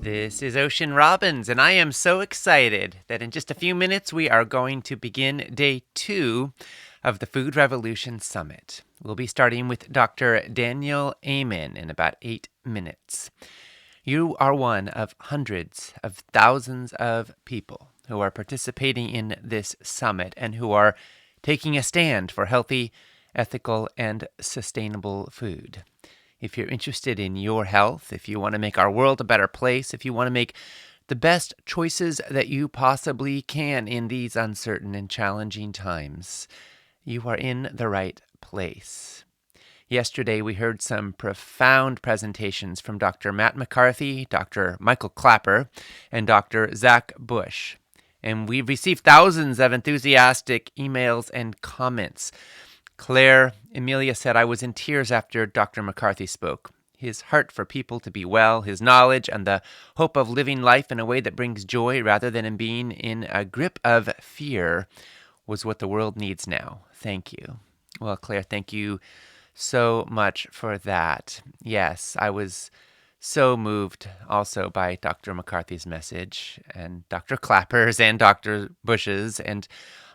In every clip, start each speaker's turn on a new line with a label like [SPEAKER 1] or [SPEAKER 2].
[SPEAKER 1] This is Ocean Robbins, and I am so excited that in just a few minutes we are going to begin day 2 of the Food Revolution Summit. We'll be starting with Dr. Daniel Amen in about 8 minutes. You are one of hundreds of thousands of people who are participating in this summit and who are taking a stand for healthy, ethical, and sustainable food. If you're interested in your health, if you want to make our world a better place, if you want to make the best choices that you possibly can in these uncertain and challenging times, you are in the right place. Yesterday, we heard some profound presentations from Dr. Matt McCarthy, Dr. Michael Clapper, and Dr. Zach Bush. And we've received thousands of enthusiastic emails and comments. Claire Emilia said, "I was in tears after Dr. McCarthy spoke. His heart for people to be well, his knowledge, and the hope of living life in a way that brings joy rather than in being in a grip of fear was what the world needs now. Thank you." Well, Claire, thank you so much for that. Yes, I was so moved also by Dr. McCarthy's message and Dr. Clapper's and Dr. Bush's. And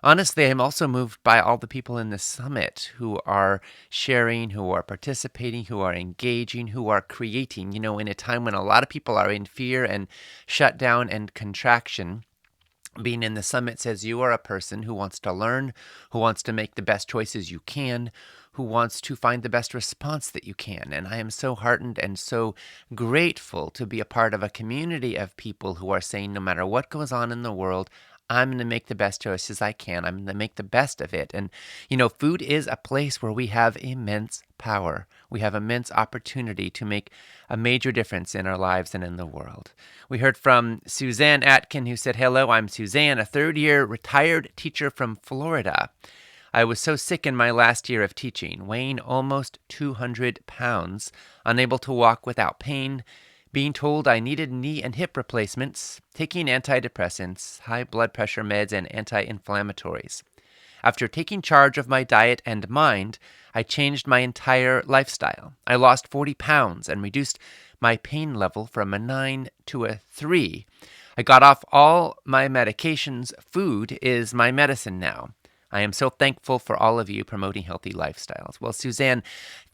[SPEAKER 1] honestly, I'm also moved by all the people in the summit who are sharing, who are participating, who are engaging, who are creating, in a time when a lot of people are in fear and shut down and contraction. Being in the summit says you are a person who wants to learn, who wants to make the best choices you can, who wants to find the best response that you can. And I am so heartened and so grateful to be a part of a community of people who are saying no matter what goes on in the world, I'm going to make the best choices I can. I'm going to make the best of it. And, food is a place where we have immense power. We have immense opportunity to make a major difference in our lives and in the world. We heard from Suzanne Atkin, who said, "Hello, I'm Suzanne, a third-year retired teacher from Florida. I was so sick in my last year of teaching, weighing almost 200 pounds, unable to walk without pain, being told I needed knee and hip replacements, taking antidepressants, high blood pressure meds, and anti-inflammatories. After taking charge of my diet and mind, I changed my entire lifestyle. I lost 40 pounds and reduced my pain level from a 9 to a 3. I got off all my medications. Food is my medicine now. I am so thankful for all of you promoting healthy lifestyles." Well, Suzanne,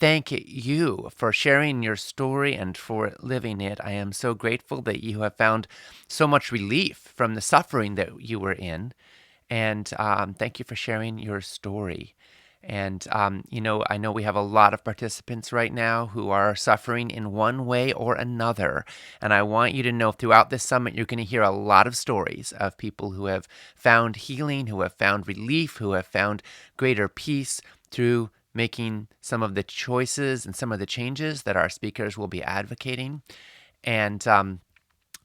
[SPEAKER 1] thank you for sharing your story and for living it. I am so grateful that you have found so much relief from the suffering that you were in. And thank you for sharing your story. And, I know we have a lot of participants right now who are suffering in one way or another. And I want you to know throughout this summit, you're going to hear a lot of stories of people who have found healing, who have found relief, who have found greater peace through making some of the choices and some of the changes that our speakers will be advocating. And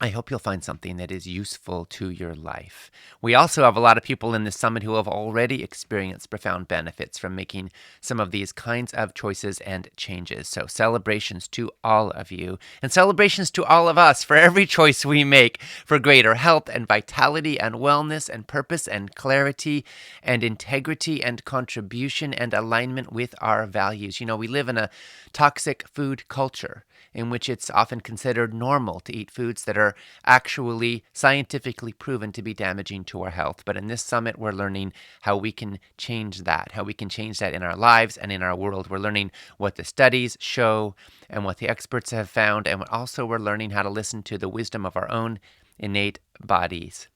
[SPEAKER 1] I hope you'll find something that is useful to your life. We also have a lot of people in this summit who have already experienced profound benefits from making some of these kinds of choices and changes. So celebrations to all of you, and celebrations to all of us for every choice we make for greater health and vitality and wellness and purpose and clarity and integrity and contribution and alignment with our values. We live in a toxic food culture in which it's often considered normal to eat foods that are actually scientifically proven to be damaging to our health. But in this summit, we're learning how we can change that, in our lives and in our world. We're learning what the studies show and what the experts have found, and also we're learning how to listen to the wisdom of our own innate bodies.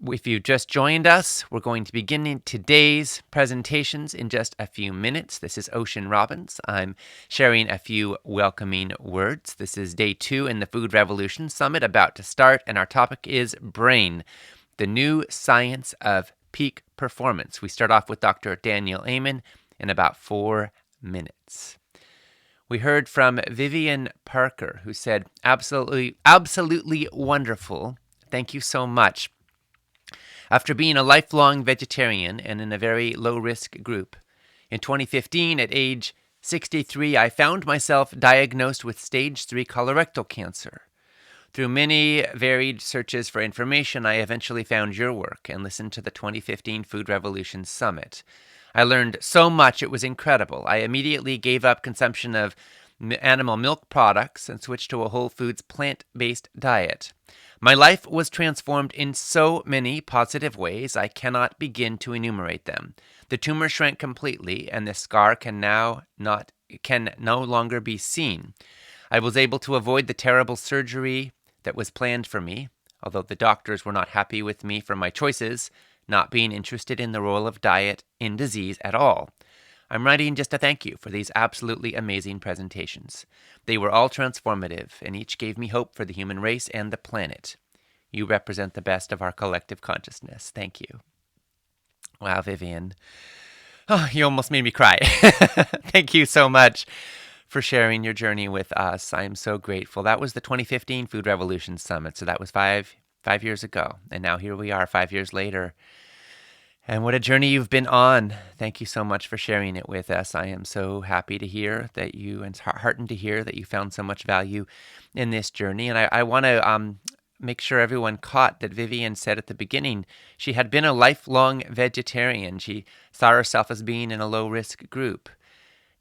[SPEAKER 1] If you just joined us, we're going to begin today's presentations in just a few minutes. This is Ocean Robbins. I'm sharing a few welcoming words. This is day 2 in the Food Revolution Summit about to start, and our topic is brain, the new science of peak performance. We start off with Dr. Daniel Amen in about 4 minutes. We heard from Vivian Parker, who said, absolutely wonderful. Thank you so much. After being a lifelong vegetarian and in a very low-risk group, in 2015, at age 63, I found myself diagnosed with stage 3 colorectal cancer. Through many varied searches for information, I eventually found your work and listened to the 2015 Food Revolution Summit. I learned so much, it was incredible. I immediately gave up consumption of animal milk products and switched to a whole foods plant-based diet. My life was transformed in so many positive ways I cannot begin to enumerate them. The tumor shrank completely, and the scar can no longer be seen. I was able to avoid the terrible surgery that was planned for me, although the doctors were not happy with me for my choices, not being interested in the role of diet in disease at all. I'm writing just to thank you for these absolutely amazing presentations. They were all transformative, and each gave me hope for the human race and the planet. You represent the best of our collective consciousness. Thank you. Wow, Vivian. Oh, you almost made me cry. Thank you so much for sharing your journey with us. I am so grateful. That was the 2015 Food Revolution Summit, so that was five years ago. And now here we are 5 years later. And what a journey you've been on. Thank you so much for sharing it with us. I am so happy to hear that and heartened to hear that you found so much value in this journey. And I want to make sure everyone caught that Vivian said at the beginning she had been a lifelong vegetarian. She saw herself as being in a low-risk group.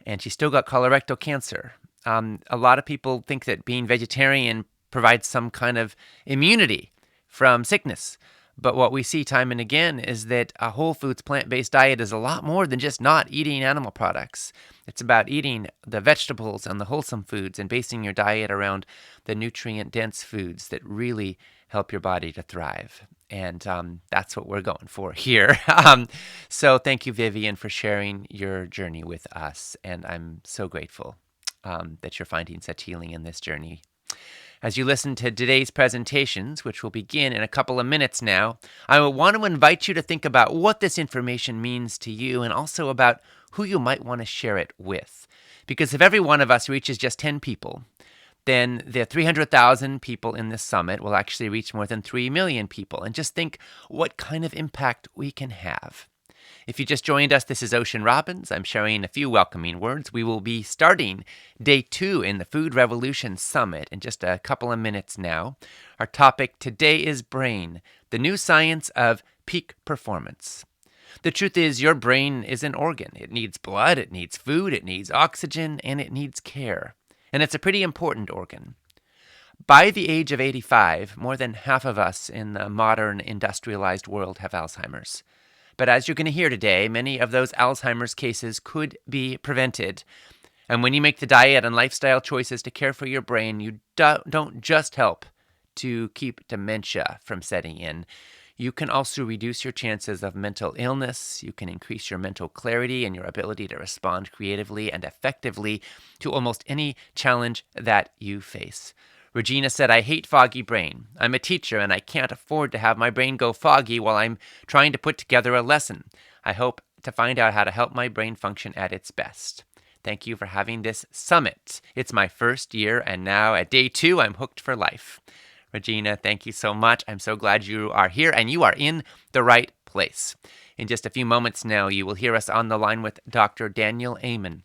[SPEAKER 1] And she still got colorectal cancer. A lot of people think that being vegetarian provides some kind of immunity from sickness. But what we see time and again is that a whole foods plant-based diet is a lot more than just not eating animal products. It's about eating the vegetables and the wholesome foods and basing your diet around the nutrient-dense foods that really help your body to thrive. And that's what we're going for here. So thank you, Vivian, for sharing your journey with us. And I'm so grateful that you're finding such healing in this journey. As you listen to today's presentations, which will begin in a couple of minutes now, I want to invite you to think about what this information means to you and also about who you might want to share it with. Because if every one of us reaches just 10 people, then the 300,000 people in this summit will actually reach more than 3 million people. And just think what kind of impact we can have. If you just joined us, this is Ocean Robbins. I'm sharing a few welcoming words. We will be starting day 2 in the Food Revolution Summit in just a couple of minutes now. Our topic today is brain, the new science of peak performance. The truth is, your brain is an organ. It needs blood, it needs food, it needs oxygen, and it needs care. And it's a pretty important organ. By the age of 85, more than half of us in the modern industrialized world have Alzheimer's. But as you're going to hear today, many of those Alzheimer's cases could be prevented. And when you make the diet and lifestyle choices to care for your brain, you don't just help to keep dementia from setting in. You can also reduce your chances of mental illness. You can increase your mental clarity and your ability to respond creatively and effectively to almost any challenge that you face. Regina said, I hate foggy brain. I'm a teacher and I can't afford to have my brain go foggy while I'm trying to put together a lesson. I hope to find out how to help my brain function at its best. Thank you for having this summit. It's my first year and now at day 2, I'm hooked for life. Regina, thank you so much. I'm so glad you are here and you are in the right place. In just a few moments now, you will hear us on the line with Dr. Daniel Amen.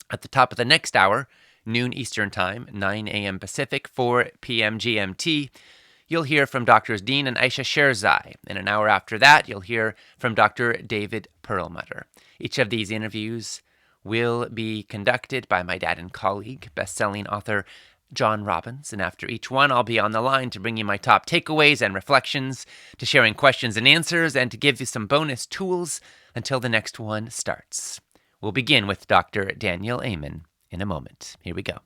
[SPEAKER 1] At the top of the next hour, noon Eastern Time, 9 a.m. Pacific, 4 p.m. GMT, you'll hear from Drs. Dean and Aisha Sherzai. And an hour after that, you'll hear from Dr. David Perlmutter. Each of these interviews will be conducted by my dad and colleague, best-selling author John Robbins. And after each one, I'll be on the line to bring you my top takeaways and reflections, to sharing questions and answers, and to give you some bonus tools until the next one starts. We'll begin with Dr. Daniel Amen in a moment. Here we go.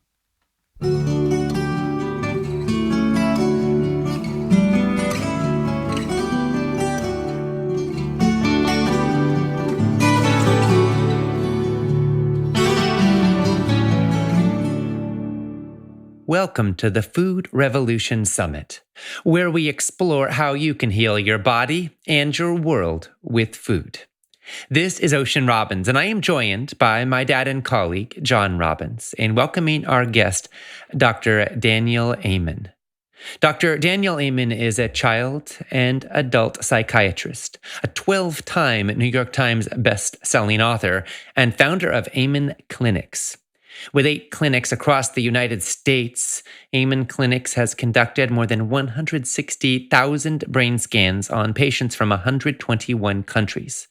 [SPEAKER 1] Welcome to the Food Revolution Summit, where we explore how you can heal your body and your world with food. This is Ocean Robbins, and I am joined by my dad and colleague, John Robbins, in welcoming our guest, Dr. Daniel Amen. Dr. Daniel Amen is a child and adult psychiatrist, a 12-time New York Times best-selling author, and founder of Amen Clinics. With 8 clinics across the United States, Amen Clinics has conducted more than 160,000 brain scans on patients from 121 countries.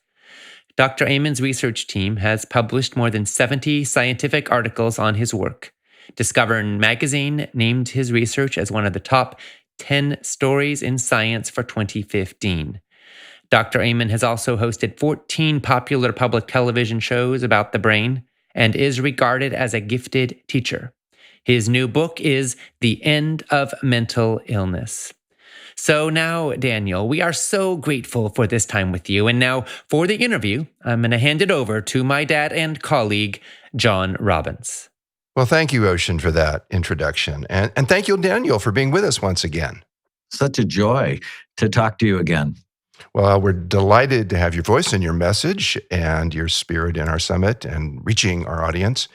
[SPEAKER 1] Dr. Amen's research team has published more than 70 scientific articles on his work, Discover magazine named his research as one of the top 10 stories in science for 2015. Dr. Amen has also hosted 14 popular public television shows about the brain and is regarded as a gifted teacher. His new book is The End of Mental Illness. So now, Daniel, we are so grateful for this time with you. And now for the interview, I'm going to hand it over to my dad and colleague, John Robbins.
[SPEAKER 2] Well, thank you, Ocean, for that introduction. And thank you, Daniel, for being with us once again.
[SPEAKER 3] Such a joy to talk to you again.
[SPEAKER 2] Well, we're delighted to have your voice and your message and your spirit in our summit and reaching our audience.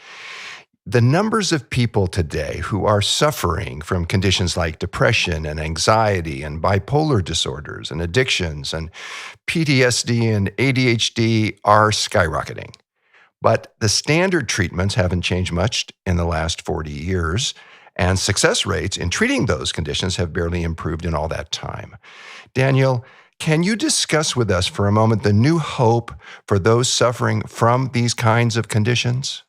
[SPEAKER 2] The numbers of people today who are suffering from conditions like depression and anxiety and bipolar disorders and addictions and PTSD and ADHD are skyrocketing. But the standard treatments haven't changed much in the last 40 years, and success rates in treating those conditions have barely improved in all that time. Daniel, can you discuss with us for a moment the new hope for those suffering from these kinds of conditions?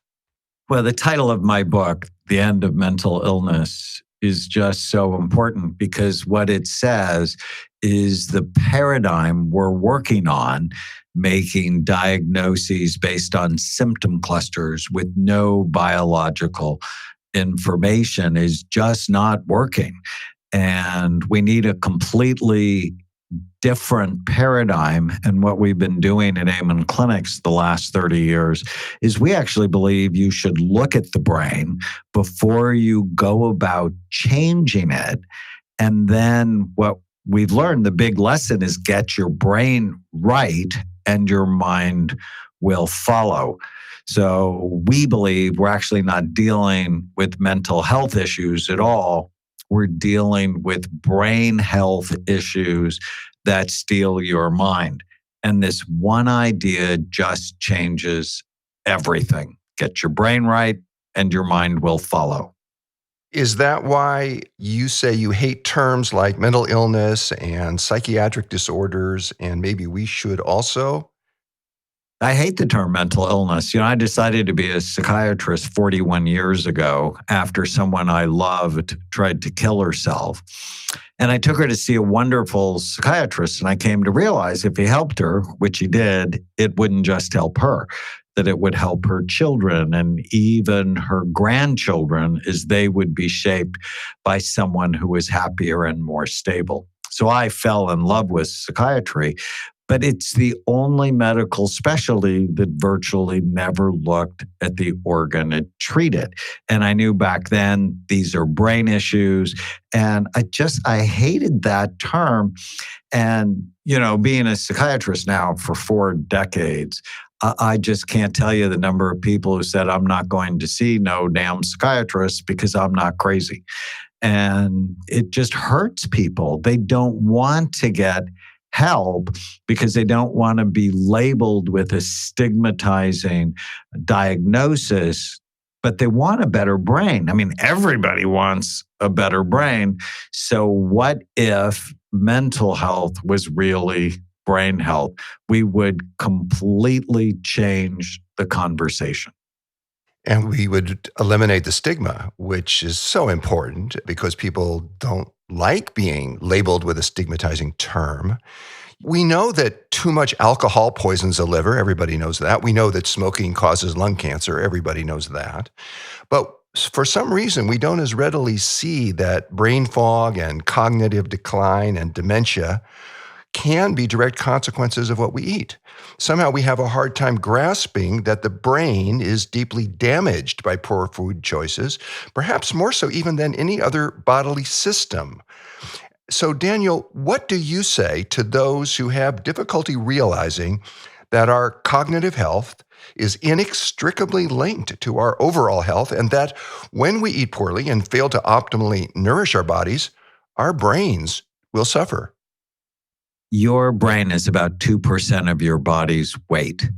[SPEAKER 3] Well, the title of my book, The End of Mental Illness, is just so important because what it says is the paradigm we're working on, making diagnoses based on symptom clusters with no biological information, is just not working. And we need a completely different paradigm. And what we've been doing at Amen Clinics the last 30 years is we actually believe you should look at the brain before you go about changing it. And then what we've learned, the big lesson is get your brain right and your mind will follow. So we believe we're actually not dealing with mental health issues at all. We're dealing with brain health issues that steal your mind. And this one idea just changes everything. Get your brain right and your mind will follow.
[SPEAKER 2] Is that why you say you hate terms like mental illness and psychiatric disorders, and maybe we should also?
[SPEAKER 3] I hate the term mental illness. I decided to be a psychiatrist 41 years ago after someone I loved tried to kill herself. And I took her to see a wonderful psychiatrist, and I came to realize if he helped her, which he did, it wouldn't just help her, that it would help her children and even her grandchildren, as they would be shaped by someone who was happier and more stable. So I fell in love with psychiatry. But it's the only medical specialty that virtually never looked at the organ it treated. And I knew back then these are brain issues. And I hated that term. And, being a psychiatrist now for 4 decades, I just can't tell you the number of people who said, I'm not going to see no damn psychiatrist because I'm not crazy. And it just hurts people. They don't want to get help because they don't want to be labeled with a stigmatizing diagnosis, but they want a better brain. I mean, everybody wants a better brain. So what if mental health was really brain health? We would completely change the conversation.
[SPEAKER 2] And we would eliminate the stigma, which is so important because people don't like being labeled with a stigmatizing term. We know that too much alcohol poisons the liver. Everybody knows that. We know that smoking causes lung cancer. Everybody knows that. But for some reason, we don't as readily see that brain fog and cognitive decline and dementia can be direct consequences of what we eat. Somehow we have a hard time grasping that the brain is deeply damaged by poor food choices, perhaps more so even than any other bodily system. So, Daniel, what do you say to those who have difficulty realizing that our cognitive health is inextricably linked to our overall health, and that when we eat poorly and fail to optimally nourish our bodies, our brains will suffer?
[SPEAKER 3] Your brain is about 2% of your body's weight,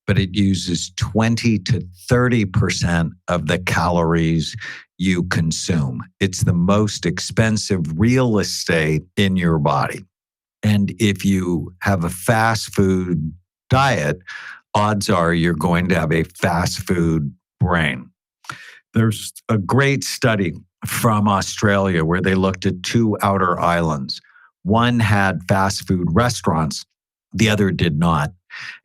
[SPEAKER 3] but it uses 20 to 30% of the calories you consume. It's the most expensive real estate in your body. And if you have a fast food diet, odds are you're going to have a fast food brain. There's a great study from Australia where they looked at two outer islands. One had fast food restaurants, the other did not.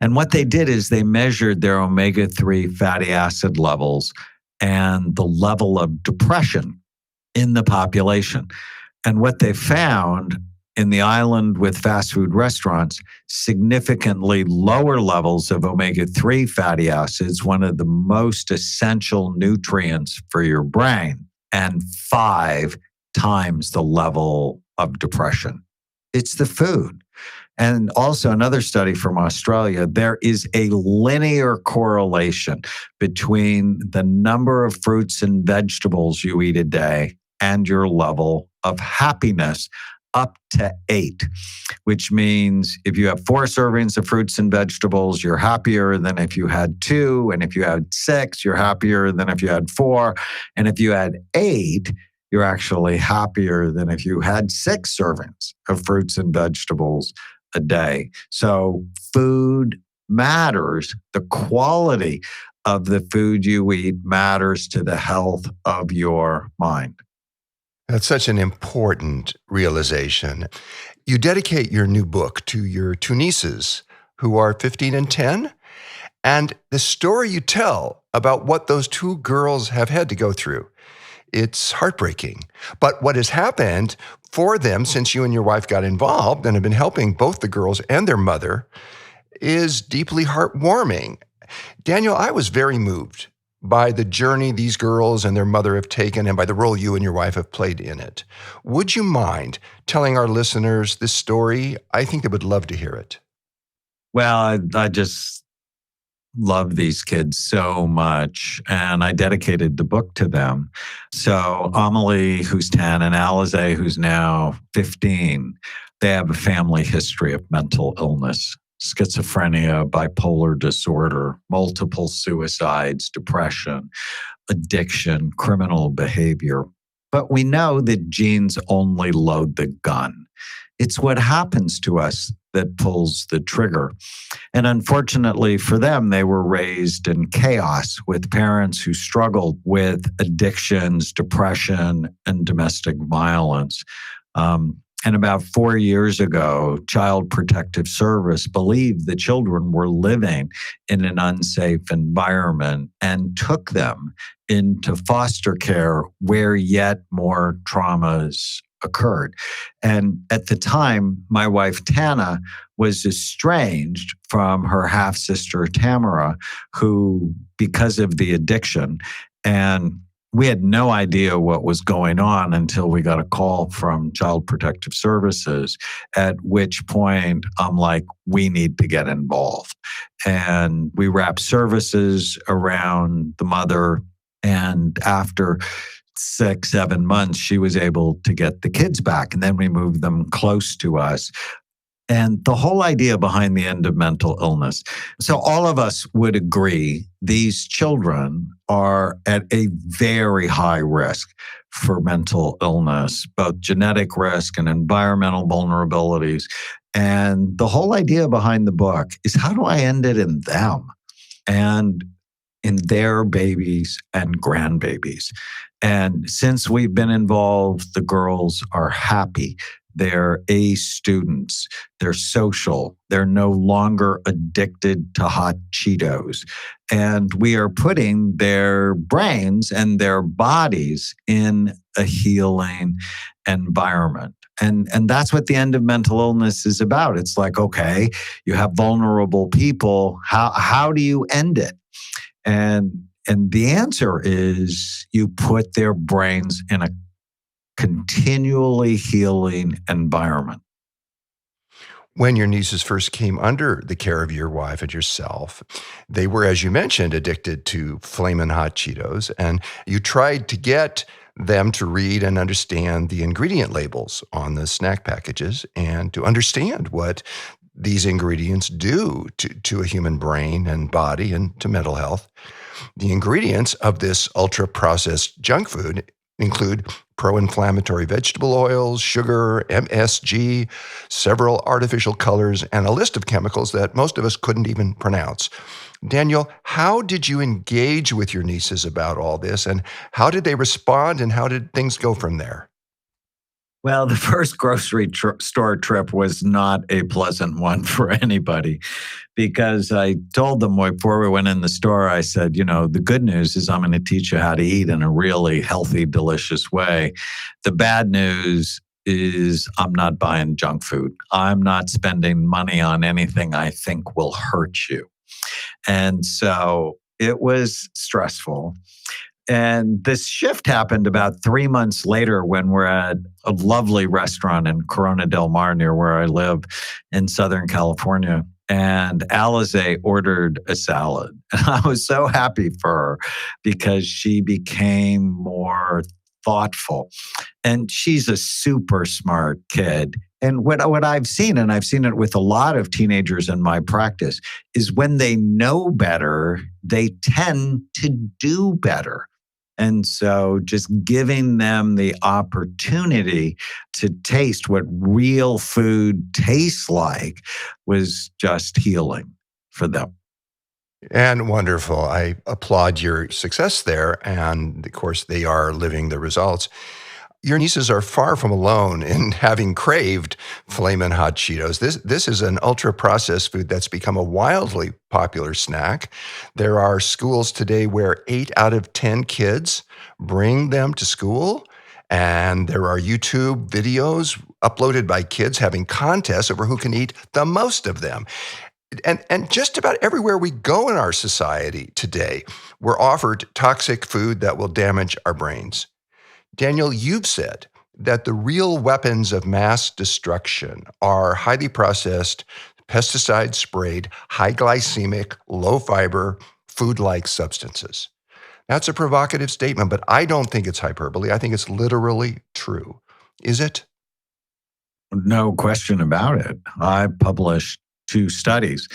[SPEAKER 3] And what they did is they measured their omega-3 fatty acid levels and the level of depression in the population. And what they found in the island with fast food restaurants, significantly lower levels of omega-3 fatty acids, one of the most essential nutrients for your brain, and 5 times the level of depression. It's the food. And also another study from Australia, there is a linear correlation between the number of fruits and vegetables you eat a day and your level of happiness, up to 8, which means if you have 4 servings of fruits and vegetables, you're happier than if you had 2. And if you had 6, you're happier than if you had 4. And if you had 8, you're actually happier than if you had 6 servings of fruits and vegetables a day. So food matters. The quality of the food you eat matters to the health of your mind.
[SPEAKER 2] That's such an important realization. You dedicate your new book to your 2 nieces who are 15 and 10. And the story you tell about what those 2 girls have had to go through, it's heartbreaking. But what has happened for them since you and your wife got involved and have been helping both the girls and their mother is deeply heartwarming. Daniel, I was very moved by the journey these girls and their mother have taken and by the role you and your wife have played in it. Would you mind telling our listeners this story? I think they would love to hear it.
[SPEAKER 3] Well, I just love these kids so much, and I dedicated the book to them. So Amelie, who's 10, and Alize, who's now 15, they have a family history of mental illness. Schizophrenia, bipolar disorder, multiple suicides, depression, addiction, criminal behavior. But we know that genes only load the gun. It's what happens to us that pulls the trigger. And unfortunately for them, they were raised in chaos with parents who struggled with addictions, depression, and domestic violence. And about 4 years ago, Child Protective Service believed the children were living in an unsafe environment and took them into foster care where yet more traumas occurred. And at the time, my wife, Tana, was estranged from her half-sister, Tamara, who, because of the addiction, and we had no idea what was going on until we got a call from Child Protective Services, at which point I'm like, we need to get involved. And we wrapped services around the mother. And after 6-7 months, she was able to get the kids back. And then we moved them close to us. And the whole idea behind the end of mental illness. So all of us would agree these children are at a very high risk for mental illness, both genetic risk and environmental vulnerabilities. And the whole idea behind the book is, how do I end it in them and in their babies and grandbabies? And since we've been involved, the girls are happy. They're A students. They're social. They're no longer addicted to hot Cheetos. And we are putting their brains and their bodies in a healing environment. And that's what the end of mental illness is about. It's like, okay, you have vulnerable people. How do you end it? And the answer is you put their brains in a continually healing environment.
[SPEAKER 2] When your nieces first came under the care of your wife and yourself, they were, as you mentioned, addicted to Flamin' Hot Cheetos, and you tried to get them to read and understand the ingredient labels on the snack packages and to understand what these ingredients do to a human brain and body and to mental health. The ingredients of this ultra-processed junk food include pro-inflammatory vegetable oils, sugar, MSG, several artificial colors, and a list of chemicals that most of us couldn't even pronounce. Daniel, how did you engage with your nieces about all this, and how did they respond, and how did things go from there?
[SPEAKER 3] Well, the first store trip was not a pleasant one for anybody because I told them before we went in the store, I said, the good news is I'm going to teach you how to eat in a really healthy, delicious way. The bad news is I'm not buying junk food. I'm not spending money on anything I think will hurt you. And so it was stressful. And this shift happened about 3 months later when we're at a lovely restaurant in Corona del Mar near where I live in Southern California. And Alize ordered a salad. And I was so happy for her because she became more thoughtful. And she's a super smart kid. And what I've seen, and I've seen it with a lot of teenagers in my practice, is when they know better, they tend to do better. And so just giving them the opportunity to taste what real food tastes like was just healing for them.
[SPEAKER 2] And wonderful. I applaud your success there. And of course, they are living the results. Your nieces are far from alone in having craved Flamin' Hot Cheetos. This is an ultra-processed food that's become a wildly popular snack. There are schools today where 8 out of 10 kids bring them to school, and there are YouTube videos uploaded by kids having contests over who can eat the most of them. And just about everywhere we go in our society today, we're offered toxic food that will damage our brains. Daniel, you've said that the real weapons of mass destruction are highly processed, pesticide sprayed, high glycemic, low fiber, food-like substances. That's a provocative statement, but I don't think it's hyperbole. I think it's literally true. Is it?
[SPEAKER 3] No question about it. I published 2 studies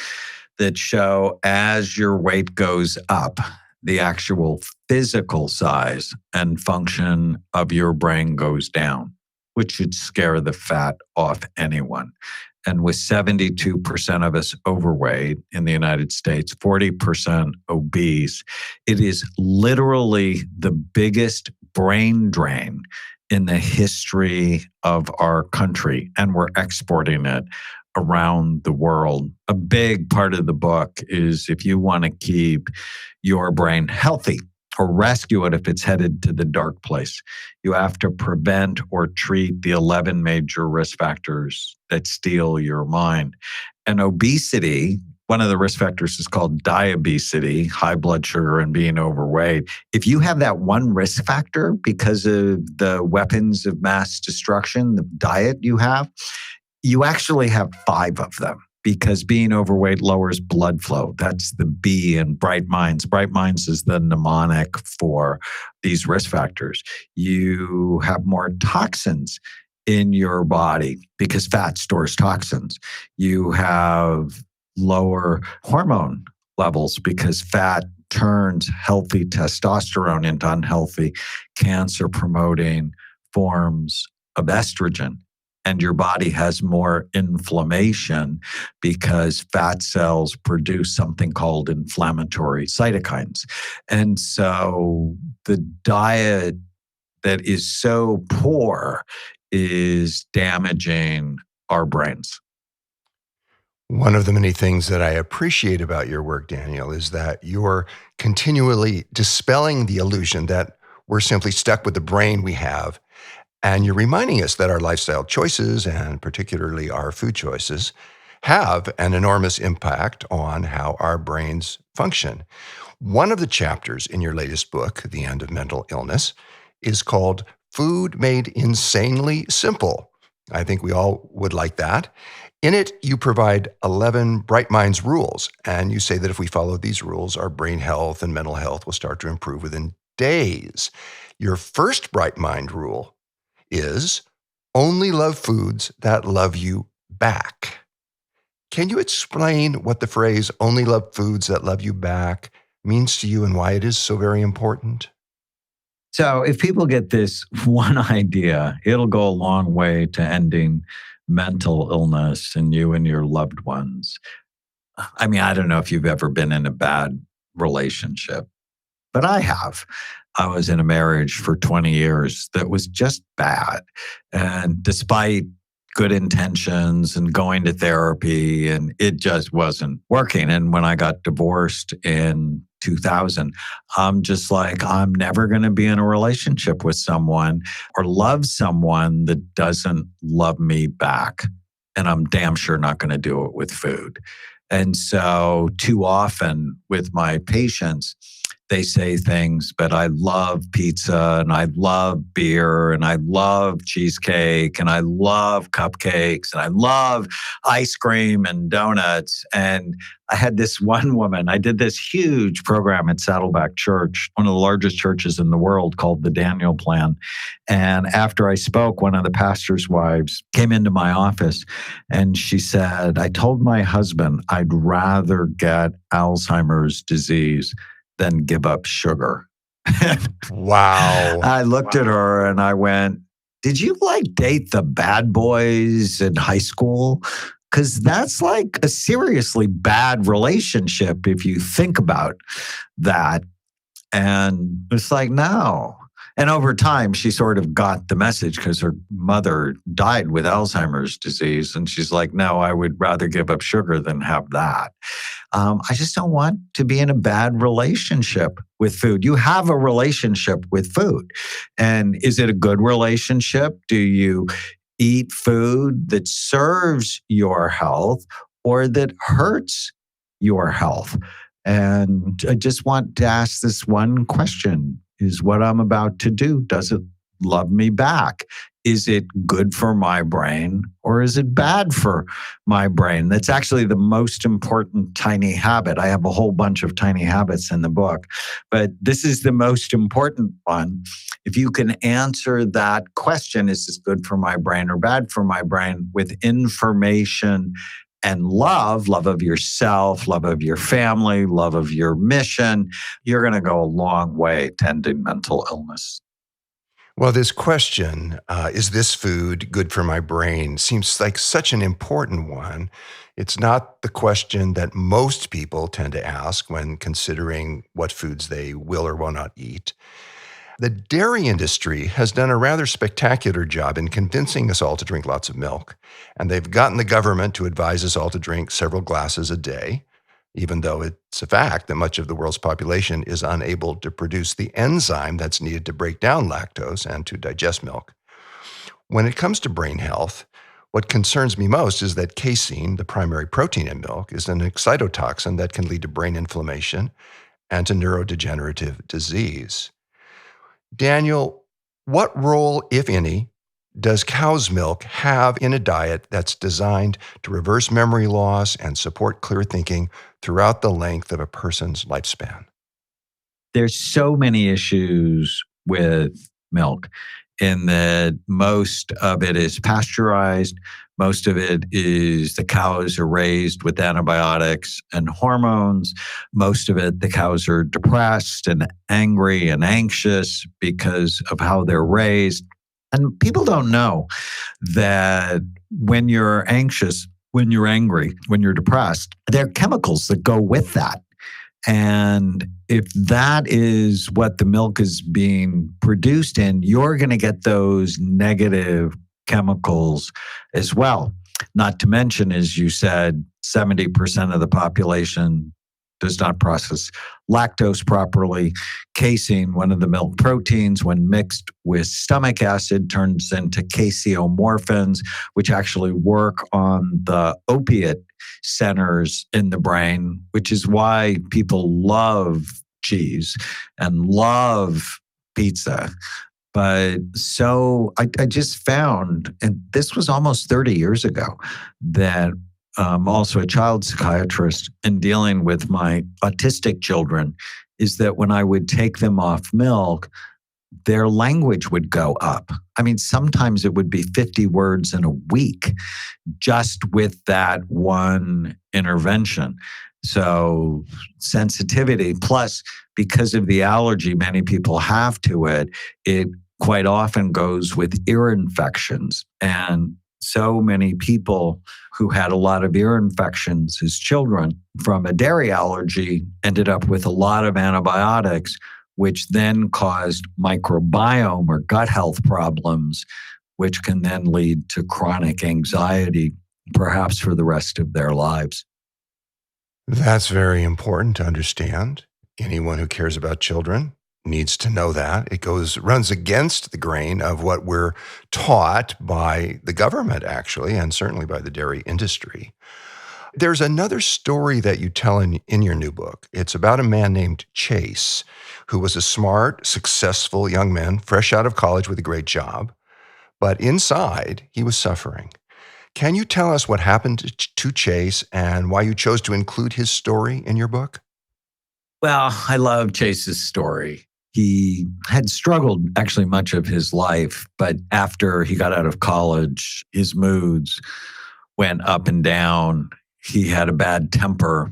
[SPEAKER 3] that show as your weight goes up, the actual physical size and function of your brain goes down, which should scare the fat off anyone. And with 72% of us overweight in the United States, 40% obese, it is literally the biggest brain drain in the history of our country, and we're exporting it around the world. A big part of the book is if you want to keep your brain healthy or rescue it if it's headed to the dark place, you have to prevent or treat the 11 major risk factors that steal your mind. And obesity, one of the risk factors is called diabesity, high blood sugar and being overweight. If you have that one risk factor because of the weapons of mass destruction, the diet you have, you actually have 5 of them because being overweight lowers blood flow. That's the B in Bright Minds. Bright Minds is the mnemonic for these risk factors. You have more toxins in your body because fat stores toxins. You have lower hormone levels because fat turns healthy testosterone into unhealthy cancer-promoting forms of estrogen. And your body has more inflammation because fat cells produce something called inflammatory cytokines. And so the diet that is so poor is damaging our brains.
[SPEAKER 2] One of the many things that I appreciate about your work, Daniel, is that you're continually dispelling the illusion that we're simply stuck with the brain we have. And you're reminding us that our lifestyle choices, and particularly our food choices, have an enormous impact on how our brains function. One of the chapters in your latest book, The End of Mental Illness, is called Food Made Insanely Simple. I think we all would like that. In it, you provide 11 Bright Minds rules, and you say that if we follow these rules, our brain health and mental health will start to improve within days. Your first Bright Mind rule is only love foods that love you back. Can you explain what the phrase only love foods that love you back means to you and why it is so very important?
[SPEAKER 3] So if people get this one idea, it'll go a long way to ending mental illness in you and your loved ones. I mean, I don't know if you've ever been in a bad relationship, but I have. I was in a marriage for 20 years that was just bad. And despite good intentions and going to therapy, and it just wasn't working. And when I got divorced in 2000, I'm just like, I'm never going to be in a relationship with someone or love someone that doesn't love me back. And I'm damn sure not going to do it with food. And so, too often with my patients, they say things, but I love pizza and I love beer and I love cheesecake and I love cupcakes and I love ice cream and donuts. And I had this one woman, I did this huge program at Saddleback Church, one of the largest churches in the world, called the Daniel Plan. And after I spoke, one of the pastor's wives came into my office and she said, I told my husband I'd rather get Alzheimer's disease than give up sugar.
[SPEAKER 2] Wow.
[SPEAKER 3] I looked at her and I went, did you date the bad boys in high school? Because that's like a seriously bad relationship if you think about that. And it's like, no. And over time, she sort of got the message because her mother died with Alzheimer's disease. And she's like, no, I would rather give up sugar than have that. I just don't want to be in a bad relationship with food. You have a relationship with food. And is it a good relationship? Do you eat food that serves your health or that hurts your health? And I just want to ask this one question. Is what I'm about to do, does it love me back? Is it good for my brain or is it bad for my brain? That's actually the most important tiny habit. I have a whole bunch of tiny habits in the book, but this is the most important one. If you can answer that question, is this good for my brain or bad for my brain, with information and love of yourself, love of your family, love of your mission, you're going to go a long way to ending mental illness.
[SPEAKER 2] Well, this question, is this food good for my brain, seems like such an important one. It's not the question that most people tend to ask when considering what foods they will or will not eat. The dairy industry has done a rather spectacular job in convincing us all to drink lots of milk, and they've gotten the government to advise us all to drink several glasses a day, even though it's a fact that much of the world's population is unable to produce the enzyme that's needed to break down lactose and to digest milk. When it comes to brain health, what concerns me most is that casein, the primary protein in milk, is an excitotoxin that can lead to brain inflammation and to neurodegenerative disease. Daniel, what role, if any, does cow's milk have in a diet that's designed to reverse memory loss and support clear thinking throughout the length of a person's lifespan?
[SPEAKER 3] There's so many issues with milk in that most of it is pasteurized. Most of it is the cows are raised with antibiotics and hormones. Most of it, the cows are depressed and angry and anxious because of how they're raised. And people don't know that when you're anxious, when you're angry, when you're depressed, there are chemicals that go with that. And if that is what the milk is being produced in, you're going to get those negative chemicals as well. Not to mention, as you said, 70% of the population does not process lactose properly. Casein, one of the milk proteins, when mixed with stomach acid, turns into caseomorphins, which actually work on the opiate centers in the brain, which is why people love cheese and love pizza. But so I just found, and this was almost 30 years ago, that I'm also a child psychiatrist, and dealing with my autistic children, is that when I would take them off milk, their language would go up. I mean, sometimes it would be 50 words in a week just with that one intervention. So sensitivity, plus because of the allergy many people have to it, it quite often goes with ear infections. And so many people who had a lot of ear infections as children from a dairy allergy ended up with a lot of antibiotics, which then caused microbiome or gut health problems, which can then lead to chronic anxiety, perhaps for the rest of their lives.
[SPEAKER 2] That's very important to understand. Anyone who cares about children needs to know that. It runs against the grain of what we're taught by the government, actually, and certainly by the dairy industry. There's another story that you tell in your new book. It's about a man named Chase, who was a smart, successful young man, fresh out of college with a great job. But inside, he was suffering. Can you tell us what happened to Chase and why you chose to include his story in your book?
[SPEAKER 3] Well, I love Chase's story. He had struggled actually much of his life, but after he got out of college, his moods went up and down. He had a bad temper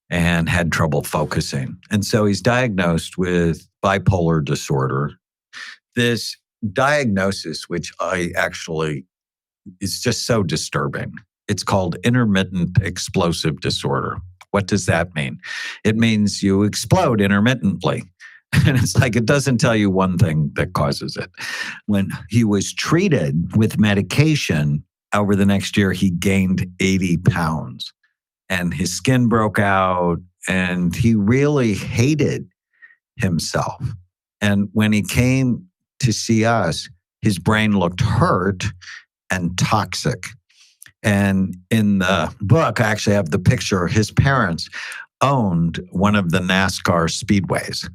[SPEAKER 3] and had trouble focusing. And so he's diagnosed with bipolar disorder. This diagnosis, which is just so disturbing. It's called intermittent explosive disorder. What does that mean? It means you explode intermittently. And it's like, it doesn't tell you one thing that causes it. When he was treated with medication, over the next year, he gained 80 pounds and his skin broke out and he really hated himself. And when he came to see us, his brain looked hurt and toxic. And in the book, I actually have the picture. His parents owned one of the NASCAR speedways.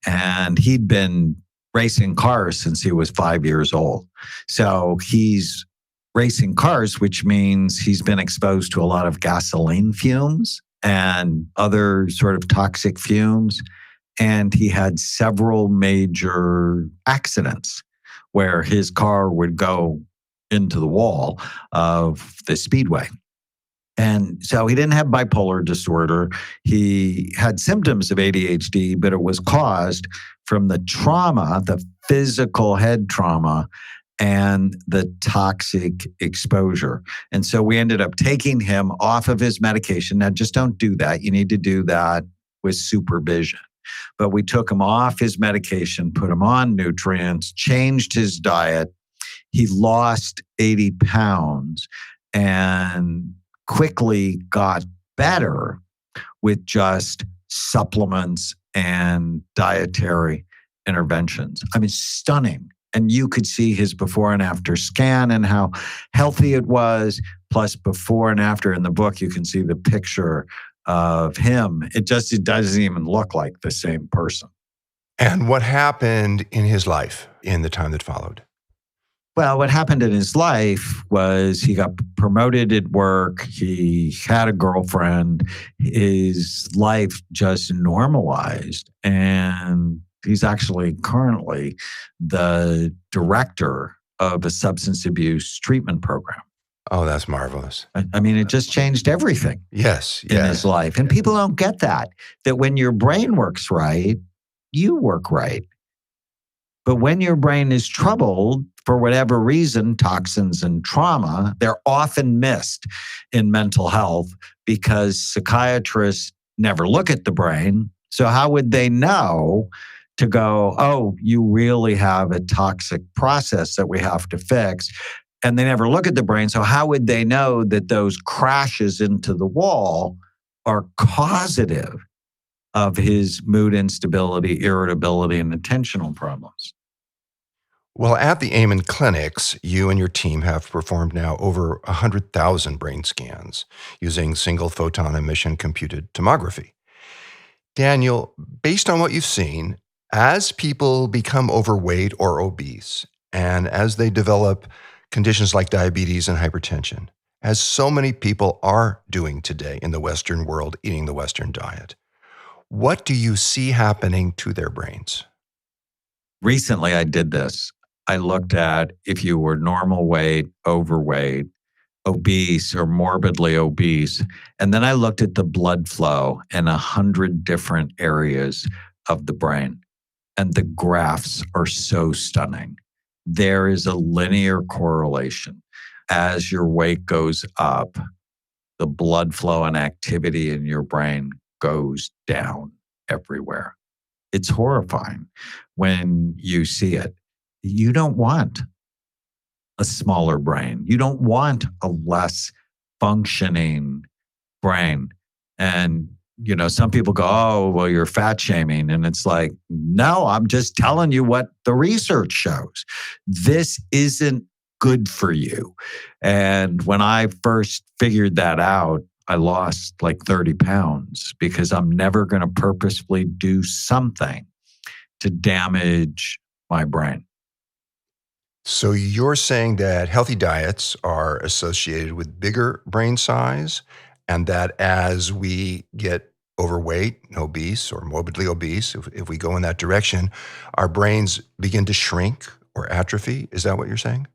[SPEAKER 3] And he'd been racing cars since he was 5 years old. So he's racing cars, which means he's been exposed to a lot of gasoline fumes and other sort of toxic fumes. And he had several major accidents where his car would go into the wall of the speedway. And so he didn't have bipolar disorder. He had symptoms of ADHD, but it was caused from the trauma, the physical head trauma, and the toxic exposure. And so we ended up taking him off of his medication. Now, just don't do that. You need to do that with supervision. But we took him off his medication, put him on nutrients, changed his diet. He lost 80 pounds and quickly got better with just supplements and dietary interventions. I mean, stunning. And you could see his before and after scan and how healthy it was. Plus, before and after in the book, you can see the picture of him. It doesn't even look like the same person.
[SPEAKER 2] And what happened in his life in the time that followed?
[SPEAKER 3] Well, what happened in his life was he got promoted at work. He had a girlfriend. His life just normalized. And he's actually currently the director of a substance abuse treatment program.
[SPEAKER 2] Oh, that's marvelous.
[SPEAKER 3] I mean, it just changed everything
[SPEAKER 2] Yes.
[SPEAKER 3] in his life. And people don't get that when your brain works right, you work right. But when your brain is troubled, for whatever reason, toxins and trauma, they're often missed in mental health because psychiatrists never look at the brain. So how would they know to go, oh, you really have a toxic process that we have to fix? And they never look at the brain. So how would they know that those crashes into the wall are causative of his mood instability, irritability, and attentional problems?
[SPEAKER 2] Well, at the Amen Clinics, you and your team have performed now over 100,000 brain scans using single photon emission computed tomography. Daniel, based on what you've seen, as people become overweight or obese, and as they develop conditions like diabetes and hypertension, as so many people are doing today in the Western world, eating the Western diet, what do you see happening to their brains?
[SPEAKER 3] Recently, I did this. I looked at if you were normal weight, overweight, obese or morbidly obese. And then I looked at the blood flow in 100 different areas of the brain. And the graphs are so stunning. There is a linear correlation. As your weight goes up, the blood flow and activity in your brain goes down everywhere. It's horrifying when you see it. You don't want a smaller brain. You don't want a less functioning brain. And, some people go, oh, well, you're fat shaming. And it's like, no, I'm just telling you what the research shows. This isn't good for you. And when I first figured that out, I lost like 30 pounds because I'm never going to purposefully do something to damage my brain.
[SPEAKER 2] So you're saying that healthy diets are associated with bigger brain size, and that as we get overweight, obese, or morbidly obese, if we go in that direction, our brains begin to shrink or atrophy? Is that what you're saying?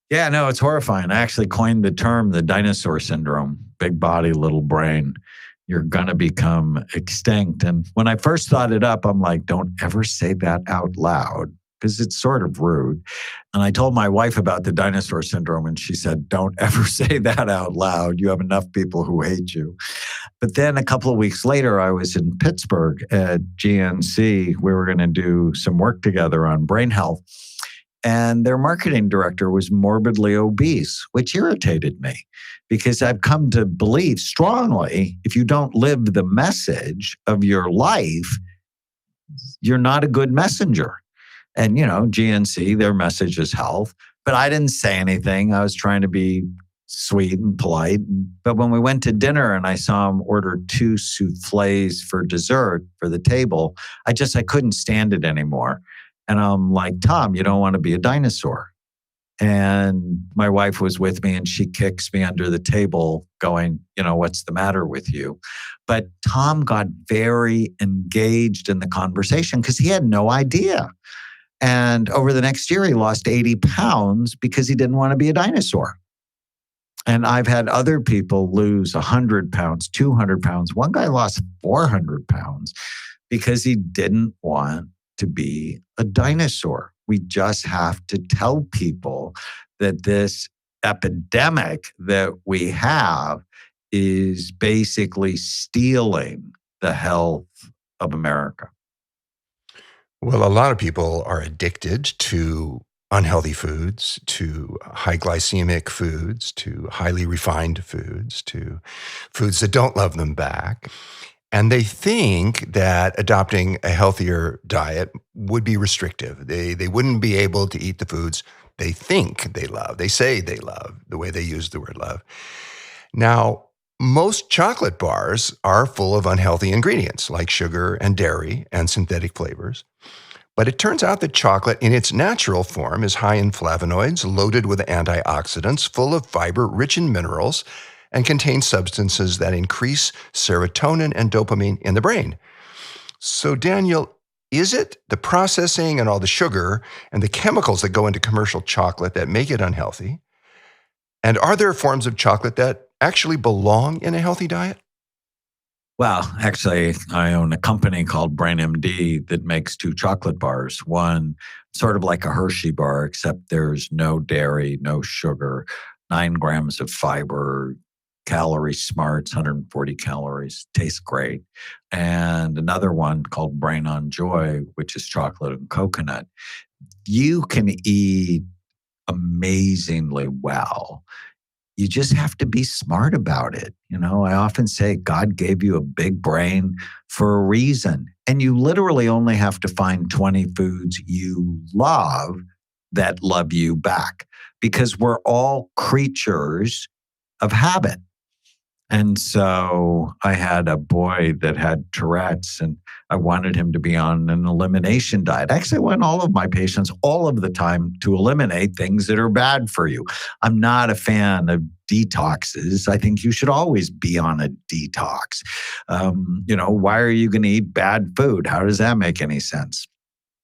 [SPEAKER 3] Yeah, no, it's horrifying. I actually coined the term the dinosaur syndrome, big body, little brain. You're going to become extinct. And when I first thought it up, I'm like, don't ever say that out loud because it's sort of rude. And I told my wife about the dinosaur syndrome and she said, don't ever say that out loud. You have enough people who hate you. But then a couple of weeks later, I was in Pittsburgh at GNC. We were going to do some work together on brain health. And their marketing director was morbidly obese, which irritated me because I've come to believe strongly if you don't live the message of your life, you're not a good messenger. And, GNC, their message is health. But I didn't say anything. I was trying to be sweet and polite. But when we went to dinner and I saw him order 2 soufflés for dessert for the table, I couldn't stand it anymore. And I'm like, Tom, you don't want to be a dinosaur. And my wife was with me and she kicks me under the table going, what's the matter with you? But Tom got very engaged in the conversation because he had no idea. And over the next year, he lost 80 pounds because he didn't want to be a dinosaur. And I've had other people lose 100 pounds, 200 pounds. One guy lost 400 pounds because he didn't want to be a dinosaur. We just have to tell people that this epidemic that we have is basically stealing the health of America.
[SPEAKER 2] Well, a lot of people are addicted to unhealthy foods, to high glycemic foods, to highly refined foods, to foods that don't love them back. And they think that adopting a healthier diet would be restrictive. They wouldn't be able to eat the foods they think they love. They say they love, the way they use the word love. Now, most chocolate bars are full of unhealthy ingredients like sugar and dairy and synthetic flavors. But it turns out that chocolate in its natural form is high in flavonoids, loaded with antioxidants, full of fiber, rich in minerals, and contains substances that increase serotonin and dopamine in the brain. So, Daniel, is it the processing and all the sugar and the chemicals that go into commercial chocolate that make it unhealthy? And are there forms of chocolate that actually belong in a healthy diet?
[SPEAKER 3] Well, actually, I own a company called BrainMD that makes 2 chocolate bars. One, sort of like a Hershey bar, except there's no dairy, no sugar, 9 grams of fiber, calorie smarts, 140 calories, tastes great. And another one called Brain on Joy, which is chocolate and coconut. You can eat amazingly well. You just have to be smart about it. I often say God gave you a big brain for a reason. And you literally only have to find 20 foods you love that love you back because we're all creatures of habit. And so I had a boy that had Tourette's and I wanted him to be on an elimination diet. Actually, I want all of my patients all of the time to eliminate things that are bad for you. I'm not a fan of detoxes. I think you should always be on a detox. Why are you going to eat bad food? How does that make any sense?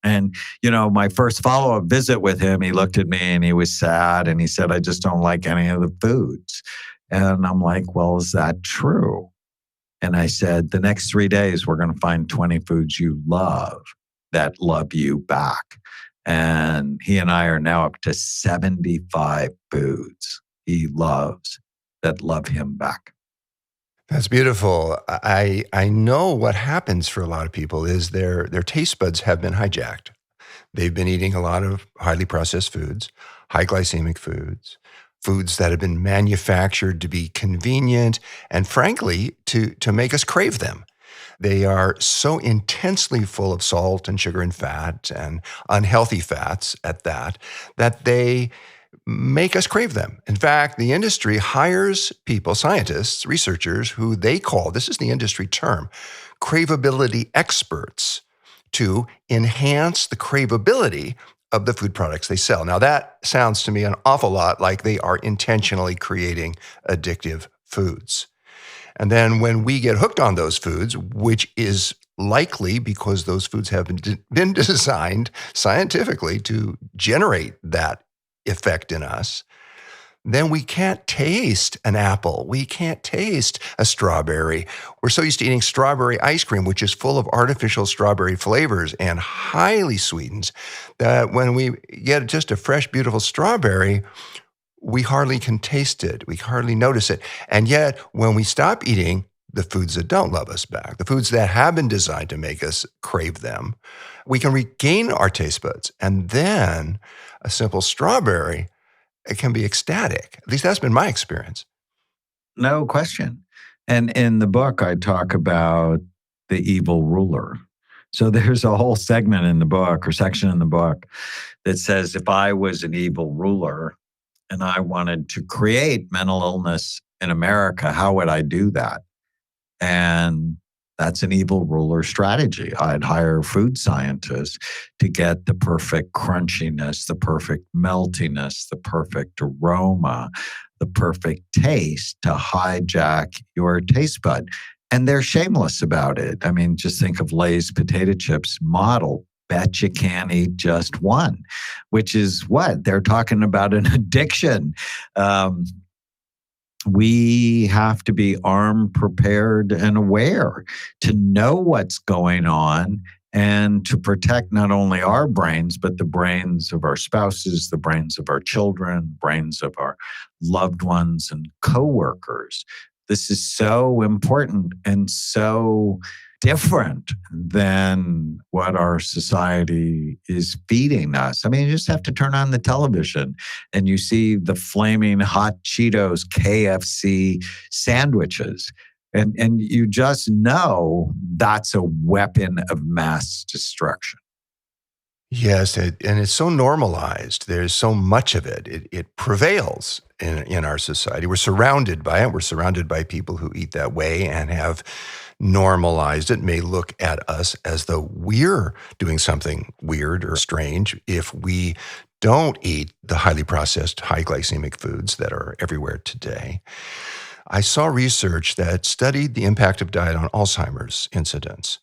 [SPEAKER 3] And, my first follow-up visit with him, he looked at me and he was sad and he said, I just don't like any of the foods. And I'm like, well, is that true? And I said, the next 3 days, we're going to find 20 foods you love that love you back. And he and I are now up to 75 foods he loves that love him back.
[SPEAKER 2] That's beautiful. I know what happens for a lot of people is their taste buds have been hijacked. They've been eating a lot of highly processed foods, high glycemic foods, foods that have been manufactured to be convenient and frankly to make us crave them. They are so intensely full of salt and sugar and fat and unhealthy fats at that they make us crave them. In fact, the industry hires people, scientists, researchers, who they call, this is the industry term, craveability experts, to enhance the craveability of the food products they sell. Now, that sounds to me an awful lot like they are intentionally creating addictive foods. And then when we get hooked on those foods, which is likely because those foods have been designed scientifically to generate that effect in us, then we can't taste an apple. We can't taste a strawberry. We're so used to eating strawberry ice cream, which is full of artificial strawberry flavors and highly sweetened, that when we get just a fresh, beautiful strawberry, we hardly can taste it. We hardly notice it. And yet, when we stop eating the foods that don't love us back, the foods that have been designed to make us crave them, we can regain our taste buds. And then a simple strawberry, it can be ecstatic. At least that's been my experience.
[SPEAKER 3] No question. And in the book, I talk about the evil ruler. So there's a whole segment in the book or section in the book that says, if I was an evil ruler and I wanted to create mental illness in America, how would I do that? And that's an evil ruler strategy. I'd hire food scientists to get the perfect crunchiness, the perfect meltiness, the perfect aroma, the perfect taste to hijack your taste bud. And they're shameless about it. I mean, just think of Lay's potato chips model. Bet you can't eat just one, which is what? They're talking about an addiction. We have to be armed, prepared, and aware to know what's going on and to protect not only our brains, but the brains of our spouses, the brains of our children, brains of our loved ones and coworkers. This is so important and so different than what our society is feeding us. I mean, you just have to turn on the television and you see the flaming hot Cheetos KFC sandwiches. And you just know that's a weapon of mass destruction.
[SPEAKER 2] Yes, and it's so normalized. There's so much of it. It prevails in our society. We're surrounded by it. We're surrounded by people who eat that way and have normalized it, may look at us as though we're doing something weird or strange if we don't eat the highly processed, high glycemic foods that are everywhere today. I saw research that studied the impact of diet on Alzheimer's incidence.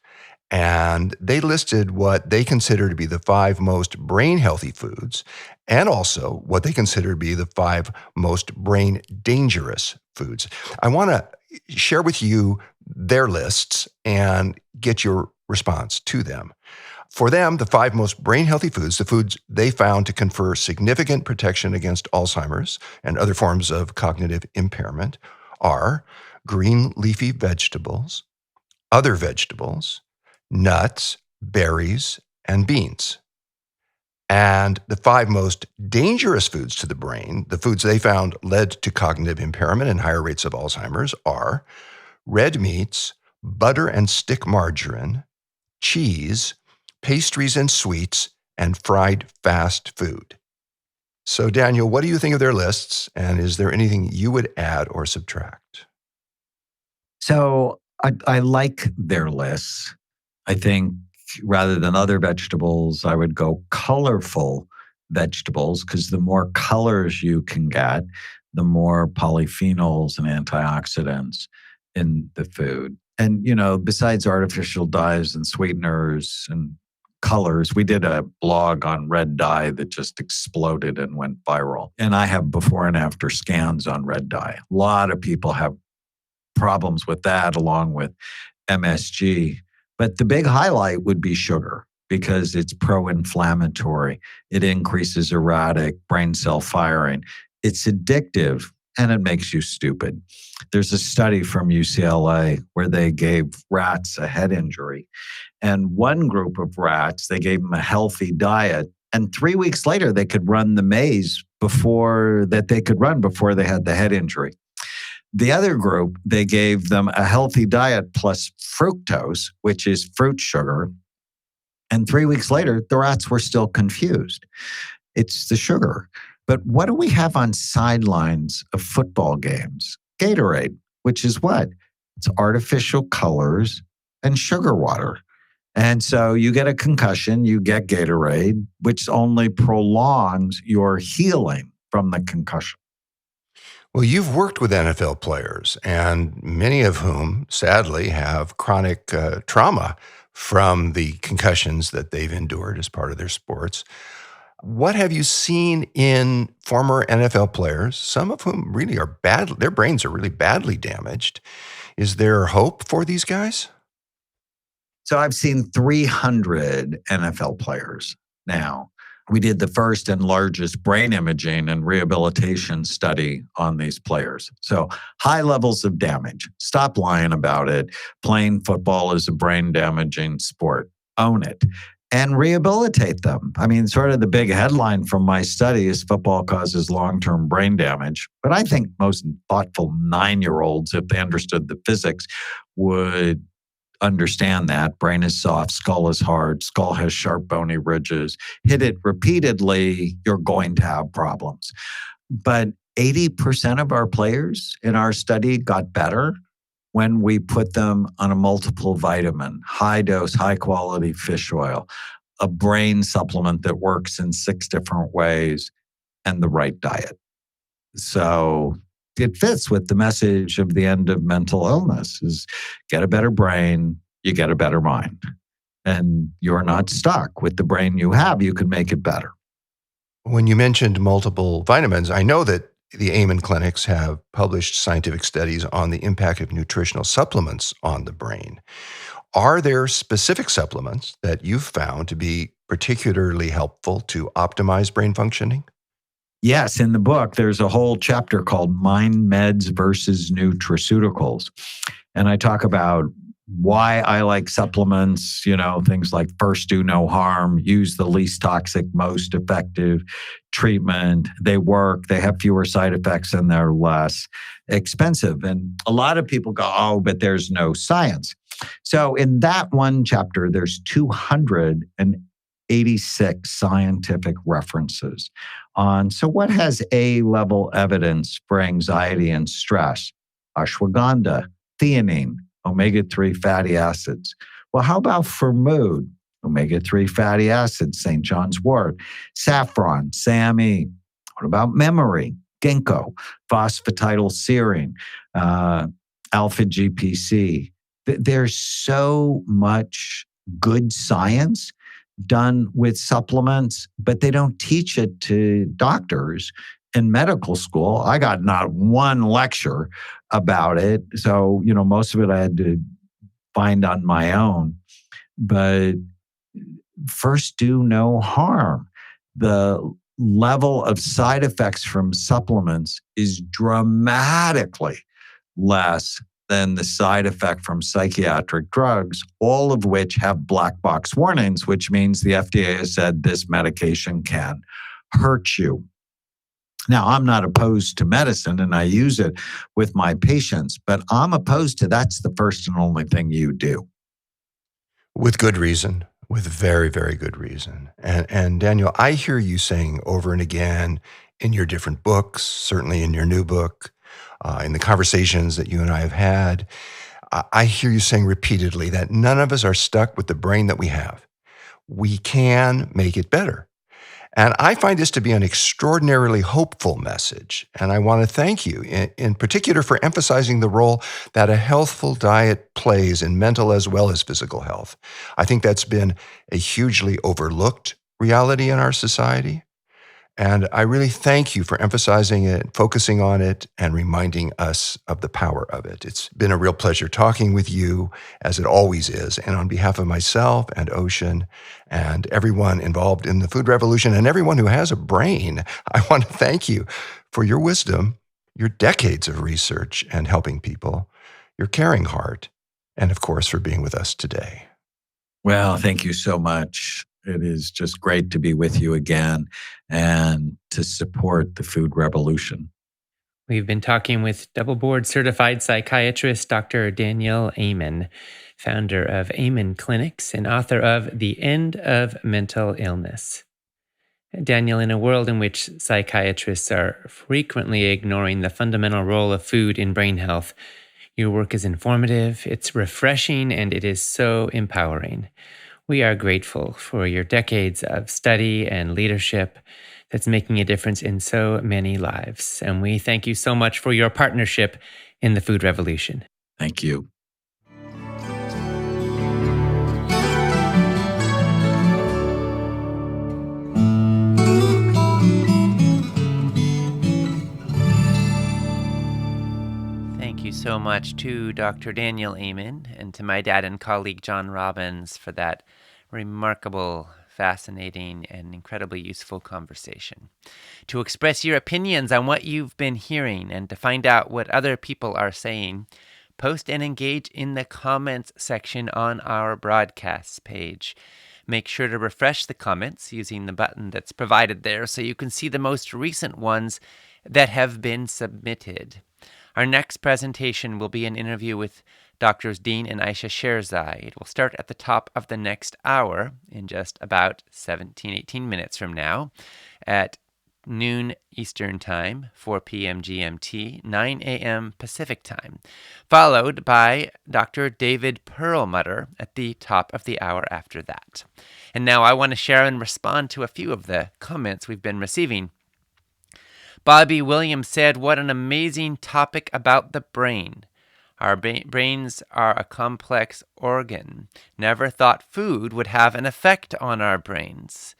[SPEAKER 2] And they listed what they consider to be the 5 most brain healthy foods and also what they consider to be the 5 most brain dangerous foods. I want to share with you their lists and get your response to them. For them, the 5 most brain healthy foods, the foods they found to confer significant protection against Alzheimer's and other forms of cognitive impairment, are green leafy vegetables, other vegetables, nuts, berries, and beans. And the 5 most dangerous foods to the brain, the foods they found led to cognitive impairment and higher rates of Alzheimer's, are red meats, butter and stick margarine, cheese, pastries and sweets, and fried fast food. So, Daniel, what do you think of their lists? And is there anything you would add or subtract?
[SPEAKER 3] So I like their lists. I think rather than other vegetables, I would go colorful vegetables because the more colors you can get, the more polyphenols and antioxidants in the food. And, besides artificial dyes and sweeteners and colors. We did a blog on red dye that just exploded and went viral. And I have before and after scans on red dye. A lot of people have problems with that along with MSG. But the big highlight would be sugar because it's pro-inflammatory. It increases erratic brain cell firing. It's addictive and it makes you stupid. There's a study from UCLA where they gave rats a head injury. And one group of rats, they gave them a healthy diet. And 3 weeks later, they could run the maze before they had the head injury. The other group, they gave them a healthy diet plus fructose, which is fruit sugar. And 3 weeks later, the rats were still confused. It's the sugar. But what do we have on sidelines of football games? Gatorade, which is what? It's artificial colors and sugar water. And so you get a concussion, you get Gatorade, which only prolongs your healing from the concussion.
[SPEAKER 2] Well, you've worked with NFL players, and many of whom, sadly, have chronic trauma from the concussions that they've endured as part of their sports. What have you seen in former NFL players, some of whom really are bad, their brains are really badly damaged? Is there hope for these guys?
[SPEAKER 3] So I've seen 300 NFL players now. We did the first and largest brain imaging and rehabilitation study on these players. So high levels of damage. Stop lying about it. Playing football is a brain damaging sport. Own it. And rehabilitate them. I mean, sort of the big headline from my study is football causes long-term brain damage. But I think most thoughtful 9-year-olds, if they understood the physics, would understand that. Brain is soft, skull is hard, skull has sharp bony ridges. Hit it repeatedly, you're going to have problems. But 80% of our players in our study got better when we put them on a multiple vitamin, high dose, high quality fish oil, a brain supplement that works in 6 different ways, and the right diet. So it fits with the message of the end of mental illness is get a better brain, you get a better mind. And you're not stuck with the brain you have, you can make it better.
[SPEAKER 2] When you mentioned multiple vitamins, I know that the Amen clinics have published scientific studies on the impact of nutritional supplements on the brain. Are there specific supplements that you've found to be particularly helpful to optimize brain functioning?
[SPEAKER 3] Yes, in the book, there's a whole chapter called Mind Meds versus Nutraceuticals. And I talk about why I like supplements, things like first do no harm, use the least toxic, most effective treatment. They work, they have fewer side effects, and they're less expensive. And a lot of people go, oh, but there's no science. So in that one chapter, there's 286 scientific references on, so what has A-level evidence for anxiety and stress? Ashwagandha, theanine, omega-3 fatty acids. Well, how about for mood? Omega-3 fatty acids, St. John's wort, saffron, SAMe. What about memory? Ginkgo, phosphatidylserine, alpha-GPC. There's so much good science done with supplements, but they don't teach it to doctors in medical school. I got not one lecture about it. So, most of it I had to find on my own. But first, do no harm. The level of side effects from supplements is dramatically less than the side effect from psychiatric drugs, all of which have black box warnings, which means the FDA has said this medication can hurt you. Now, I'm not opposed to medicine and I use it with my patients, but I'm opposed to that's the first and only thing you do.
[SPEAKER 2] With good reason, with very, very good reason. And Daniel, I hear you saying over and again in your different books, certainly in your new book, in the conversations that you and I have had, I hear you saying repeatedly that none of us are stuck with the brain that we have. We can make it better. And I find this to be an extraordinarily hopeful message. And I want to thank you in particular for emphasizing the role that a healthful diet plays in mental as well as physical health. I think that's been a hugely overlooked reality in our society. And I really thank you for emphasizing it, focusing on it, and reminding us of the power of it. It's been a real pleasure talking with you, as it always is. And on behalf of myself and Ocean and everyone involved in the food revolution and everyone who has a brain, I want to thank you for your wisdom, your decades of research and helping people, your caring heart, and of course, for being with us today.
[SPEAKER 3] Well, thank you so much. It is just great to be with you again and to support the food revolution.
[SPEAKER 1] We've been talking with double board certified psychiatrist Dr. Daniel Amen, founder of Amen Clinics and author of The End of Mental Illness. Daniel, in a world in which psychiatrists are frequently ignoring the fundamental role of food in brain health, your work is informative, it's refreshing, and it is so empowering. We are grateful for your decades of study and leadership that's making a difference in so many lives. And we thank you so much for your partnership in the food revolution.
[SPEAKER 3] Thank you.
[SPEAKER 1] Thank you so much to Dr. Daniel Amen and to my dad and colleague John Robbins for that remarkable, fascinating, and incredibly useful conversation. To express your opinions on what you've been hearing and to find out what other people are saying, post and engage in the comments section on our broadcasts page. Make sure to refresh the comments using the button that's provided there so you can see the most recent ones that have been submitted. Our next presentation will be an interview with Doctors Dean and Aisha Sherzai. It will start at the top of the next hour in just about 18 minutes from now at noon Eastern Time, 4 p.m. GMT, 9 a.m. Pacific Time, followed by Dr. David Perlmutter at the top of the hour after that. And now I want to share and respond to a few of the comments we've been receiving. Bobby Williams said, "What an amazing topic about the brain. Our brains are a complex organ. Never thought food would have an effect on our brains."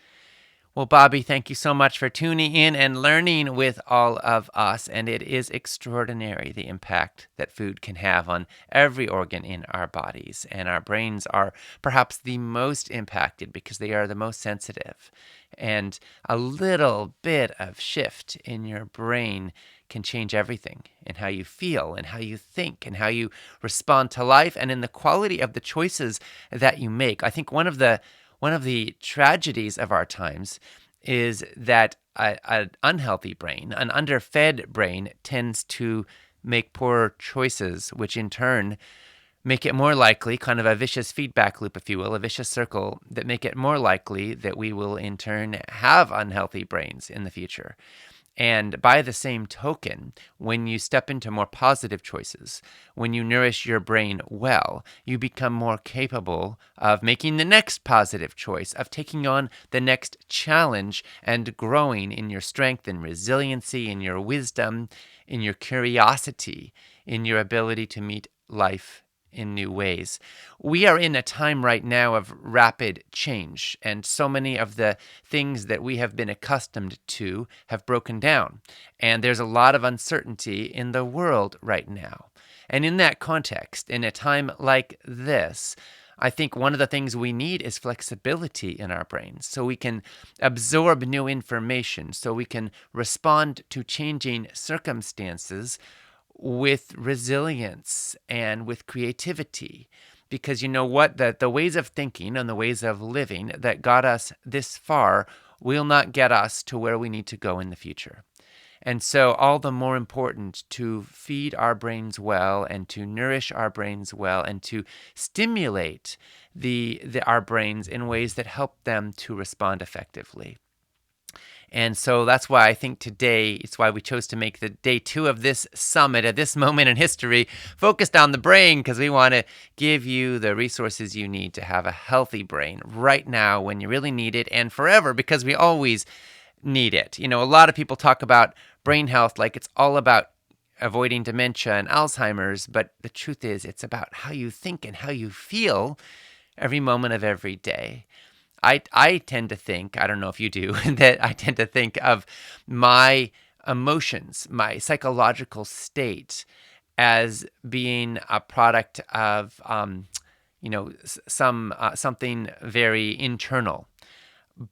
[SPEAKER 1] Well, Bobby, thank you so much for tuning in and learning with all of us. And it is extraordinary the impact that food can have on every organ in our bodies. And our brains are perhaps the most impacted because they are the most sensitive. And a little bit of shift in your brain can change everything in how you feel and how you think and how you respond to life and in the quality of the choices that you make. I think one of the tragedies of our times is that an unhealthy brain, an underfed brain, tends to make poor choices, which in turn make it more likely, kind of a vicious feedback loop, if you will, a vicious circle that make it more likely that we will in turn have unhealthy brains in the future. And by the same token, when you step into more positive choices, when you nourish your brain well, you become more capable of making the next positive choice, of taking on the next challenge and growing in your strength and resiliency, in your wisdom, in your curiosity, in your ability to meet life in new ways. We are in a time right now of rapid change, and so many of the things that we have been accustomed to have broken down, and there's a lot of uncertainty in the world right now. And in that context, in a time like this, I think one of the things we need is flexibility in our brains so we can absorb new information, so we can respond to changing circumstances with resilience and with creativity. Because you know what? The ways of thinking and the ways of living that got us this far will not get us to where we need to go in the future. And so all the more important to feed our brains well and to nourish our brains well and to stimulate our brains in ways that help them to respond effectively. And so that's why I think today, it's why we chose to make the day 2 of this summit at this moment in history focused on the brain, because we want to give you the resources you need to have a healthy brain right now when you really need it, and forever, because we always need it. A lot of people talk about brain health like it's all about avoiding dementia and Alzheimer's, but the truth is it's about how you think and how you feel every moment of every day. I tend to think, I don't know if you do, that I tend to think of my emotions, my psychological state, as being a product of, something very internal.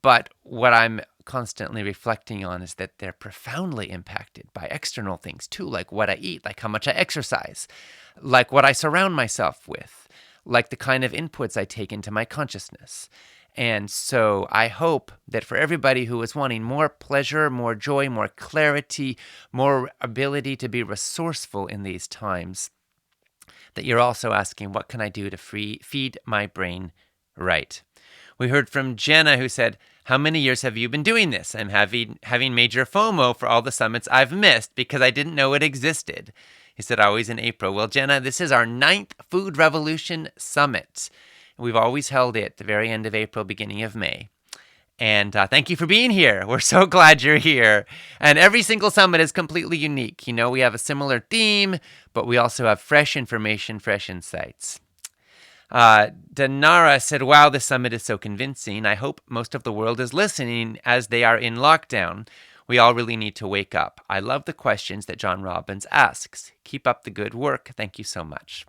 [SPEAKER 1] But what I'm constantly reflecting on is that they're profoundly impacted by external things too, like what I eat, like how much I exercise, like what I surround myself with, like the kind of inputs I take into my consciousness. And so I hope that for everybody who is wanting more pleasure, more joy, more clarity, more ability to be resourceful in these times, that you're also asking, what can I do to feed my brain right? We heard from Jenna, who said, how many years have you been doing this? I'm having major FOMO for all the summits I've missed because I didn't know it existed. He said, always in April. Well, Jenna, this is our 9th Food Revolution Summit. We've always held it at the very end of April, beginning of May. And thank you for being here. We're so glad you're here. And every single summit is completely unique. We have a similar theme, but we also have fresh information, fresh insights. Danara said, wow, this summit is so convincing. I hope most of the world is listening as they are in lockdown. We all really need to wake up. I love the questions that John Robbins asks. Keep up the good work. Thank you so much.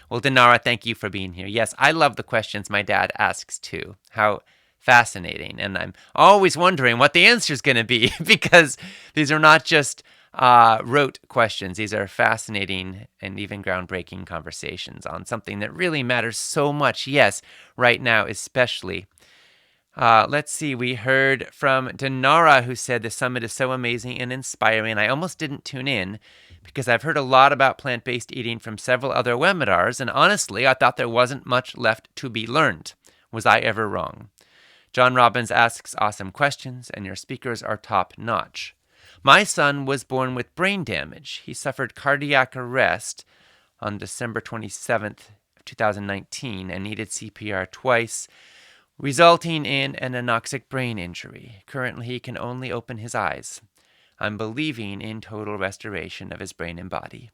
[SPEAKER 1] Well, Danara, thank you for being here. Yes, I love the questions my dad asks too. How fascinating. And I'm always wondering what the answer is going to be because these are not just rote questions. These are fascinating and even groundbreaking conversations on something that really matters so much. Yes, right now especially. Let's see. We heard from Danara, who said the summit is so amazing and inspiring. I almost didn't tune in because I've heard a lot about plant-based eating from several other webinars, and honestly, I thought there wasn't much left to be learned. Was I ever wrong? John Robbins asks awesome questions, and your speakers are top-notch. My son was born with brain damage. He suffered cardiac arrest on December 27th, 2019, and needed CPR twice, resulting in an anoxic brain injury. Currently, he can only open his eyes. I'm believing in total restoration of his brain and body.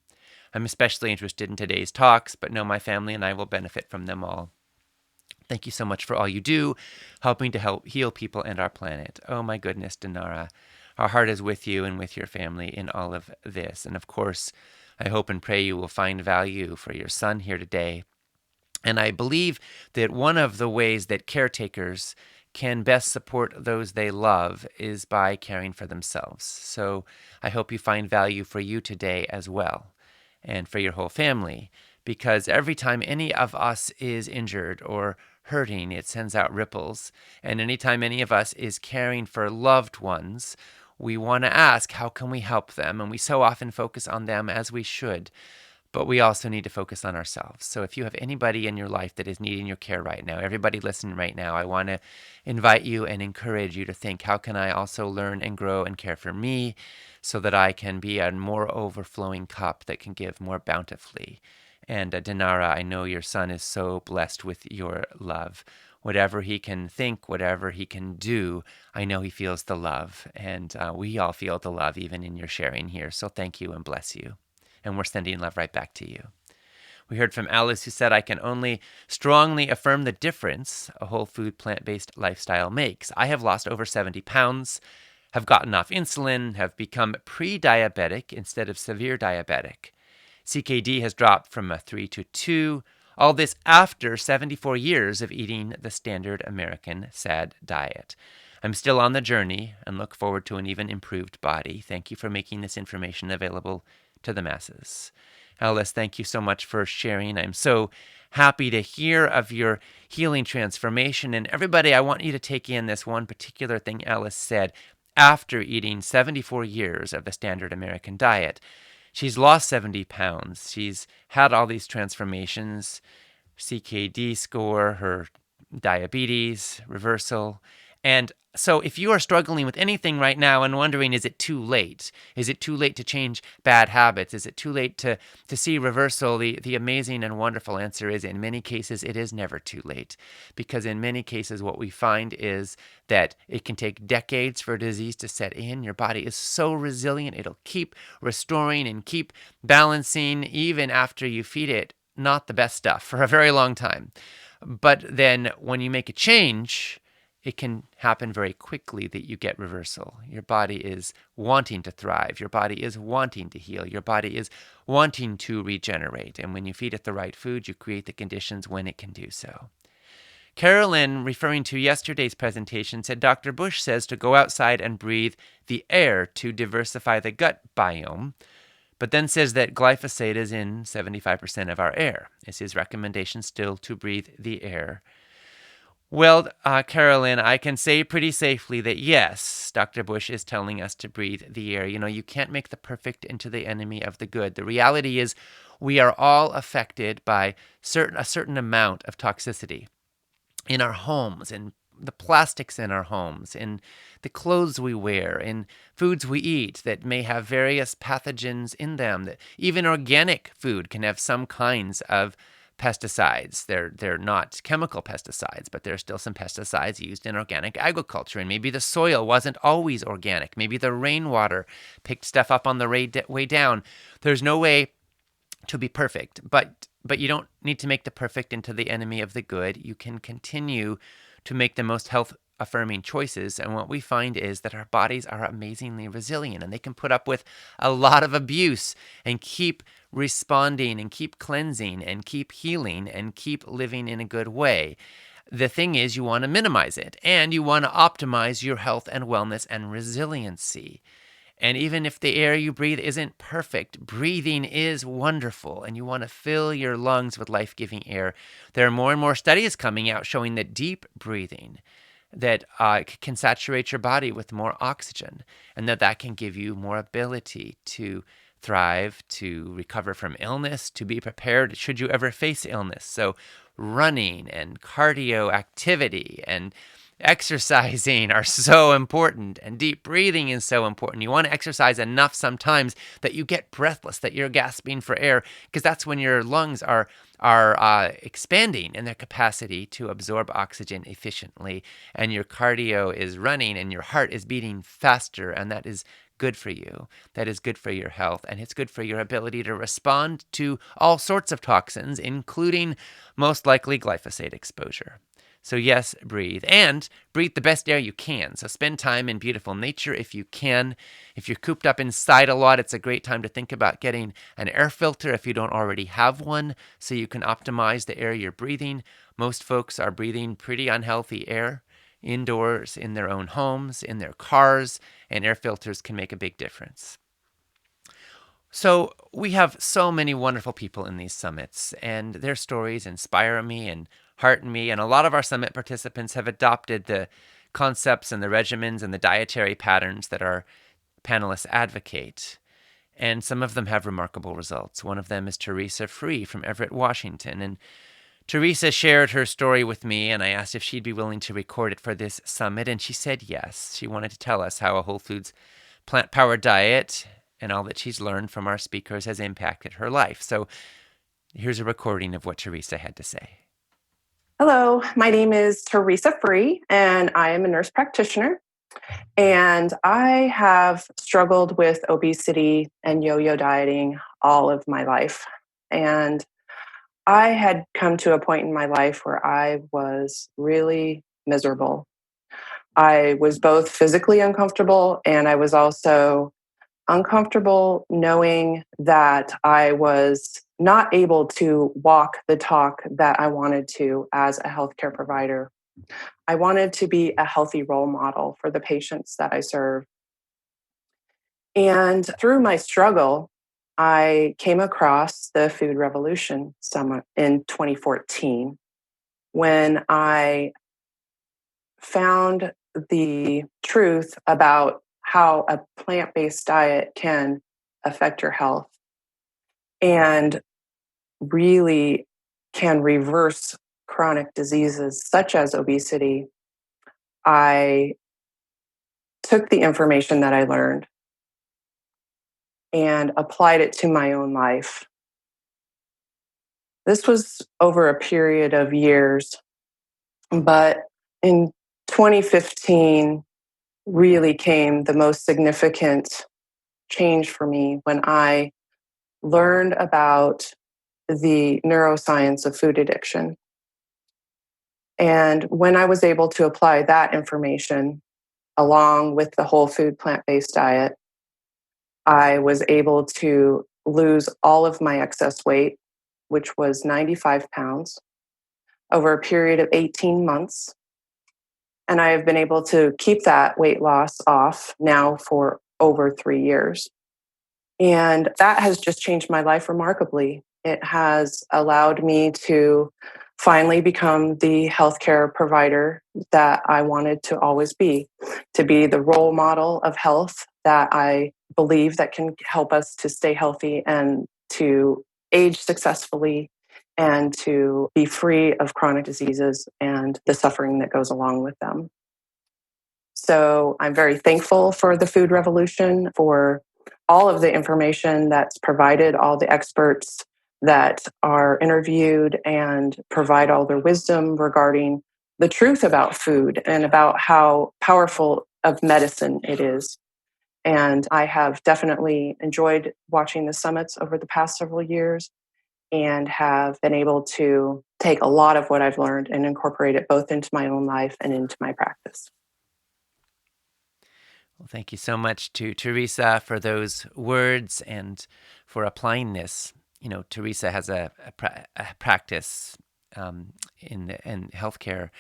[SPEAKER 1] I'm especially interested in today's talks, but know my family and I will benefit from them all. Thank you so much for all you do, helping to help heal people and our planet. Oh my goodness, Danara. Our heart is with you and with your family in all of this. And of course, I hope and pray you will find value for your son here today. And I believe that one of the ways that caretakers can best support those they love is by caring for themselves. So I hope you find value for you today as well, and for your whole family, because every time any of us is injured or hurting, it sends out ripples. And anytime any of us is caring for loved ones, we want to ask, how can we help them? And we so often focus on them, as we should. But we also need to focus on ourselves. So if you have anybody in your life that is needing your care right now, everybody listening right now, I want to invite you and encourage you to think, how can I also learn and grow and care for me so that I can be a more overflowing cup that can give more bountifully? And Danara, I know your son is so blessed with your love. Whatever he can think, whatever he can do, I know he feels the love. And we all feel the love even in your sharing here. So thank you and bless you. And we're sending love right back to you. We heard from Alice, who said, I can only strongly affirm the difference a whole food, plant-based lifestyle makes. I have lost over 70 pounds, have gotten off insulin, have become pre-diabetic instead of severe diabetic. CKD has dropped from a 3 to 2. All this after 74 years of eating the standard American SAD diet. I'm still on the journey and look forward to an even improved body. Thank you for making this information available to the masses. Alice, thank you so much for sharing. I'm so happy to hear of your healing transformation. And everybody, I want you to take in this one particular thing Alice said. After eating 74 years of the standard American diet, she's lost 70 pounds. She's had all these transformations, CKD score, her diabetes reversal, And so if you are struggling with anything right now and wondering, is it too late? Is it too late to change bad habits? Is it too late to see reversal? The amazing and wonderful answer is, in many cases, it is never too late. Because in many cases, what we find is that it can take decades for a disease to set in. Your body is so resilient, it'll keep restoring and keep balancing even after you feed it not the best stuff for a very long time. But then when you make a change, it can happen very quickly that you get reversal. Your body is wanting to thrive. Your body is wanting to heal. Your body is wanting to regenerate. And when you feed it the right food, you create the conditions when it can do so. Carolyn, referring to yesterday's presentation, said Dr. Bush says to go outside and breathe the air to diversify the gut biome, but then says that glyphosate is in 75% of our air. Is his recommendation still to breathe the air? Well, Carolyn, I can say pretty safely that yes, Dr. Bush is telling us to breathe the air. You know, you can't make the perfect into the enemy of the good. The reality is we are all affected by a certain amount of toxicity in our homes, in the plastics in our homes, in the clothes we wear, in foods we eat that may have various pathogens in them. That even organic food can have some kinds of pesticides. They're not chemical pesticides, but there are still some pesticides used in organic agriculture. And maybe the soil wasn't always organic. Maybe the rainwater picked stuff up on the way down. There's no way to be perfect, but you don't need to make the perfect into the enemy of the good. You can continue to make the most health-affirming choices. And what we find is that our bodies are amazingly resilient, and they can put up with a lot of abuse and keep responding and keep cleansing and keep healing and keep living in a good way. The thing is, you want to minimize it, and you want to optimize your health and wellness and resiliency. And even if the air you breathe isn't perfect, breathing is wonderful, and you want to fill your lungs with life-giving air. There are more and more studies coming out showing that deep breathing that can saturate your body with more oxygen, and that can give you more ability to thrive, to recover from illness, to be prepared should you ever face illness. So running and cardio activity and exercising are so important, and deep breathing is so important. You want to exercise enough sometimes that you get breathless, that you're gasping for air, because that's when your lungs are expanding in their capacity to absorb oxygen efficiently, and your cardio is running and your heart is beating faster, and that is good for you. That is good for your health, and it's good for your ability to respond to all sorts of toxins, including most likely glyphosate exposure. So yes, breathe, and breathe the best air you can. So spend time in beautiful nature if you can. If you're cooped up inside a lot, it's a great time to think about getting an air filter if you don't already have one, so you can optimize the air you're breathing. Most folks are breathing pretty unhealthy air indoors, in their own homes, in their cars, and air filters can make a big difference. So we have so many wonderful people in these summits, and their stories inspire me and hearten me. And a lot of our summit participants have adopted the concepts and the regimens and the dietary patterns that our panelists advocate. And some of them have remarkable results. One of them is Teresa Free from Everett, Washington. And Teresa shared her story with me, and I asked if she'd be willing to record it for this summit, and she said yes. She wanted to tell us how a Whole Foods plant-powered diet and all that she's learned from our speakers has impacted her life. So here's a recording of what Teresa had to say.
[SPEAKER 4] Hello, my name is Teresa Free, and I am a nurse practitioner. And I have struggled with obesity and yo-yo dieting all of my life. And I had come to a point in my life where I was really miserable. I was both physically uncomfortable, and I was also uncomfortable knowing that I was not able to walk the talk that I wanted to as a healthcare provider. I wanted to be a healthy role model for the patients that I serve. And through my struggle, I came across the Food Revolution Summit in 2014 when I found the truth about how a plant-based diet can affect your health and really can reverse chronic diseases such as obesity. I took the information that I learned and applied it to my own life. This was over a period of years, but in 2015 really came the most significant change for me when I learned about the neuroscience of food addiction. And when I was able to apply that information along with the whole food plant based diet, I was able to lose all of my excess weight, which was 95 pounds, over a period of 18 months. And I have been able to keep that weight loss off now for over 3 years. And that has just changed my life remarkably. It has allowed me to finally become the healthcare provider that I wanted to always be, to be the role model of health that I believe that can help us to stay healthy and to age successfully and to be free of chronic diseases and the suffering that goes along with them. So I'm very thankful for the food revolution, for all of the information that's provided, all the experts that are interviewed and provide all their wisdom regarding the truth about food and about how powerful of medicine it is. And I have definitely enjoyed watching the summits over the past several years and have been able to take a lot of what I've learned and incorporate it both into my own life and into my practice.
[SPEAKER 1] Well, thank you so much to Teresa for those words and for applying this. You know, Teresa has a practice in healthcare.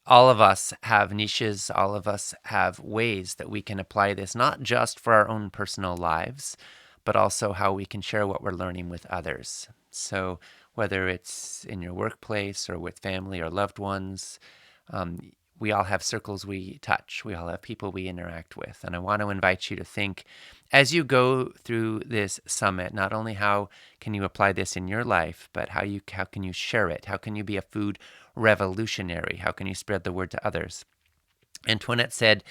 [SPEAKER 1] All of us have niches. All of us have ways that we can apply this, not just for our own personal lives, but also how we can share what we're learning with others. So whether it's in your workplace or with family or loved ones, we all have circles we touch. We all have people we interact with. And I want to invite you to think, as you go through this summit, not only how can you apply this in your life, but how can you share it? How can you be a food revolutionary? How can you spread the word to others? Antoinette said,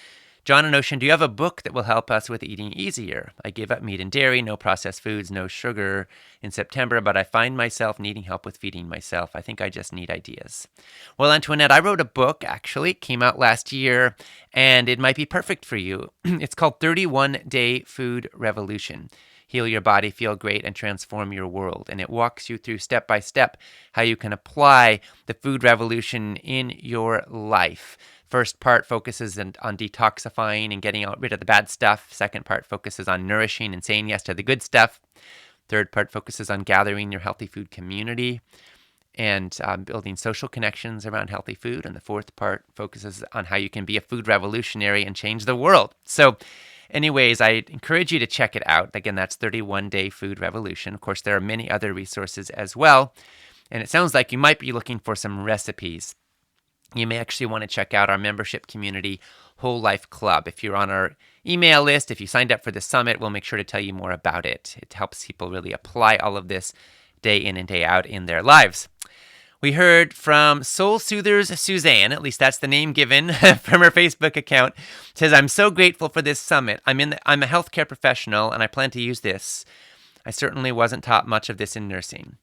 [SPEAKER 1] John and Ocean, do you have a book that will help us with eating easier? I gave up meat and dairy, no processed foods, no sugar in September, but I find myself needing help with feeding myself. I think I just need ideas. Well, Antoinette, I wrote a book, actually. It came out last year, and it might be perfect for you. It's called 31 Day Food Revolution. Heal your body, feel great, and transform your world. And it walks you through step by step how you can apply the food revolution in your life. First part focuses on detoxifying and getting rid of the bad stuff. Second part focuses on nourishing and saying yes to the good stuff. Third part focuses on gathering your healthy food community and building social connections around healthy food. And the fourth part focuses on how you can be a food revolutionary and change the world. So anyways, I encourage you to check it out. Again, that's 31 Day Food Revolution. Of course, there are many other resources as well. And it sounds like you might be looking for some recipes. You may actually want to check out our membership community, Whole Life Club. If you're on our email list, if you signed up for the summit, we'll make sure to tell you more about it. It helps people really apply all of this day in and day out in their lives. We heard from Soul Soothers Suzanne, at least that's the name given from her Facebook account. Says, I'm so grateful for this summit. I'm a healthcare professional and I plan to use this. I certainly wasn't taught much of this in nursing.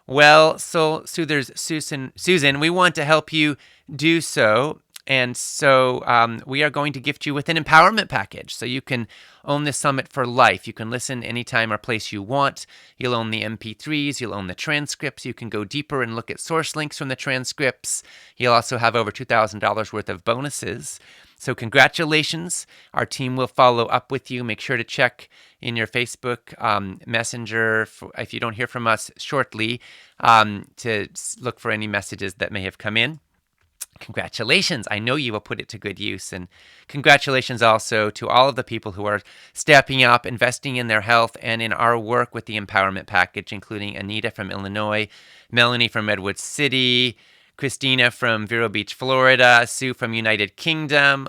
[SPEAKER 1] Well, Soul Soothers Susan, we want to help you do so. And so we are going to gift you with an empowerment package so you can own this summit for life. You can listen anytime or place you want. You'll own the MP3s. You'll own the transcripts. You can go deeper and look at source links from the transcripts. You'll also have over $2,000 worth of bonuses. So congratulations. Our team will follow up with you. Make sure to check in your Facebook Messenger if you don't hear from us shortly to look for any messages that may have come in. Congratulations. I know you will put it to good use. And congratulations also to all of the people who are stepping up, investing in their health and in our work with the empowerment package, including Anita from Illinois, Melanie from Redwood City, Christina from Vero Beach, Florida, Sue from United Kingdom,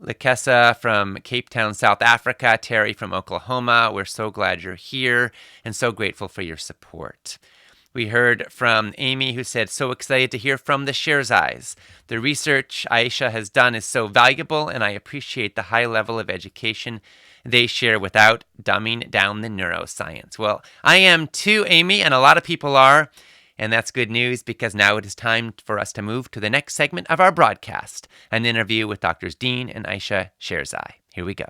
[SPEAKER 1] Lakessa from Cape Town, South Africa, Terry from Oklahoma. We're so glad you're here and so grateful for your support. We heard from Amy, who said, so excited to hear from the Sherzais. The research Aisha has done is so valuable, and I appreciate the high level of education they share without dumbing down the neuroscience. Well, I am too, Amy, and a lot of people are. And that's good news, because now it is time for us to move to the next segment of our broadcast, an interview with Drs. Dean and Aisha Sherzai. Here we go.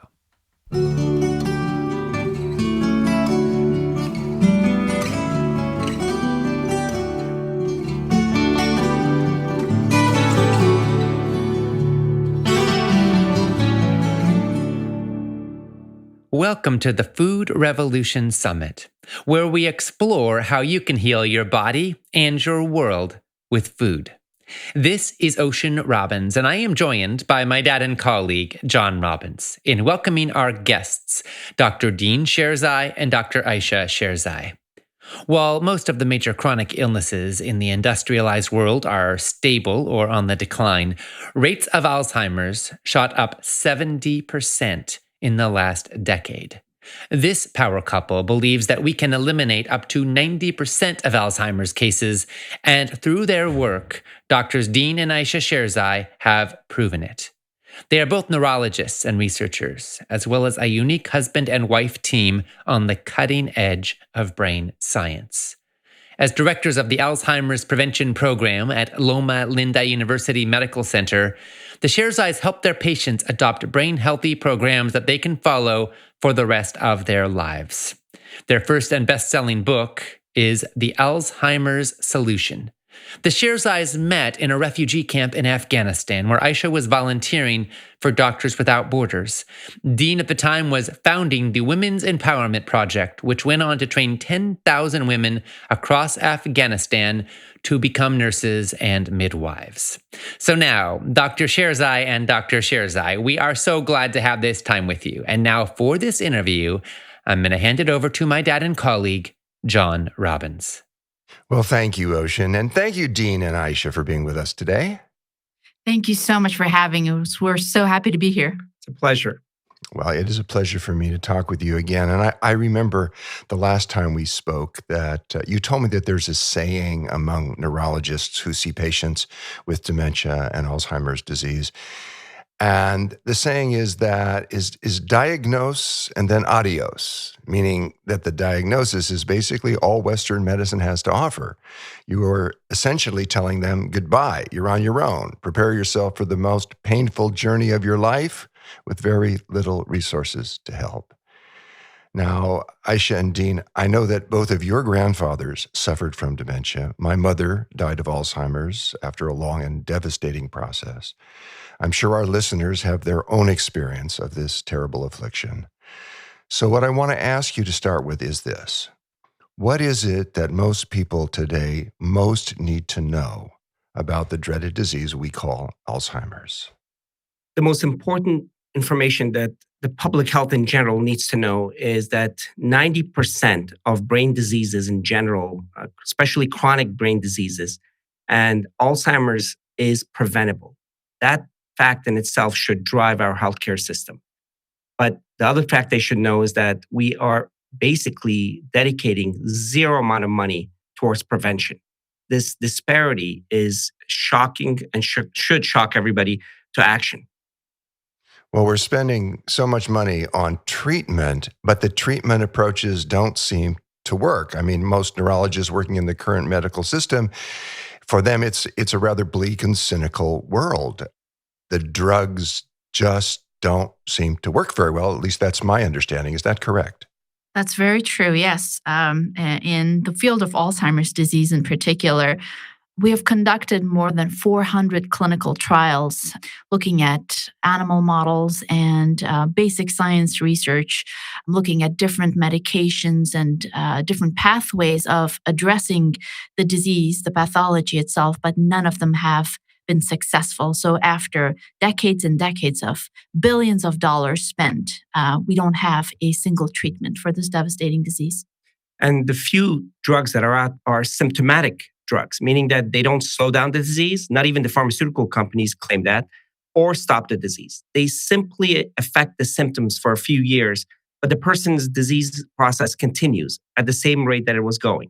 [SPEAKER 1] Welcome to the Food Revolution Summit, where we explore how you can heal your body and your world with food. This is Ocean Robbins, and I am joined by my dad and colleague, John Robbins, in welcoming our guests, Dr. Dean Sherzai and Dr. Aisha Sherzai. While most of the major chronic illnesses in the industrialized world are stable or on the decline, rates of Alzheimer's shot up 70% in the last decade. This power couple believes that we can eliminate up to 90% of Alzheimer's cases, and through their work, Drs. Dean and Aisha Sherzai have proven it. They are both neurologists and researchers, as well as a unique husband and wife team on the cutting edge of brain science. As directors of the Alzheimer's Prevention Program at Loma Linda University Medical Center, the Sherzais help their patients adopt brain-healthy programs that they can follow for the rest of their lives. Their first and best-selling book is The Alzheimer's Solution. The Sherzais met in a refugee camp in Afghanistan, where Aisha was volunteering for Doctors Without Borders. Dean at the time was founding the Women's Empowerment Project, which went on to train 10,000 women across Afghanistan to become nurses and midwives. So now, Dr. Sherzai and Dr. Sherzai, we are so glad to have this time with you. And now for this interview, I'm going to hand it over to my dad and colleague, John Robbins.
[SPEAKER 2] Well, thank you, Ocean. And thank you, Dean and Aisha, for being with us today.
[SPEAKER 5] Thank you so much for having us. We're so happy to be here.
[SPEAKER 6] It's a pleasure.
[SPEAKER 2] Well, it is a pleasure for me to talk with you again. And I remember the last time we spoke that you told me that there's a saying among neurologists who see patients with dementia and Alzheimer's disease. And the saying is that is diagnose and then adios, meaning that the diagnosis is basically all Western medicine has to offer. You are essentially telling them goodbye. You're on your own. Prepare yourself for the most painful journey of your life with very little resources to help. Now, Aisha and Dean, I know that both of your grandfathers suffered from dementia. My mother died of Alzheimer's after a long and devastating process. I'm sure our listeners have their own experience of this terrible affliction. So what I want to ask you to start with is this. What is it that most people today most need to know about the dreaded disease we call Alzheimer's?
[SPEAKER 6] The most important information that the public health in general needs to know is that 90% of brain diseases in general, especially chronic brain diseases, and Alzheimer's is preventable. That fact in itself should drive our healthcare system. But the other fact they should know is that we are basically dedicating zero amount of money towards prevention. This disparity is shocking and should shock everybody to action.
[SPEAKER 2] Well, we're spending so much money on treatment, but the treatment approaches don't seem to work. I mean, most neurologists working in the current medical system, for them, it's a rather bleak and cynical world. The drugs just don't seem to work very well. At least that's my understanding. Is that correct?
[SPEAKER 5] That's very true, yes. In the field of Alzheimer's disease in particular, we have conducted more than 400 clinical trials looking at animal models and basic science research, looking at different medications and different pathways of addressing the disease, the pathology itself, but none of them have been successful. So after decades and decades of billions of dollars spent, we don't have a single treatment for this devastating disease.
[SPEAKER 6] And the few drugs that are out are symptomatic drugs, meaning that they don't slow down the disease. Not even the pharmaceutical companies claim that, or stop the disease. They simply affect the symptoms for a few years, but the person's disease process continues at the same rate that it was going.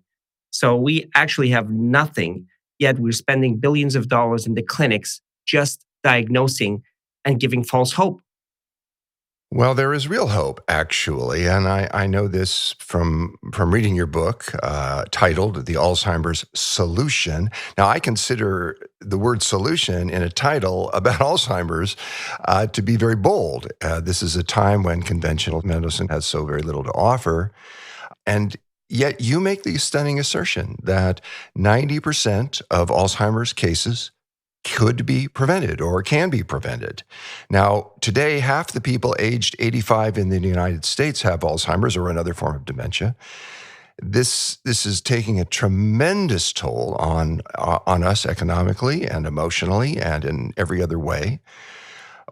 [SPEAKER 6] So we actually have nothing, yet we're spending billions of dollars in the clinics just diagnosing and giving false hope.
[SPEAKER 2] Well, there is real hope, actually, and I know this from reading your book titled "The Alzheimer's Solution." Now, I consider the word "solution" in a title about Alzheimer's to be very bold. This is a time when conventional medicine has so very little to offer, and yet you make the stunning assertion that 90% of Alzheimer's cases could be prevented or can be prevented. Now, today, half the people aged 85 in the United States have Alzheimer's or another form of dementia. This is taking a tremendous toll on us economically and emotionally and in every other way.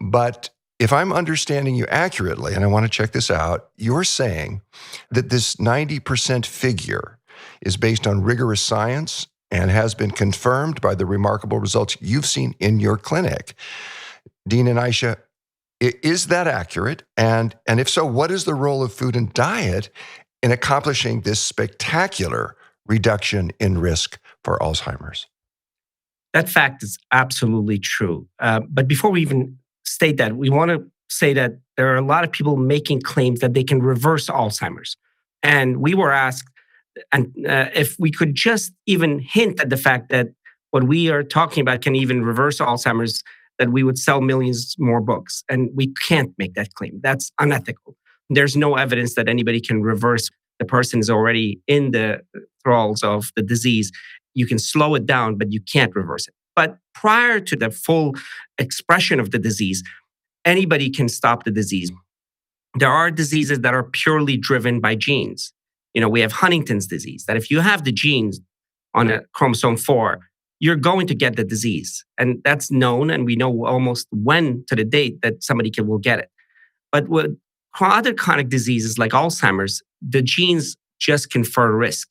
[SPEAKER 2] But if I'm understanding you accurately, and I want to check this out, you're saying that this 90% figure is based on rigorous science and has been confirmed by the remarkable results you've seen in your clinic. Dean and Aisha, is that accurate? And if so, what is the role of food and diet in accomplishing this spectacular reduction in risk for Alzheimer's?
[SPEAKER 6] That fact is absolutely true. But before we even state that, we want to say that there are a lot of people making claims that they can reverse Alzheimer's. And we were asked, and if we could just even hint at the fact that what we are talking about can even reverse Alzheimer's, that we would sell millions more books. And we can't make that claim. That's unethical. There's no evidence that anybody can reverse. The person is already in the thralls of the disease. You can slow it down, but you can't reverse it. But prior to the full expression of the disease, anybody can stop the disease. There are diseases that are purely driven by genes. We have Huntington's disease, that if you have the genes on a chromosome 4, you're going to get the disease. And that's known, and we know almost when to the date that somebody will get it. But with other chronic diseases like Alzheimer's, the genes just confer risk.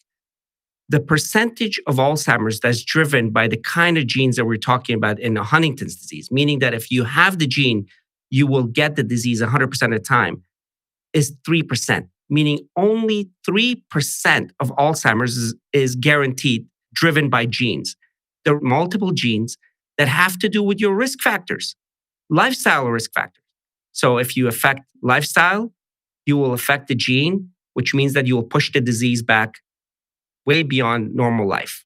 [SPEAKER 6] The percentage of Alzheimer's that's driven by the kind of genes that we're talking about in Huntington's disease, meaning that if you have the gene, you will get the disease 100% of the time, is 3%. Meaning only 3% of Alzheimer's is guaranteed driven by genes. There are multiple genes that have to do with your risk factors, lifestyle risk factors. So if you affect lifestyle, you will affect the gene, which means that you will push the disease back way beyond normal life.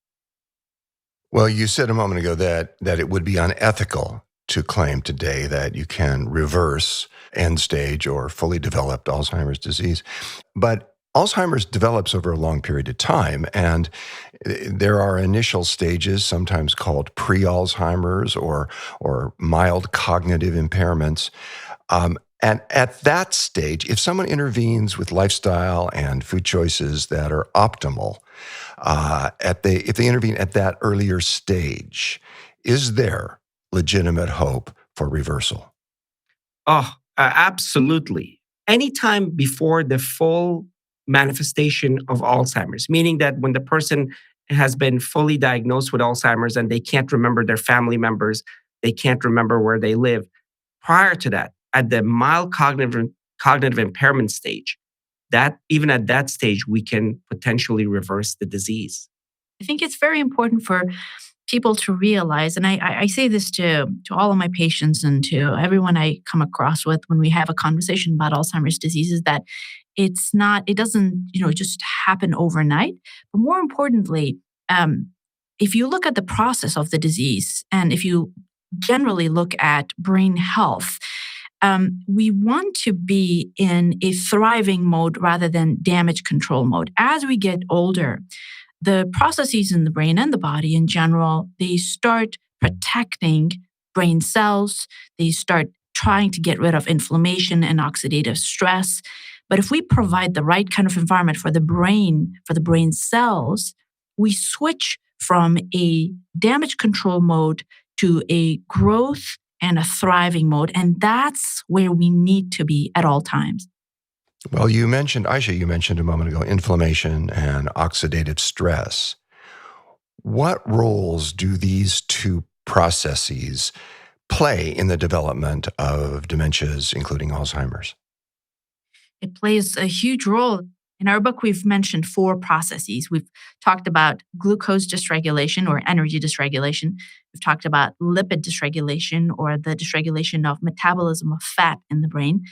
[SPEAKER 2] Well, you said a moment ago that it would be unethical to claim today that you can reverse end-stage or fully developed Alzheimer's disease. But Alzheimer's develops over a long period of time, and there are initial stages, sometimes called pre-Alzheimer's or mild cognitive impairments. And at that stage, if someone intervenes with lifestyle and food choices that are optimal, if they intervene at that earlier stage, is there legitimate hope for reversal?
[SPEAKER 6] Absolutely. Anytime before the full manifestation of Alzheimer's, meaning that when the person has been fully diagnosed with Alzheimer's and they can't remember their family members, they can't remember where they live. Prior to that, at the mild cognitive impairment stage, that even at that stage, we can potentially reverse the disease.
[SPEAKER 5] I think it's very important for people to realize, and I say this to all of my patients and to everyone I come across with when we have a conversation about Alzheimer's disease, is that it doesn't just happen overnight. But more importantly, if you look at the process of the disease, and if you generally look at brain health, we want to be in a thriving mode rather than damage control mode. As we get older, the processes in the brain and the body in general, they start protecting brain cells. They start trying to get rid of inflammation and oxidative stress. But if we provide the right kind of environment for the brain cells, we switch from a damage control mode to a growth and a thriving mode. And that's where we need to be at all times.
[SPEAKER 2] Well, Aisha, you mentioned a moment ago, inflammation and oxidative stress. What roles do these two processes play in the development of dementias, including Alzheimer's?
[SPEAKER 5] It plays a huge role. In our book, we've mentioned 4 processes. We've talked about glucose dysregulation or energy dysregulation. We've talked about lipid dysregulation or the dysregulation of metabolism of fat in the brain,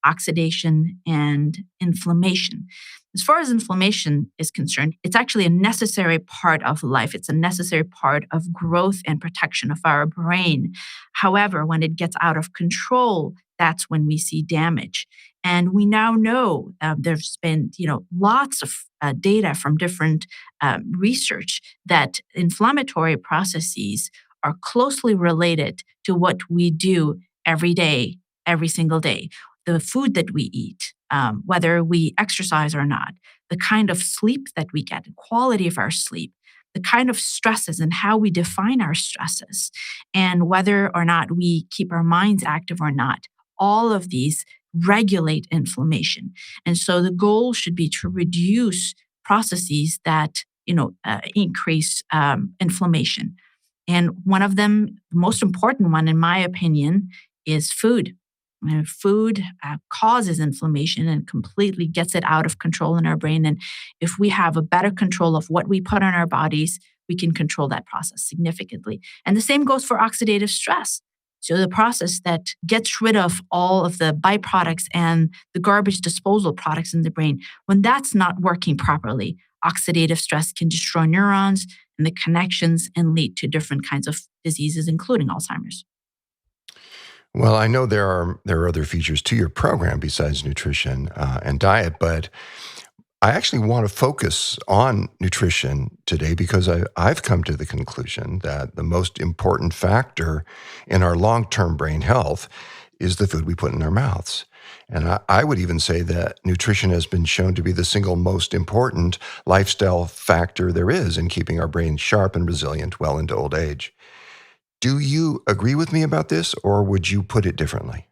[SPEAKER 5] oxidation, and inflammation. As far as inflammation is concerned, it's actually a necessary part of life. It's a necessary part of growth and protection of our brain. However, when it gets out of control, that's when we see damage. And we now know there's been, lots of data from different research that inflammatory processes are closely related to what we do every day, every single day. The food that we eat, whether we exercise or not, the kind of sleep that we get, the quality of our sleep, the kind of stresses and how we define our stresses, and whether or not we keep our minds active or not. All of these regulate inflammation. And so the goal should be to reduce processes that, increase inflammation. And one of them, the most important one, in my opinion, is food. Food causes inflammation and completely gets it out of control in our brain. And if we have a better control of what we put on our bodies, we can control that process significantly. And the same goes for oxidative stress. So the process that gets rid of all of the byproducts and the garbage disposal products in the brain, when that's not working properly, oxidative stress can destroy neurons and the connections and lead to different kinds of diseases, including Alzheimer's.
[SPEAKER 2] Well, I know there are other features to your program besides nutrition and diet, but I actually want to focus on nutrition today because I've come to the conclusion that the most important factor in our long-term brain health is the food we put in our mouths. And I would even say that nutrition has been shown to be the single most important lifestyle factor there is in keeping our brains sharp and resilient well into old age. Do you agree with me about this, or would you put it differently?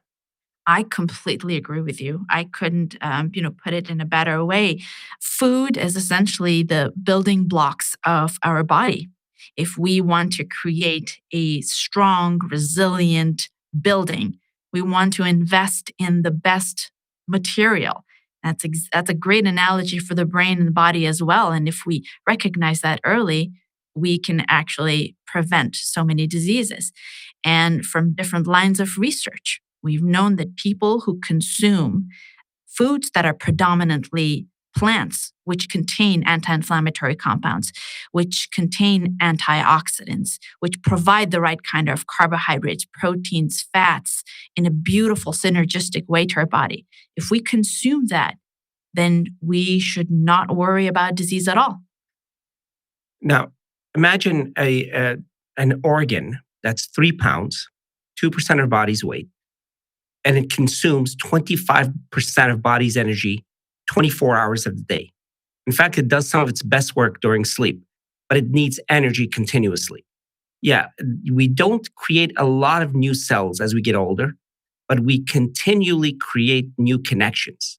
[SPEAKER 5] I completely agree with you. I couldn't, put it in a better way. Food is essentially the building blocks of our body. If we want to create a strong, resilient building, we want to invest in the best material. That's a great analogy for the brain and the body as well. And if we recognize that early, we can actually prevent so many diseases. And from different lines of research, we've known that people who consume foods that are predominantly plants, which contain anti-inflammatory compounds, which contain antioxidants, which provide the right kind of carbohydrates, proteins, fats in a beautiful synergistic way to our body. If we consume that, then we should not worry about disease at all.
[SPEAKER 6] Now, imagine an organ that's 3 pounds, 2% of body's weight, and it consumes 25% of body's energy 24 hours of the day. In fact, it does some of its best work during sleep, but it needs energy continuously. Yeah, we don't create a lot of new cells as we get older, but we continually create new connections.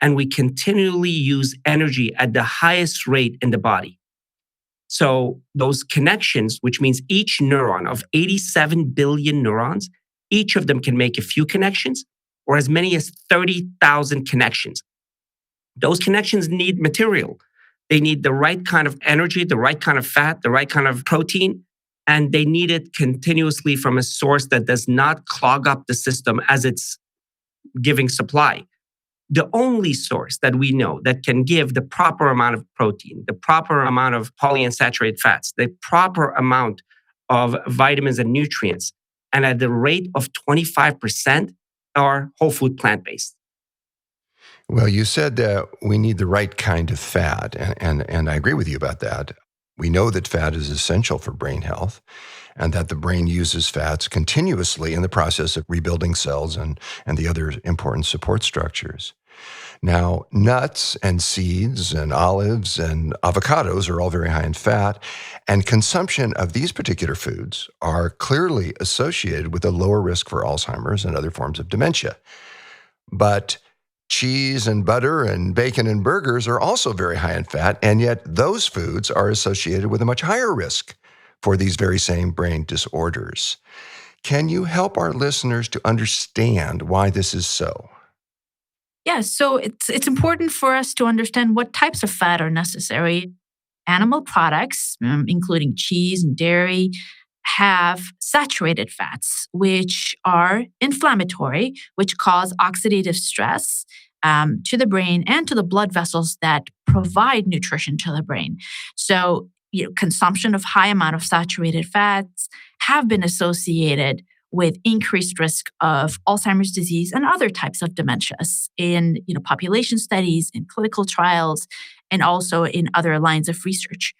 [SPEAKER 6] And we continually use energy at the highest rate in the body. So those connections, which means each neuron of 87 billion neurons, each of them can make a few connections or as many as 30,000 connections. Those connections need material. They need the right kind of energy, the right kind of fat, the right kind of protein, and they need it continuously from a source that does not clog up the system as it's giving supply. The only source that we know that can give the proper amount of protein, the proper amount of polyunsaturated fats, the proper amount of vitamins and nutrients, and at the rate of 25% are whole food plant-based.
[SPEAKER 2] Well, you said that we need the right kind of fat, and I agree with you about that. We know that fat is essential for brain health and that the brain uses fats continuously in the process of rebuilding cells and the other important support structures. Now, nuts and seeds and olives and avocados are all very high in fat, and consumption of these particular foods are clearly associated with a lower risk for Alzheimer's and other forms of dementia. But cheese and butter and bacon and burgers are also very high in fat, and yet those foods are associated with a much higher risk for these very same brain disorders. Can you help our listeners to understand why this is so?
[SPEAKER 5] Yeah, so it's important for us to understand what types of fat are necessary. Animal products, including cheese and dairy, have saturated fats, which are inflammatory, which cause oxidative stress to the brain and to the blood vessels that provide nutrition to the brain. So, consumption of high amount of saturated fats have been associated with increased risk of Alzheimer's disease and other types of dementias in population studies, in clinical trials, and also in other lines of research.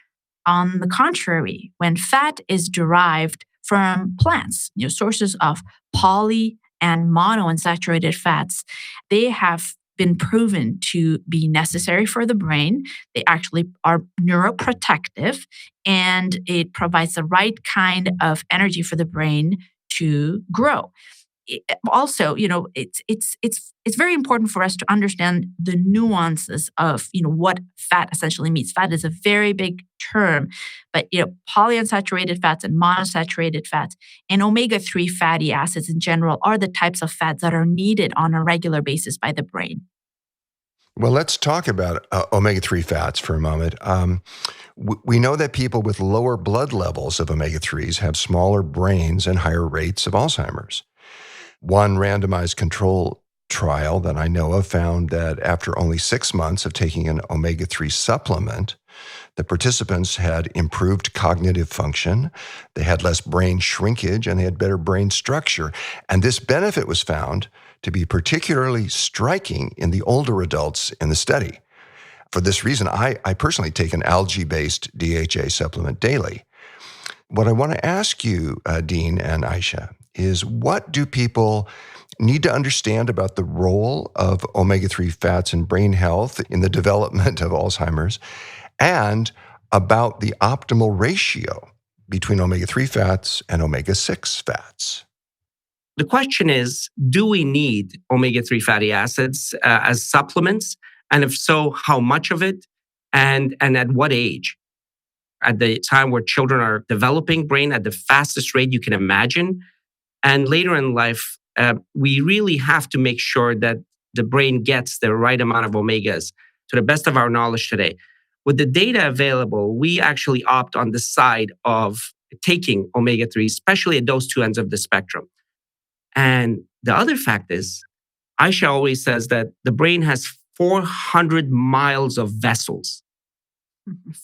[SPEAKER 5] On the contrary, when fat is derived from plants, sources of poly and monounsaturated fats, they have been proven to be necessary for the brain. They actually are neuroprotective, and it provides the right kind of energy for the brain to grow. Also, it's very important for us to understand the nuances of what fat essentially means. Fat is a very big term, but polyunsaturated fats and monounsaturated fats and omega-3 fatty acids in general are the types of fats that are needed on a regular basis by the brain.
[SPEAKER 2] Well, let's talk about omega-3 fats for a moment. We know that people with lower blood levels of omega-3s have smaller brains and higher rates of Alzheimer's. One randomized control trial that I know of found that after only 6 months of taking an omega-3 supplement, the participants had improved cognitive function, they had less brain shrinkage, and they had better brain structure. And this benefit was found to be particularly striking in the older adults in the study. For this reason, I personally take an algae-based DHA supplement daily. What I want to ask you, Dean and Aisha, is what do people need to understand about the role of omega-3 fats in brain health in the development of Alzheimer's, and about the optimal ratio between omega-3 fats and omega-6 fats?
[SPEAKER 6] The question is, do we need omega-3 fatty acids as supplements? And if so, how much of it? And at what age? At the time where children are developing brain at the fastest rate you can imagine. And later in life, we really have to make sure that the brain gets the right amount of omegas to the best of our knowledge today. With the data available, we actually opt on the side of taking omega-3, especially at those two ends of the spectrum. And the other fact is, Aisha always says that the brain has 400 miles of vessels.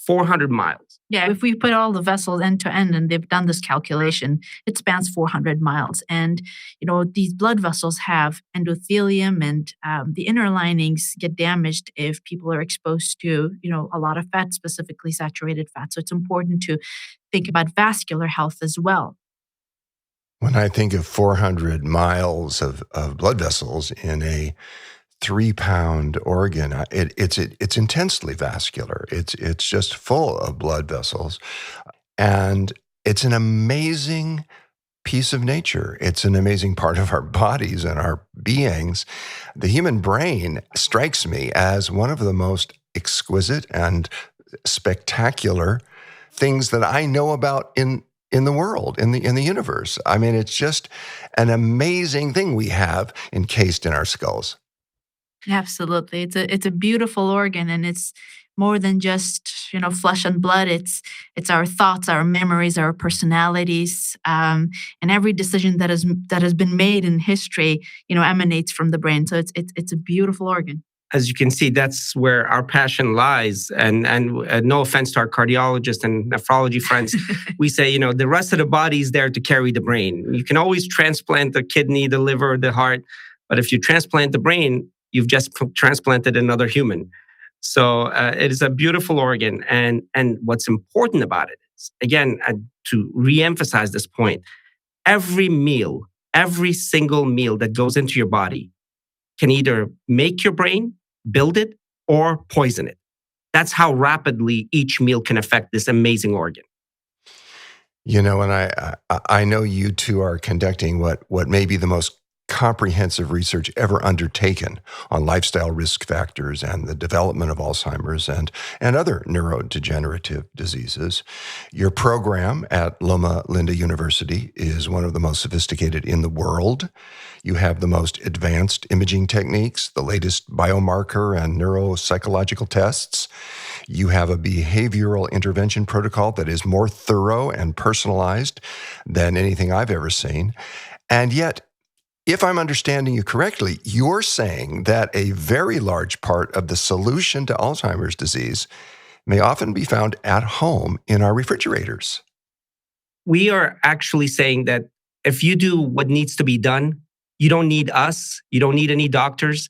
[SPEAKER 6] 400 miles.
[SPEAKER 5] Yeah, if we put all the vessels end to end, and they've done this calculation, it spans 400 miles. And, these blood vessels have endothelium, and the inner linings get damaged if people are exposed to, a lot of fat, specifically saturated fat. So it's important to think about vascular health as well.
[SPEAKER 2] When I think of 400 miles of blood vessels in a 3-pound organ, it's intensely vascular. It's just full of blood vessels, and it's an amazing piece of nature. It's an amazing part of our bodies and our beings. The human brain strikes me as one of the most exquisite and spectacular things that I know about in the world, in the universe. I mean, it's just an amazing thing we have encased in our skulls.
[SPEAKER 5] Absolutely. It's a beautiful organ, and it's more than just, flesh and blood. It's our thoughts, our memories, our personalities, and every decision that has been made in history, emanates from the brain. So it's a beautiful organ.
[SPEAKER 6] As you can see, that's where our passion lies. And no offense to our cardiologists and nephrology friends, we say, the rest of the body is there to carry the brain. You can always transplant the kidney, the liver, the heart, but if you transplant the brain, you've just transplanted another human. So it is a beautiful organ. And what's important about it is, again, to reemphasize this point, every single meal that goes into your body can either make your brain, build it, or poison it. That's how rapidly each meal can affect this amazing organ.
[SPEAKER 2] And I know you two are conducting what may be the most comprehensive research ever undertaken on lifestyle risk factors and the development of Alzheimer's and other neurodegenerative diseases. Your program at Loma Linda University is one of the most sophisticated in the world. You have the most advanced imaging techniques, the latest biomarker and neuropsychological tests. You have a behavioral intervention protocol that is more thorough and personalized than anything I've ever seen. And yet, if I'm understanding you correctly, you're saying that a very large part of the solution to Alzheimer's disease may often be found at home in our refrigerators.
[SPEAKER 6] We are actually saying that if you do what needs to be done, you don't need us, you don't need any doctors,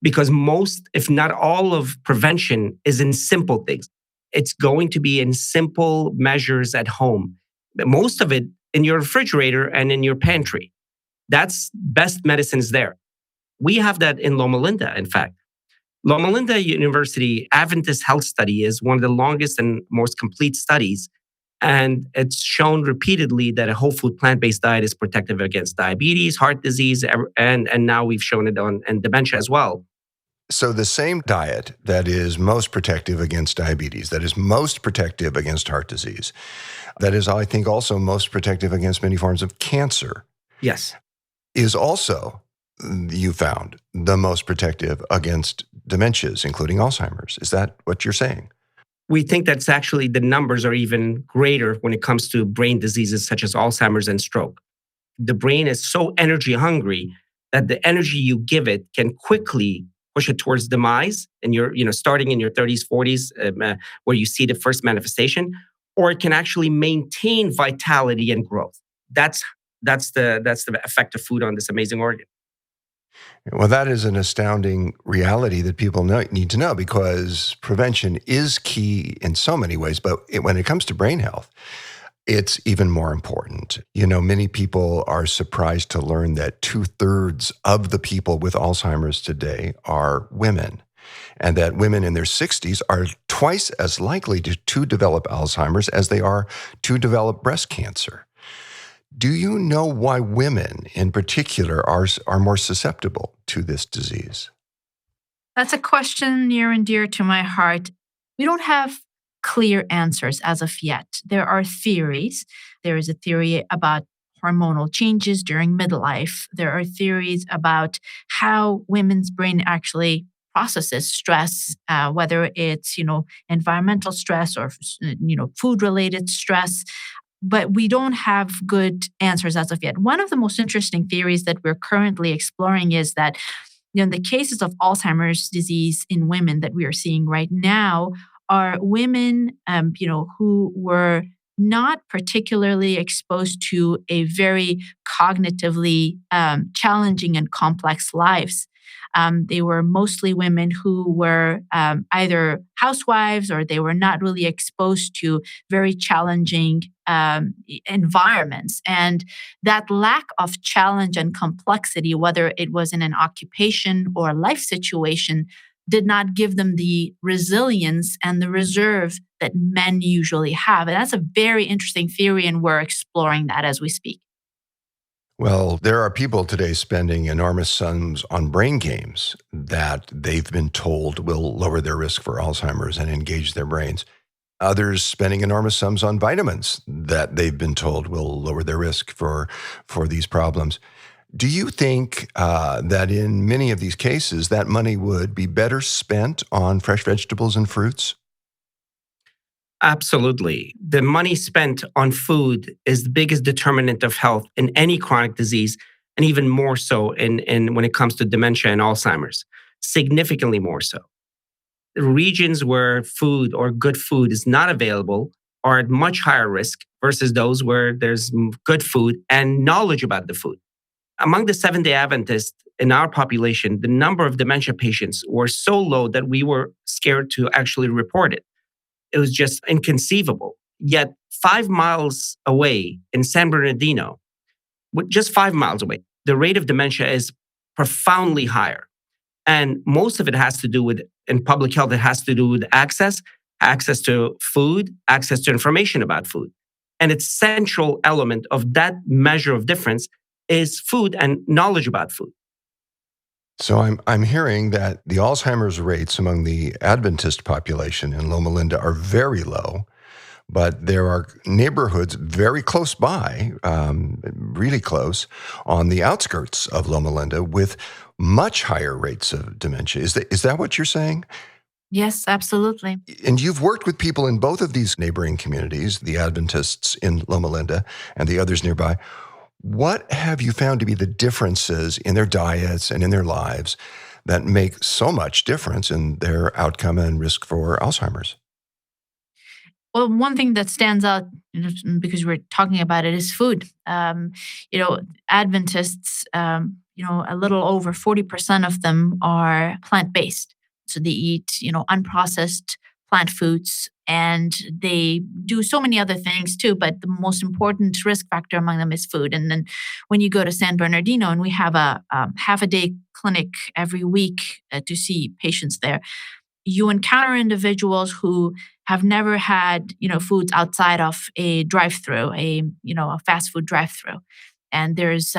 [SPEAKER 6] because most, if not all of prevention is in simple things. It's going to be in simple measures at home. But most of it in your refrigerator and in your pantry. That's best medicines there. We have that in Loma Linda, in fact. Loma Linda University Adventist Health Study is one of the longest and most complete studies. And it's shown repeatedly that a whole food plant-based diet is protective against diabetes, heart disease, and now we've shown it on and dementia as well.
[SPEAKER 2] So the same diet that is most protective against diabetes, that is most protective against heart disease, that is, I think, also most protective against many forms of cancer,
[SPEAKER 6] Yes.
[SPEAKER 2] is also, you found, the most protective against dementias, including Alzheimer's. Is that what you're saying?
[SPEAKER 6] We think that's actually the numbers are even greater when it comes to brain diseases such as Alzheimer's and stroke. The brain is so energy hungry that the energy you give it can quickly push it towards demise, and you're starting in your 30s, 40s, where you see the first manifestation, or it can actually maintain vitality and growth. That's the effect of food on this amazing organ.
[SPEAKER 2] Well, that is an astounding reality that people need to know, because prevention is key in so many ways. But when it comes to brain health, it's even more important. Many people are surprised to learn that 2/3 of the people with Alzheimer's today are women, and that women in their 60s are twice as likely to develop Alzheimer's as they are to develop breast cancer. Do you know why women in particular are more susceptible to this disease?
[SPEAKER 5] That's a question near and dear to my heart. We don't have clear answers as of yet. There are theories. There is a theory about hormonal changes during midlife. There are theories about how women's brain actually processes stress, whether it's, environmental stress or, food-related stress. But we don't have good answers as of yet. One of the most interesting theories that we're currently exploring is that the cases of Alzheimer's disease in women that we are seeing right now are women, who were not particularly exposed to a very cognitively challenging and complex lives. They were mostly women who were either housewives, or they were not really exposed to very challenging environments. And that lack of challenge and complexity, whether it was in an occupation or a life situation, did not give them the resilience and the reserve that men usually have. And that's a very interesting theory, and we're exploring that as we speak.
[SPEAKER 2] Well, there are people today spending enormous sums on brain games that they've been told will lower their risk for Alzheimer's and engage their brains. Others spending enormous sums on vitamins that they've been told will lower their risk for these problems. Do you think that in many of these cases, that money would be better spent on fresh vegetables and fruits?
[SPEAKER 6] Absolutely. The money spent on food is the biggest determinant of health in any chronic disease, and even more so in when it comes to dementia and Alzheimer's, significantly more so. The regions where food or good food is not available are at much higher risk versus those where there's good food and knowledge about the food. Among the Seventh-day Adventists in our population, the number of dementia patients were so low that we were scared to actually report it. It was just inconceivable. Yet 5 miles away in San Bernardino, just 5 miles away, the rate of dementia is profoundly higher. And most of it has to do with, in public health, it has to do with access to food, access to information about food. And its central element of that measure of difference is food and knowledge about food.
[SPEAKER 2] So I'm hearing that the Alzheimer's rates among the Adventist population in Loma Linda are very low, but there are neighborhoods very close by, really close, on the outskirts of Loma Linda with much higher rates of dementia. Is that what you're saying?
[SPEAKER 5] Yes, absolutely.
[SPEAKER 2] And you've worked with people in both of these neighboring communities, the Adventists in Loma Linda and the others nearby. What have you found to be the differences in their diets and in their lives that make so much difference in their outcome and risk for Alzheimer's?
[SPEAKER 5] Well, one thing that stands out, because we're talking about it, is food. Adventists, a little over 40% of them are plant-based. So they eat, unprocessed plant foods, and they do so many other things too. But the most important risk factor among them is food. And then when you go to San Bernardino, and we have a half a day clinic every week to see patients there, you encounter individuals who have never had, foods outside of a drive-through, a fast food drive-through. And there's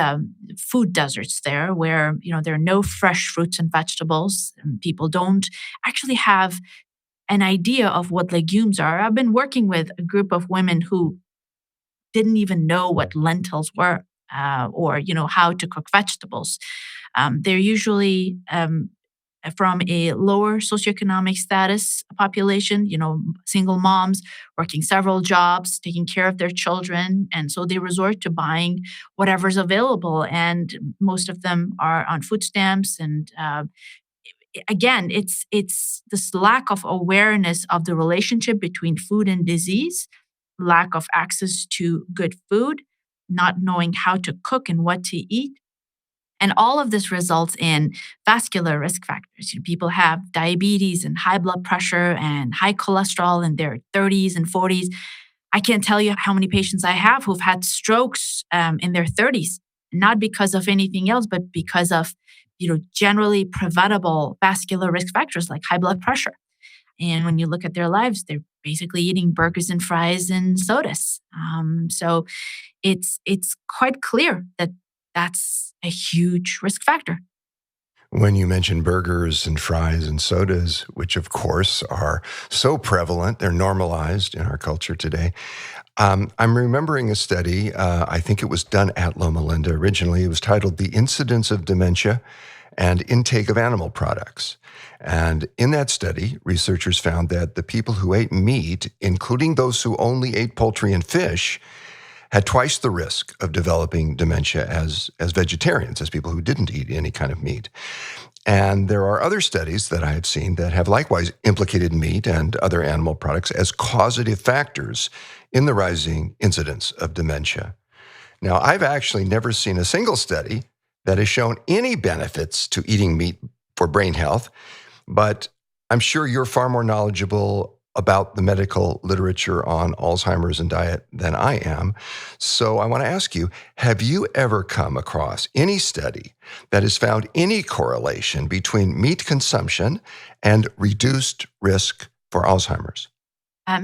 [SPEAKER 5] food deserts there where, there are no fresh fruits and vegetables. And people don't actually have an idea of what legumes are. I've been working with a group of women who didn't even know what lentils were, or, how to cook vegetables. They're usually from a lower socioeconomic status population, single moms working several jobs, taking care of their children. And so they resort to buying whatever's available. And most of them are on food stamps. And again, it's this lack of awareness of the relationship between food and disease, lack of access to good food, not knowing how to cook and what to eat. And all of this results in vascular risk factors. People have diabetes and high blood pressure and high cholesterol in their 30s and 40s. I can't tell you how many patients I have who've had strokes in their 30s, not because of anything else, but because of generally preventable vascular risk factors like high blood pressure. And when you look at their lives, they're basically eating burgers and fries and sodas. So it's quite clear that that's a huge risk factor.
[SPEAKER 2] When you mention burgers and fries and sodas, which of course are so prevalent, they're normalized in our culture today. I'm remembering a study, I think it was done at Loma Linda originally. It was titled The Incidence of Dementia and Intake of Animal Products. And in that study, researchers found that the people who ate meat, including those who only ate poultry and fish, had twice the risk of developing dementia as vegetarians, as people who didn't eat any kind of meat. And there are other studies that I have seen that have likewise implicated meat and other animal products as causative factors in the rising incidence of dementia. Now, I've actually never seen a single study that has shown any benefits to eating meat for brain health, but I'm sure you're far more knowledgeable about the medical literature on Alzheimer's and diet than I am. So I want to ask you, have you ever come across any study that has found any correlation between meat consumption and reduced risk for Alzheimer's?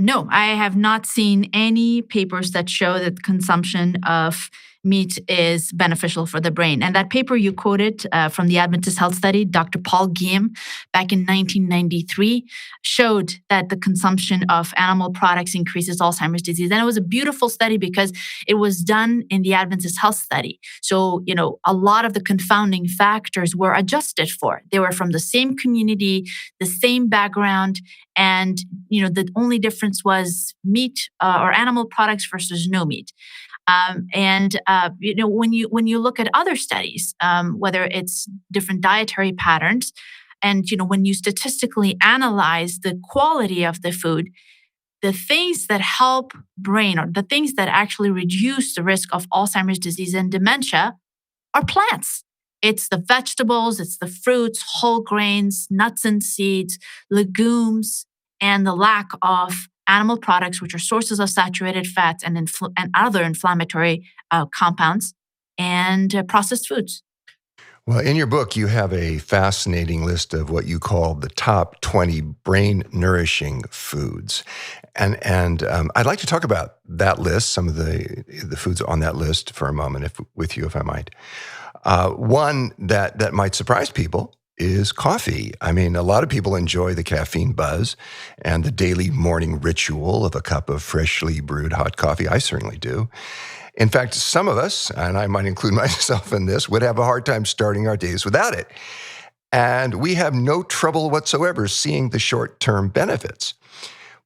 [SPEAKER 5] No, I have not seen any papers that show that consumption of meat is beneficial for the brain. And that paper you quoted from the Adventist Health Study, Dr. Paul Guillaume, back in 1993, showed that the consumption of animal products increases Alzheimer's disease. And it was a beautiful study because it was done in the Adventist Health Study. So, a lot of the confounding factors were adjusted for. They were from the same community, the same background, and, the only difference was meat or animal products versus no meat. When you look at other studies, whether it's different dietary patterns, and when you statistically analyze the quality of the food, the things that help brain or the things that actually reduce the risk of Alzheimer's disease and dementia are plants. It's the vegetables, it's the fruits, whole grains, nuts and seeds, legumes, and the lack of animal products, which are sources of saturated fats and other inflammatory compounds, and processed foods.
[SPEAKER 2] Well, in your book, you have a fascinating list of what you call the top 20 brain nourishing foods. And I'd like to talk about that list, some of the foods on that list for a moment, with you, if I might. One that might surprise people is coffee. I mean, a lot of people enjoy the caffeine buzz and the daily morning ritual of a cup of freshly brewed hot coffee. I certainly do. In fact, some of us, and I might include myself in this, would have a hard time starting our days without it. And we have no trouble whatsoever seeing the short-term benefits.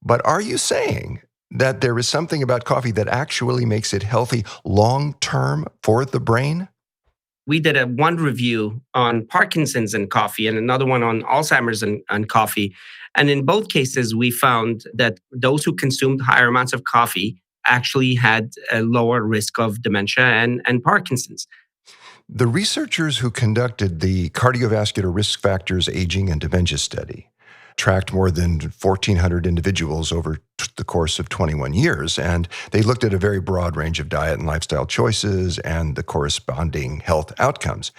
[SPEAKER 2] But are you saying that there is something about coffee that actually makes it healthy long-term for the brain?
[SPEAKER 6] We did one review on Parkinson's and coffee and another one on Alzheimer's and coffee. And in both cases, we found that those who consumed higher amounts of coffee actually had a lower risk of dementia and Parkinson's.
[SPEAKER 2] The researchers who conducted the cardiovascular risk factors aging and dementia study tracked more than 1,400 individuals over the course of 21 years, and they looked at a very broad range of diet and lifestyle choices and the corresponding health outcomes.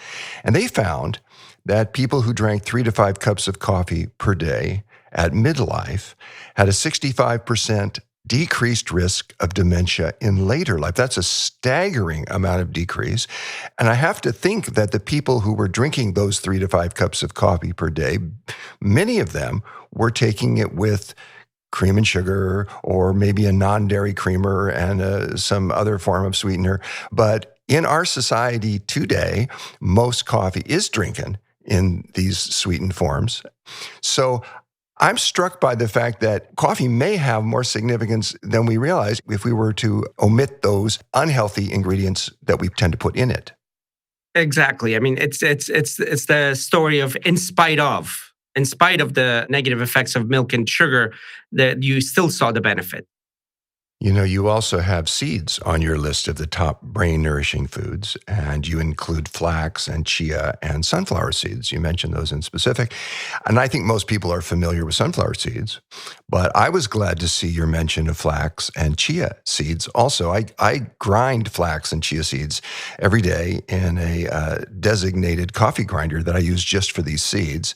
[SPEAKER 2] And they found that people who drank 3 to 5 cups of coffee per day at midlife had a 65% decreased risk of dementia in later life. That's a staggering amount of decrease. And I have to think that the people who were drinking those 3 to 5 cups of coffee per day, many of them were taking it with cream and sugar or maybe a non-dairy creamer and some other form of sweetener. But in our society today, most coffee is drinking in these sweetened forms. So I'm struck by the fact that coffee may have more significance than we realize if we were to omit those unhealthy ingredients that we tend to put in it.
[SPEAKER 6] Exactly. I mean, it's the story of in spite of the negative effects of milk and sugar, that you still saw the benefit.
[SPEAKER 2] You know, you also have seeds on your list of the top brain-nourishing foods, and you include flax and chia and sunflower seeds. You mentioned those in specific. And I think most people are familiar with sunflower seeds, but I was glad to see your mention of flax and chia seeds also. I grind flax and chia seeds every day in a designated coffee grinder that I use just for these seeds.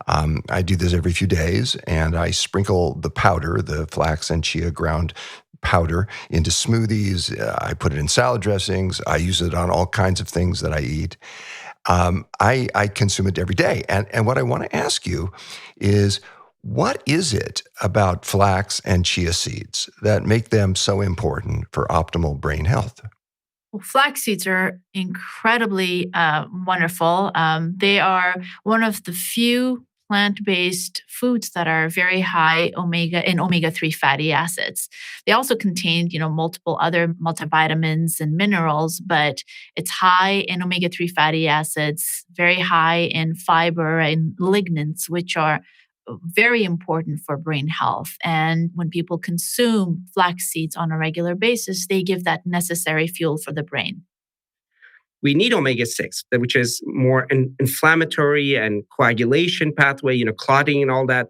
[SPEAKER 2] I do this every few days, and I sprinkle the powder, the flax and chia ground powder, into smoothies. I put it in salad dressings. I use it on all kinds of things that I eat. I consume it every day. And what I want to ask you is, what is it about flax and chia seeds that make them so important for optimal brain health?
[SPEAKER 5] Well, flax seeds are incredibly wonderful. They are one of the few plant-based foods that are very high omega-3 fatty acids. They also contain, multiple other multivitamins and minerals, but it's high in omega-3 fatty acids, very high in fiber and lignans, which are very important for brain health. And when people consume flax seeds on a regular basis, they give that necessary fuel for the brain.
[SPEAKER 6] We need omega-6, which is more inflammatory and coagulation pathway, clotting and all that.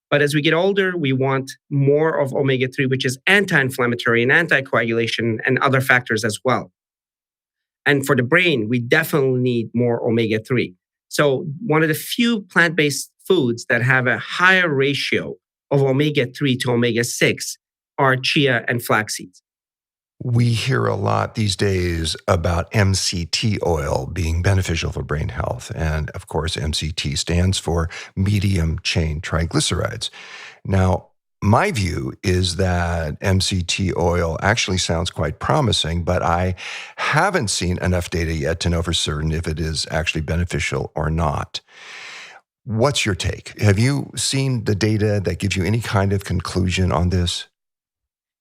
[SPEAKER 6] But as we get older, we want more of omega-3, which is anti-inflammatory and anticoagulation and other factors as well. And for the brain, we definitely need more omega-3. So one of the few plant-based foods that have a higher ratio of omega-3 to omega-6 are chia and flax seeds.
[SPEAKER 2] We hear a lot these days about MCT oil being beneficial for brain health. And of course, MCT stands for medium chain triglycerides. Now, my view is that MCT oil actually sounds quite promising, but I haven't seen enough data yet to know for certain if it is actually beneficial or not. What's your take? Have you seen the data that gives you any kind of conclusion on this?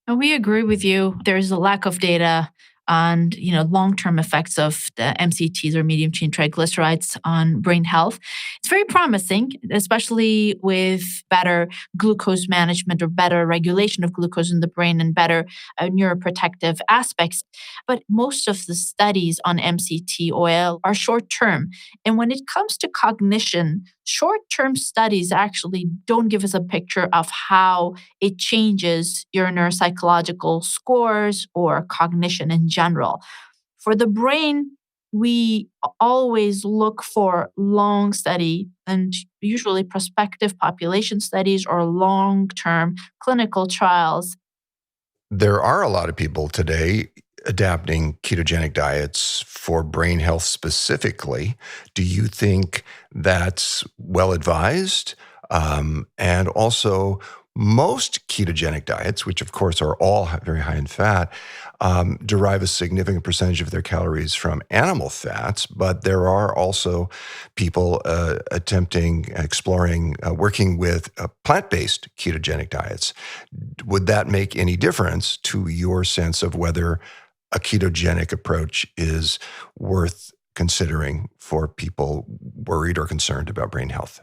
[SPEAKER 5] And we agree with you. There's a lack of data on, long-term effects of the MCTs or medium chain triglycerides on brain health. It's very promising, especially with better glucose management or better regulation of glucose in the brain and better neuroprotective aspects. But most of the studies on MCT oil are short-term. And when it comes to cognition, short-term studies actually don't give us a picture of how it changes your neuropsychological scores or cognition in general. For the brain, we always look for long study and usually prospective population studies or long-term clinical trials.
[SPEAKER 2] There are a lot of people today adapting ketogenic diets for brain health specifically. Do you think that's well advised? And also, most ketogenic diets, which of course are all very high in fat, derive a significant percentage of their calories from animal fats. But there are also people exploring, working with plant-based ketogenic diets. Would that make any difference to your sense of whether a ketogenic approach is worth considering for people worried or concerned about brain health?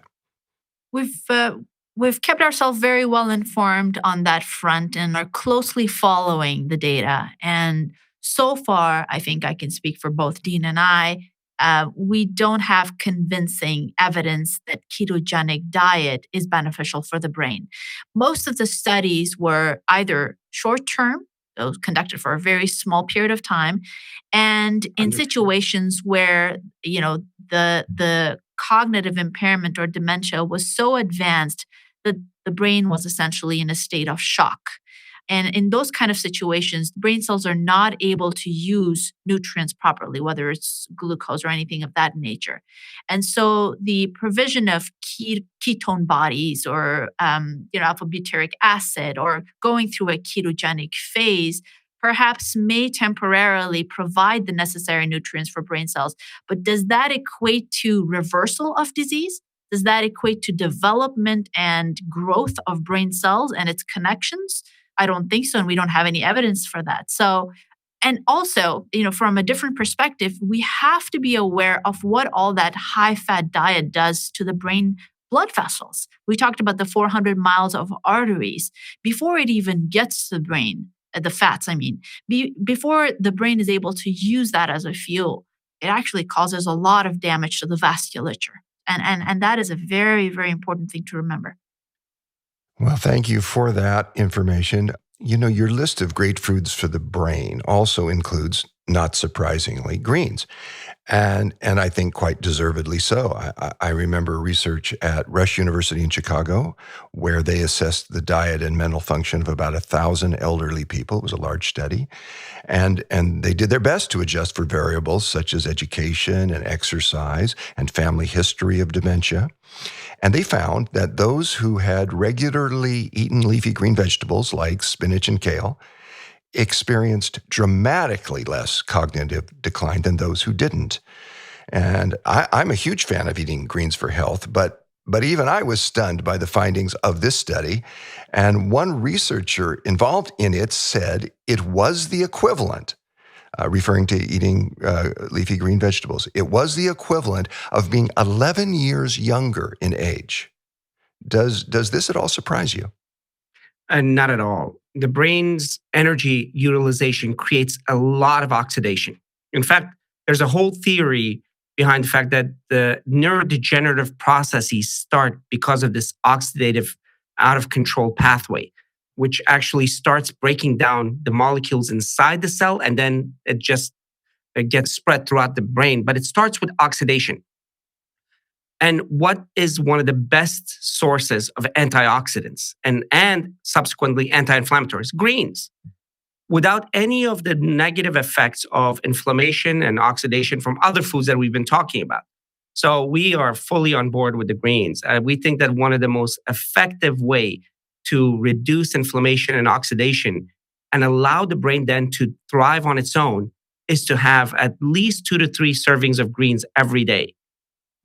[SPEAKER 5] We've kept ourselves very well informed on that front and are closely following the data. And so far, I think I can speak for both Dean and I, we don't have convincing evidence that ketogenic diet is beneficial for the brain. Most of the studies were either short-term, those conducted for a very small period of time, and in
[SPEAKER 6] Understood.
[SPEAKER 5] situations where the cognitive impairment or dementia was so advanced that the brain was essentially in a state of shock. And in those kind of situations, brain cells are not able to use nutrients properly, whether it's glucose or anything of that nature. And so the provision of ketone bodies or alpha butyric acid or going through a ketogenic phase perhaps may temporarily provide the necessary nutrients for brain cells. But does that equate to reversal of disease? Does that equate to development and growth of brain cells and its connections? I don't think so, and we don't have any evidence for that. So, and also, from a different perspective, we have to be aware of what all that high-fat diet does to the brain blood vessels. We talked about the 400 miles of arteries. Before it even gets to the brain, the fats, before the brain is able to use that as a fuel, it actually causes a lot of damage to the vasculature. And that is a very, very important thing to remember.
[SPEAKER 2] Well, thank you for that information. Your list of great foods for the brain also includes, not surprisingly, greens. And I think quite deservedly so. I remember research at Rush University in Chicago where they assessed the diet and mental function of about 1,000 elderly people. It was a large study. And they did their best to adjust for variables such as education and exercise and family history of dementia. And they found that those who had regularly eaten leafy green vegetables like spinach and kale experienced dramatically less cognitive decline than those who didn't. And I'm a huge fan of eating greens for health, but even I was stunned by the findings of this study. And one researcher involved in it said it was the equivalent, referring to eating leafy green vegetables, it was the equivalent of being 11 years younger in age. Does this at all surprise you?
[SPEAKER 6] And not at all. The brain's energy utilization creates a lot of oxidation. In fact, there's a whole theory behind the fact that the neurodegenerative processes start because of this oxidative out of control pathway, which actually starts breaking down the molecules inside the cell, and then it gets spread throughout the brain. But it starts with oxidation. And what is one of the best sources of antioxidants and subsequently anti-inflammatories? Greens. Without any of the negative effects of inflammation and oxidation from other foods that we've been talking about. So we are fully on board with the greens. We think that one of the most effective way to reduce inflammation and oxidation and allow the brain then to thrive on its own is to have at least 2 to 3 servings of greens every day.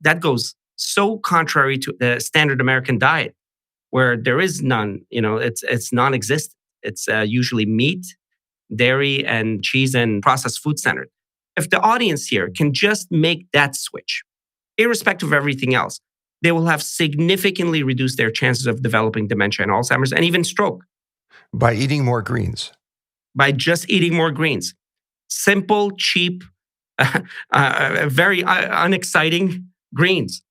[SPEAKER 6] That goes so contrary to the standard American diet, where there is none. It's non-existent. It's usually meat, dairy, and cheese and processed food centered. If the audience here can just make that switch, irrespective of everything else, they will have significantly reduced their chances of developing dementia and Alzheimer's and even stroke.
[SPEAKER 2] By eating more greens.
[SPEAKER 6] By just eating more greens. Simple, cheap, very unexciting greens.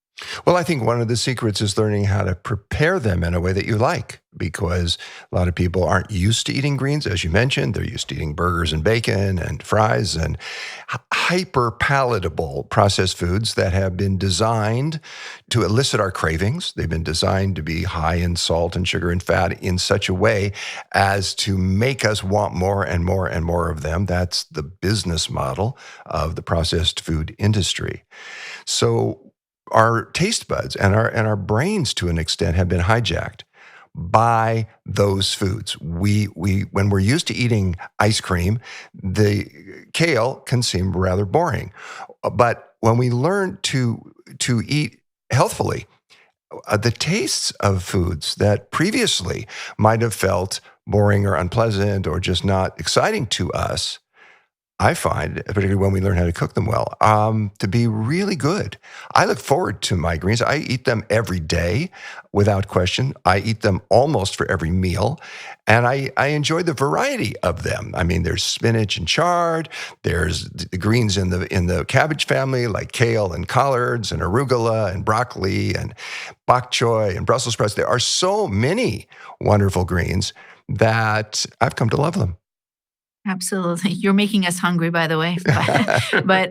[SPEAKER 2] Well, I think one of the secrets is learning how to prepare them in a way that you like, because a lot of people aren't used to eating greens, as you mentioned. They're used to eating burgers and bacon and fries and hyper palatable processed foods that have been designed to elicit our cravings. They've been designed to be high in salt and sugar and fat in such a way as to make us want more and more and more of them. That's the business model of the processed food industry. So our taste buds and our brains, to an extent, have been hijacked by those foods. We when we're used to eating ice cream, the kale can seem rather boring. But when we learn to eat healthfully, the tastes of foods that previously might have felt boring or unpleasant or just not exciting to us, I find, particularly when we learn how to cook them well, to be really good. I look forward to my greens. I eat them every day without question. I eat them almost for every meal. And I enjoy the variety of them. I mean, there's spinach and chard. There's the greens in the cabbage family, like kale and collards and arugula and broccoli and bok choy and Brussels sprouts. There are so many wonderful greens that I've come to love them.
[SPEAKER 5] Absolutely. You're making us hungry, by the way. But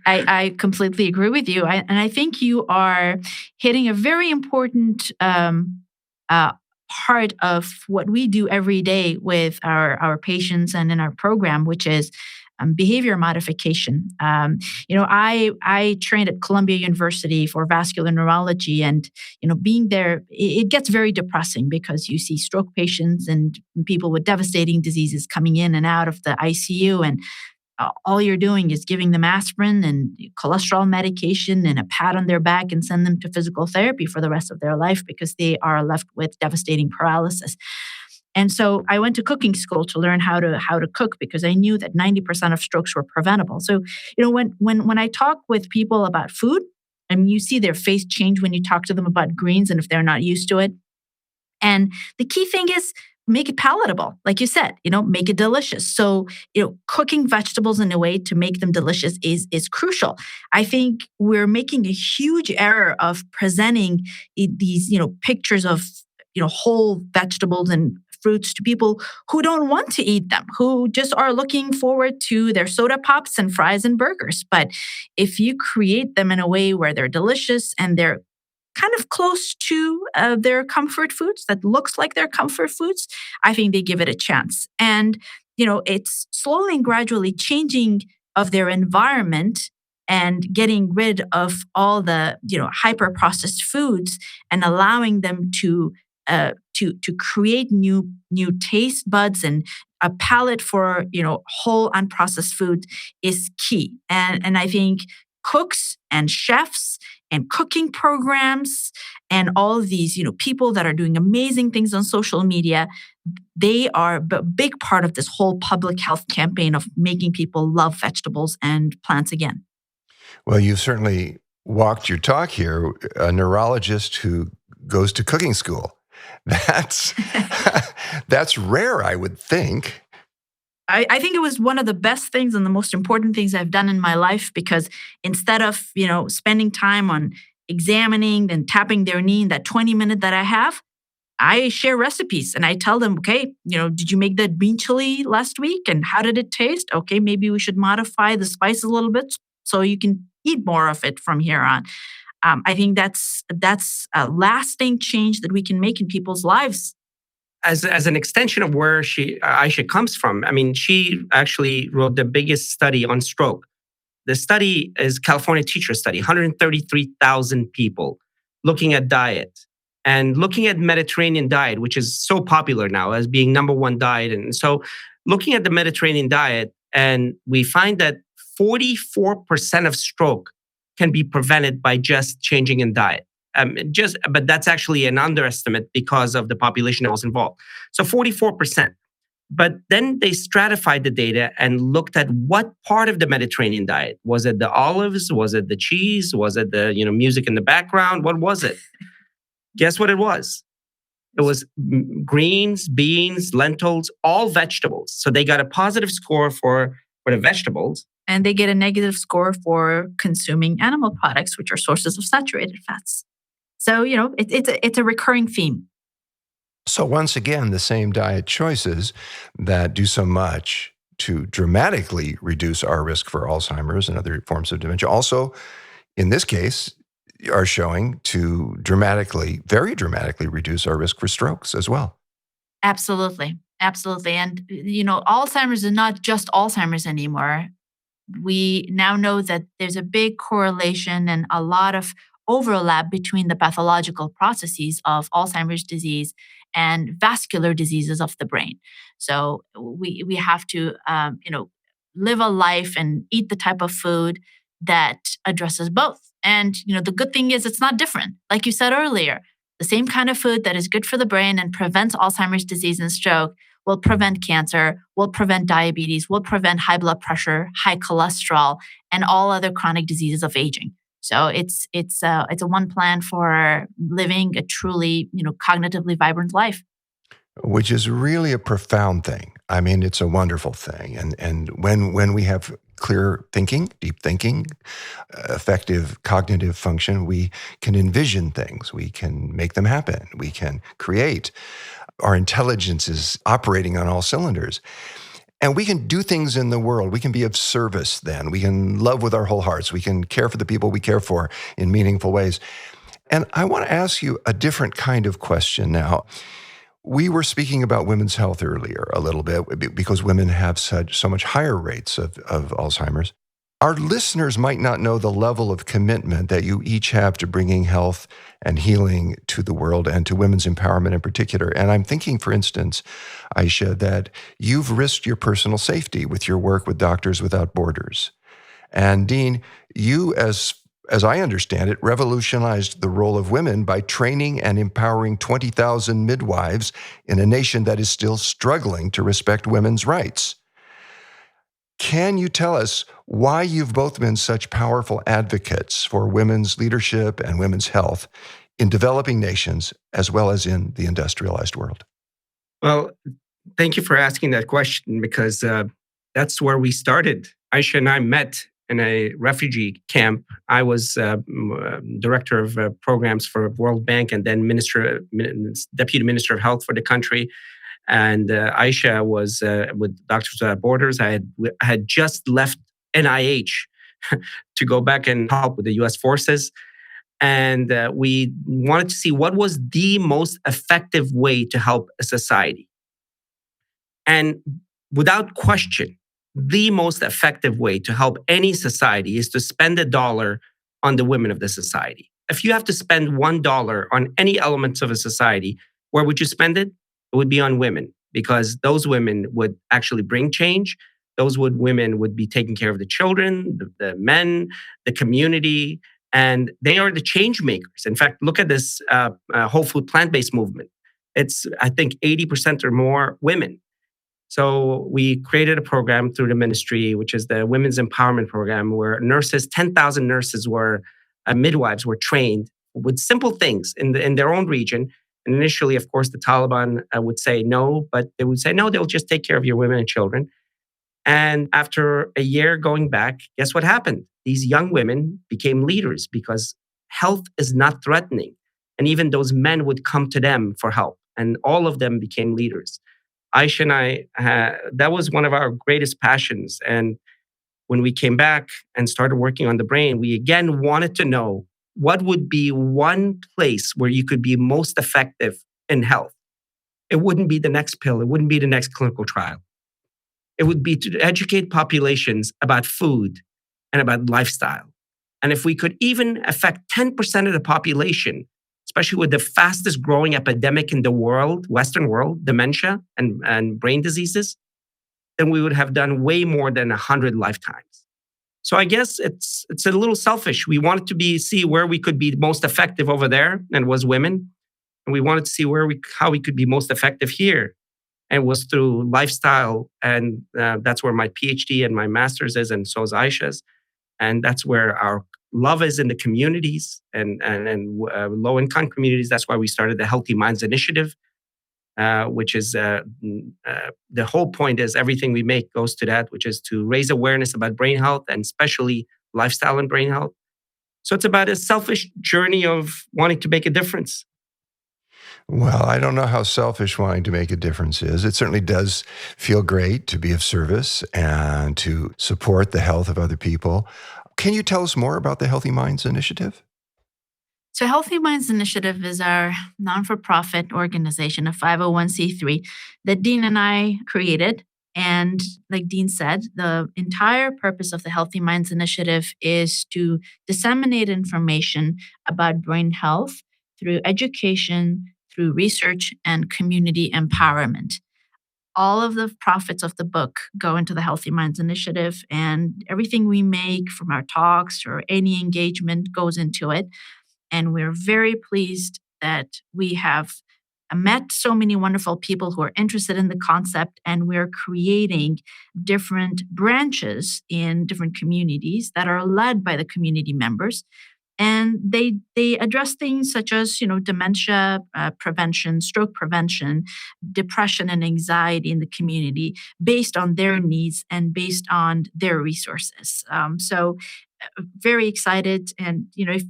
[SPEAKER 5] I completely agree with you. And I think you are hitting a very important part of what we do every day with our patients and in our program, which is behavior modification. I trained at Columbia University for vascular neurology, and being there, it gets very depressing because you see stroke patients and people with devastating diseases coming in and out of the ICU, and all you're doing is giving them aspirin and cholesterol medication and a pat on their back and send them to physical therapy for the rest of their life because they are left with devastating paralysis. And so I went to cooking school to learn how to cook because I knew that 90% of strokes were preventable. So, when I talk with people about food, and you see their face change when you talk to them about greens and if they're not used to it. And the key thing is make it palatable. Like you said, make it delicious. So, cooking vegetables in a way to make them delicious is crucial. I think we're making a huge error of presenting these, pictures of, whole vegetables and fruits to people who don't want to eat them, who just are looking forward to their soda pops and fries and burgers. But if you create them in a way where they're delicious and they're kind of close to their comfort foods, that looks like their comfort foods, I think they give it a chance. And, it's slowly and gradually changing of their environment and getting rid of all the, hyper processed foods and allowing them to create new taste buds and a palate for whole unprocessed food is key. And I think cooks and chefs and cooking programs and all of these people that are doing amazing things on social media, they are a big part of this whole public health campaign of making people love vegetables and plants again.
[SPEAKER 2] Well, you've certainly walked your talk here. A neurologist who goes to cooking school. That's rare, I would think.
[SPEAKER 5] I think it was one of the best things and the most important things I've done in my life because instead of, spending time on examining and tapping their knee in that 20-minute that I have, I share recipes and I tell them, okay, did you make that green chili last week? And how did it taste? Okay, maybe we should modify the spice a little bit so you can eat more of it from here on. I think that's a lasting change that we can make in people's lives.
[SPEAKER 6] As an extension of where Aisha comes from, I mean, she actually wrote the biggest study on stroke. The study is California Teacher Study, 133,000 people looking at diet and looking at Mediterranean diet, which is so popular now as being number one diet. And so looking at the Mediterranean diet, and we find that 44% of stroke can be prevented by just changing in diet. But that's actually an underestimate because of the population that was involved. So 44%. But then they stratified the data and looked at what part of the Mediterranean diet. Was it the olives? Was it the cheese? Was it the music in the background? What was it? Guess what it was? It was greens, beans, lentils, all vegetables. So they got a positive score for or the vegetables.
[SPEAKER 5] And they get a negative score for consuming animal products, which are sources of saturated fats. So, it's a recurring theme.
[SPEAKER 2] So once again, the same diet choices that do so much to dramatically reduce our risk for Alzheimer's and other forms of dementia also, in this case, are showing to very dramatically reduce our risk for strokes as well.
[SPEAKER 5] Absolutely. Absolutely. And, Alzheimer's is not just Alzheimer's anymore. We now know that there's a big correlation and a lot of overlap between the pathological processes of Alzheimer's disease and vascular diseases of the brain. So we have to, live a life and eat the type of food that addresses both. And, the good thing is it's not different. Like you said earlier, the same kind of food that is good for the brain and prevents Alzheimer's disease and stroke will prevent cancer, will prevent diabetes, will prevent high blood pressure, high cholesterol, and all other chronic diseases of aging. So it's a one plan for living a truly, cognitively vibrant life.
[SPEAKER 2] Which is really a profound thing. I mean, it's a wonderful thing. And when we have clear thinking, deep thinking, effective cognitive function, we can envision things. We can make them happen. We can create. Our intelligence is operating on all cylinders. And we can do things in the world. We can be of service then. We can love with our whole hearts. We can care for the people we care for in meaningful ways. And I want to ask you a different kind of question now. We were speaking about women's health earlier a little bit because women have so much higher rates of Alzheimer's. Our listeners might not know the level of commitment that you each have to bringing health and healing to the world and to women's empowerment in particular. And I'm thinking, for instance, Aisha, that you've risked your personal safety with your work with Doctors Without Borders. And Dean, you, as I understand it, revolutionized the role of women by training and empowering 20,000 midwives in a nation that is still struggling to respect women's rights. Can you tell us why you've both been such powerful advocates for women's leadership and women's health in developing nations as well as in the industrialized world?
[SPEAKER 6] Well, thank you for asking that question because that's where we started. Aisha and I met in a refugee camp. I was director of programs for World Bank and then deputy minister of health for the country. And Aisha was with Doctors Without Borders. I had just left NIH to go back and help with the U.S. forces. And we wanted to see what was the most effective way to help a society. And without question, the most effective way to help any society is to spend $1 on the women of the society. If you have to spend $1 on any elements of a society, where would you spend it? It would be on women, because those women would actually bring change. Those women would be taking care of the children, the men, the community, and they are the change makers. In fact, look at this whole food plant-based movement. It's, I think, 80% or more women. So we created a program through the ministry, which is the Women's Empowerment Program, where 10,000 nurses midwives were trained with simple things in their own region. And initially, of course, the Taliban would say no, but they would say, no, they'll just take care of your women and children. And after a year going back, guess what happened? These young women became leaders because health is not threatening. And even those men would come to them for help. And all of them became leaders. Aisha and I, that was one of our greatest passions. And when we came back and started working on the brain, we again wanted to know what would be one place where you could be most effective in health. It wouldn't be the next pill. It wouldn't be the next clinical trial. It would be to educate populations about food and about lifestyle. And if we could even affect 10% of the population, especially with the fastest growing epidemic in the world, Western world, dementia and brain diseases, then we would have done way more than 100 lifetimes. So I guess it's a little selfish. We wanted to see where we could be most effective over there, and it was women. And we wanted to see how we could be most effective here. And it was through lifestyle. And that's where my PhD and my master's is, and so is Aisha's. And that's where our love is in the communities and low-income communities. That's why we started the Healthy Minds Initiative. which is the whole point is everything we make goes to that, which is to raise awareness about brain health and especially lifestyle and brain health. So it's about a selfish journey of wanting to make a difference.
[SPEAKER 2] Well, I don't know how selfish wanting to make a difference is. It certainly does feel great to be of service and to support the health of other people. Can you tell us more about the Healthy Minds Initiative?
[SPEAKER 5] So, Healthy Minds Initiative is our non for profit organization, a 501c3 that Dean and I created. And like Dean said, the entire purpose of the Healthy Minds Initiative is to disseminate information about brain health through education, through research, and community empowerment. All of the profits of the book go into the Healthy Minds Initiative, and everything we make from our talks or any engagement goes into it. And we're very pleased that we have met so many wonderful people who are interested in the concept, and we're creating different branches in different communities that are led by the community members. And they address things such as dementia prevention, stroke prevention, depression and anxiety in the community based on their needs and based on their resources. Very excited, and if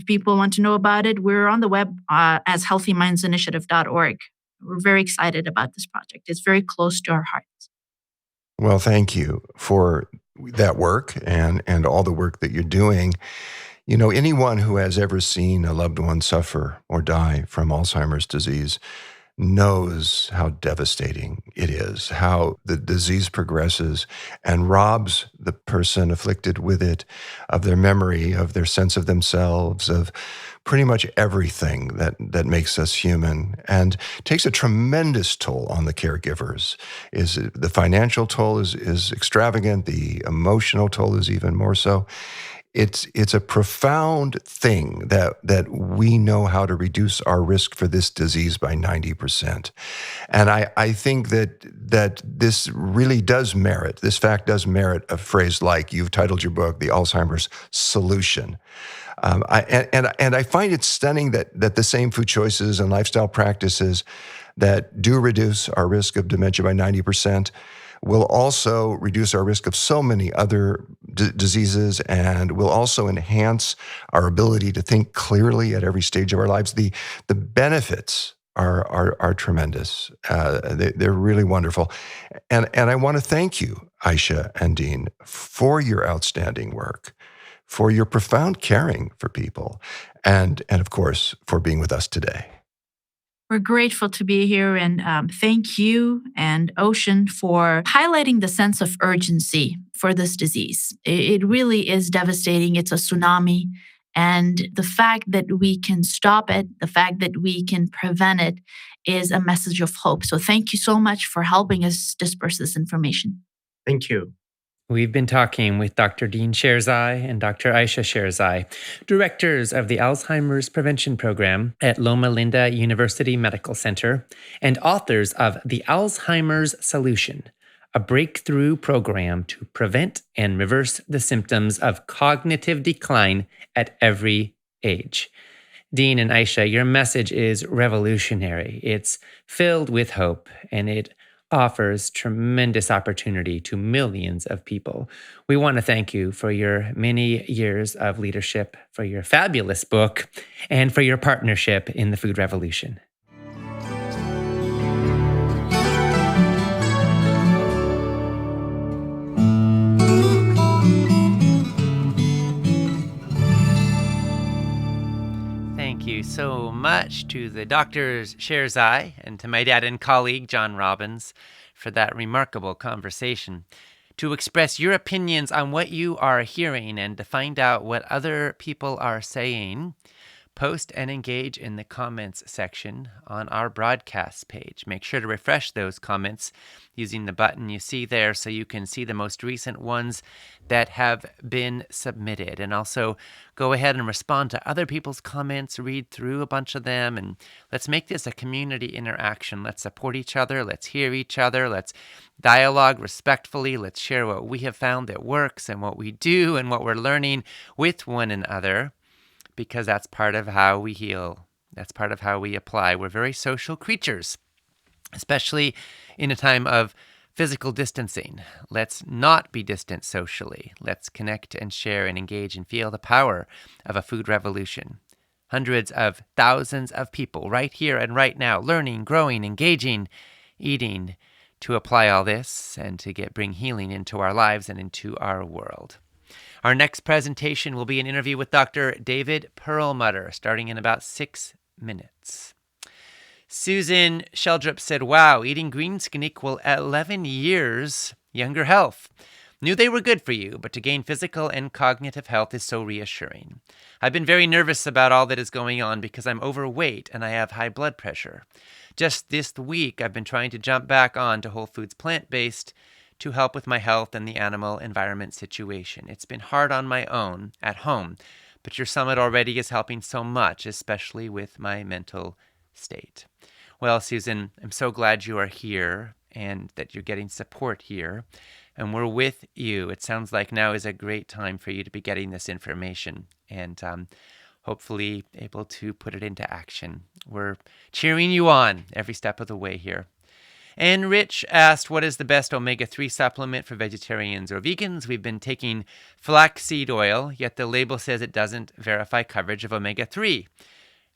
[SPEAKER 5] people want to know about it, we're on the web as healthymindsinitiative.org. We're very excited about this project. It's very close to our hearts.
[SPEAKER 2] Well, thank you for that work and all the work that you're doing. Anyone who has ever seen a loved one suffer or die from Alzheimer's disease knows how devastating it is, how the disease progresses and robs the person afflicted with it of their memory, of their sense of themselves, of pretty much everything that makes us human, and takes a tremendous toll on the caregivers. The financial toll is extravagant, the emotional toll is even more so. It's a profound thing that we know how to reduce our risk for this disease by 90%. And I think that this really does merit, this fact does merit a phrase like you've titled your book, The Alzheimer's Solution. I find it stunning that the same food choices and lifestyle practices that do reduce our risk of dementia by 90% will also reduce our risk of so many other diseases and will also enhance our ability to think clearly at every stage of our lives. The benefits are tremendous. They're really wonderful. And I want to thank you, Aisha and Dean, for your outstanding work, for your profound caring for people, and of course, for being with us today.
[SPEAKER 5] We're grateful to be here, and thank you and Ocean for highlighting the sense of urgency for this disease. It really is devastating. It's a tsunami. And the fact that we can stop it, the fact that we can prevent it is a message of hope. So thank you so much for helping us disperse this information.
[SPEAKER 6] Thank you.
[SPEAKER 1] We've been talking with Dr. Dean Sherzai and Dr. Aisha Sherzai, directors of the Alzheimer's Prevention Program at Loma Linda University Medical Center and authors of The Alzheimer's Solution, a breakthrough program to prevent and reverse the symptoms of cognitive decline at every age. Dean and Aisha, your message is revolutionary. It's filled with hope, and it offers tremendous opportunity to millions of people. We want to thank you for your many years of leadership, for your fabulous book, and for your partnership in the food revolution. Thank you so much to the doctors Sherzai and to my dad and colleague John Robbins for that remarkable conversation. To express your opinions on what you are hearing and to find out what other people are saying, post and engage in the comments section on our broadcast page. Make sure to refresh those comments using the button you see there so you can see the most recent ones that have been submitted. And also go ahead and respond to other people's comments, read through a bunch of them, and let's make this a community interaction. Let's support each other. Let's hear each other. Let's dialogue respectfully. Let's share what we have found that works and what we do and what we're learning with one another, because that's part of how we heal. That's part of how we apply. We're very social creatures. especially in a time of physical distancing. Let's not be distant socially. Let's connect and share and engage and feel the power of a food revolution. Hundreds of thousands of people right here and right now, learning, growing, engaging, eating, to apply all this and to bring healing into our lives and into our world. Our next presentation will be an interview with Dr. David Perlmutter, starting in about 6 minutes. Susan Sheldrup said, wow, eating greens can equal 11 years younger health. Knew they were good for you, but to gain physical and cognitive health is so reassuring. I've been very nervous about all that is going on because I'm overweight and I have high blood pressure. Just this week, I've been trying to jump back on to Whole Foods plant-based to help with my health and the animal environment situation. It's been hard on my own at home, but your summit already is helping so much, especially with my mental state. Well, Susan, I'm so glad you are here and that you're getting support here, and we're with you. It sounds like now is a great time for you to be getting this information and hopefully able to put it into action. We're cheering you on every step of the way here. And Rich asked, what is the best omega-3 supplement for vegetarians or vegans? We've been taking flaxseed oil, yet the label says it doesn't verify coverage of omega-3.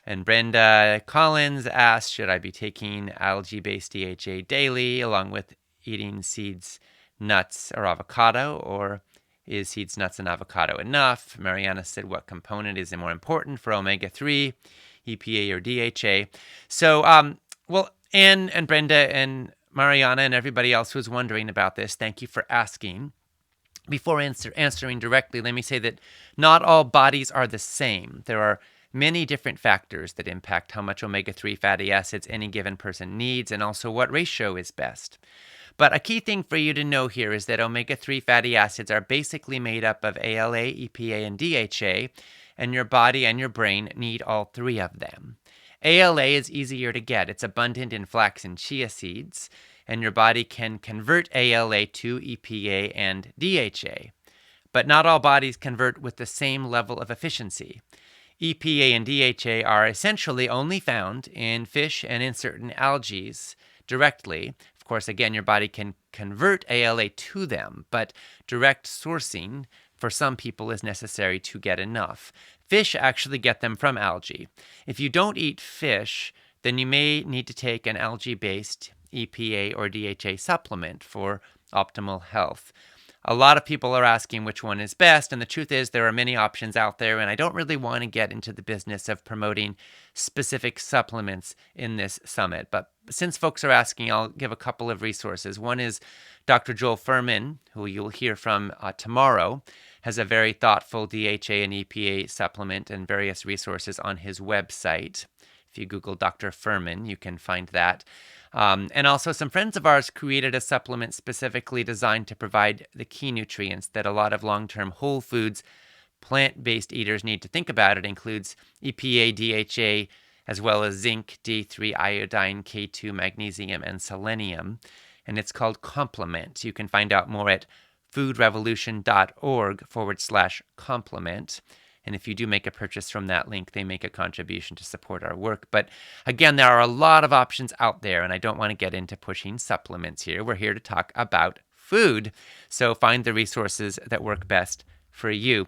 [SPEAKER 1] And Brenda Collins asked, should I be taking algae-based DHA daily along with eating seeds, nuts, or avocado? Or is seeds, nuts, and avocado enough? Mariana said, what component is more important for omega-3, EPA or DHA? So, Anne and Brenda and Mariana and everybody else who's wondering about this, thank you for asking. Before answering directly, let me say that not all bodies are the same. There are many different factors that impact how much omega-3 fatty acids any given person needs and also what ratio is best. But a key thing for you to know here is that omega-3 fatty acids are basically made up of ALA, EPA, and DHA, and your body and your brain need all three of them. ALA is easier to get. It's abundant in flax and chia seeds, and your body can convert ALA to EPA and DHA. But not all bodies convert with the same level of efficiency. EPA and DHA are essentially only found in fish and in certain algae directly. Of course, again, your body can convert ALA to them, but direct sourcing for some people is necessary to get enough. Fish actually get them from algae. If you don't eat fish, then you may need to take an algae-based EPA or DHA supplement for optimal health. A lot of people are asking which one is best, and the truth is there are many options out there, and I don't really want to get into the business of promoting specific supplements in this summit. But since folks are asking, I'll give a couple of resources. One is Dr. Joel Fuhrman, who you'll hear from tomorrow, has a very thoughtful DHA and EPA supplement and various resources on his website. If you Google Dr. Fuhrman, you can find that. And also some friends of ours created a supplement specifically designed to provide the key nutrients that a lot of long-term whole foods, plant-based eaters need to think about. It includes EPA, DHA, as well as zinc, D3, iodine, K2, magnesium, and selenium. And it's called Complement. You can find out more at foodrevolution.org/complement. And if you do make a purchase from that link, they make a contribution to support our work. But again, there are a lot of options out there, and I don't want to get into pushing supplements here. We're here to talk about food. So find the resources that work best for you.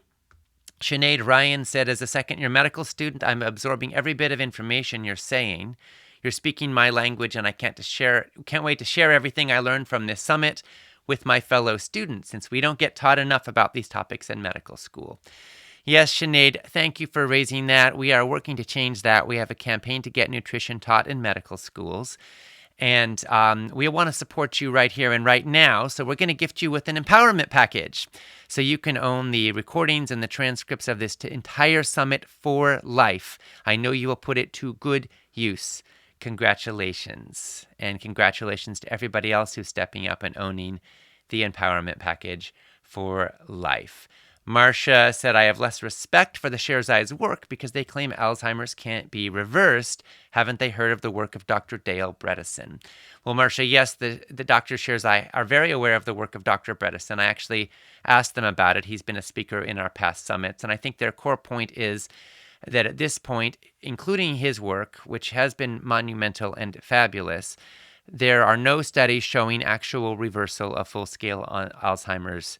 [SPEAKER 1] Sinead Ryan said, as a second-year medical student, I'm absorbing every bit of information you're saying. You're speaking my language, and I can't wait to share everything I learned from this summit with my fellow students, since we don't get taught enough about these topics in medical school. Yes, Sinead, thank you for raising that. We are working to change that. We have a campaign to get nutrition taught in medical schools. And we want to support you right here and right now. So we're going to gift you with an empowerment package. So you can own the recordings and the transcripts of this entire summit for life. I know you will put it to good use. Congratulations. And congratulations to everybody else who's stepping up and owning the empowerment package for life. Marcia said, I have less respect for the Sherzai's work because they claim Alzheimer's can't be reversed. Haven't they heard of the work of Dr. Dale Bredesen? Well, Marcia, yes, the Dr. Sherzai are very aware of the work of Dr. Bredesen. I actually asked them about it. He's been a speaker in our past summits, and I think their core point is that at this point, including his work, which has been monumental and fabulous, There are no studies showing actual reversal of full-scale Alzheimer's.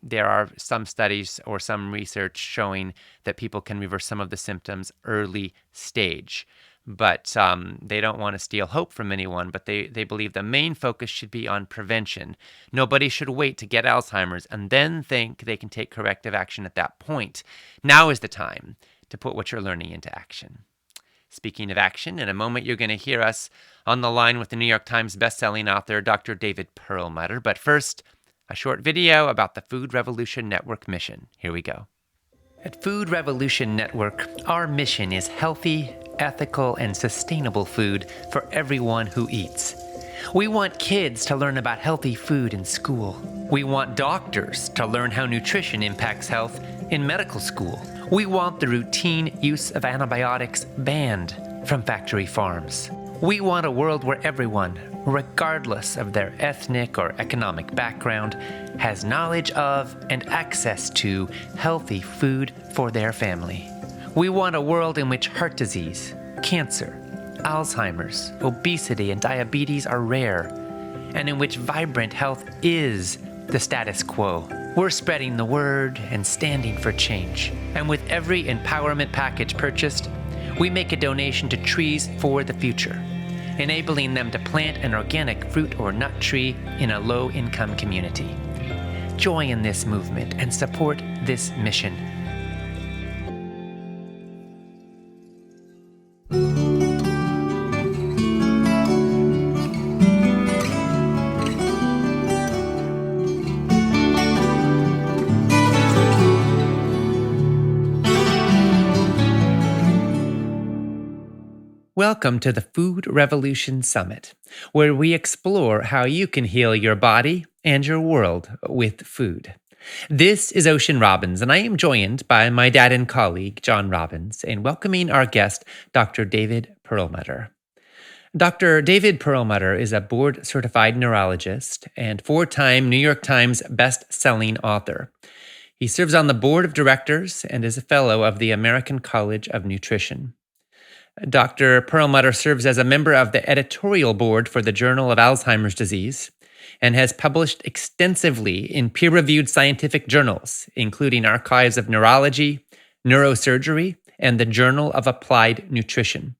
[SPEAKER 1] There are some studies or some research showing that people can reverse some of the symptoms early stage. But they don't want to steal hope from anyone, but they believe the main focus should be on prevention. Nobody should wait to get Alzheimer's and then think they can take corrective action at that point. Now is the time to put what you're learning into action. Speaking of action, in a moment you're going to hear us on the line with the New York Times bestselling author Dr. David Perlmutter. But first, a short video about the Food Revolution Network mission. Here we go. At Food Revolution Network, our mission is healthy, ethical, and sustainable food for everyone who eats. We want kids to learn about healthy food in school. We want doctors to learn how nutrition impacts health in medical school. We want the routine use of antibiotics banned from factory farms. We want a world where everyone, regardless of their ethnic or economic background, has knowledge of and access to healthy food for their family. We want a world in which heart disease, cancer, Alzheimer's, obesity, and diabetes are rare, and in which vibrant health is the status quo. We're spreading the word and standing for change. And with every empowerment package purchased, we make a donation to Trees for the Future, enabling them to plant an organic fruit or nut tree in a low-income community. Join this movement and support this mission. Welcome to the Food Revolution Summit, where we explore how you can heal your body and your world with food. This is Ocean Robbins, and I am joined by my dad and colleague, John Robbins, in welcoming our guest, Dr. David Perlmutter. Dr. David Perlmutter is a board-certified neurologist and 4-time New York Times best-selling author. He serves on the board of directors and is a fellow of the American College of Nutrition. Dr. Perlmutter serves as a member of the editorial board for the Journal of Alzheimer's Disease and has published extensively in peer-reviewed scientific journals, including Archives of Neurology, Neurosurgery, and the Journal of Applied Nutrition.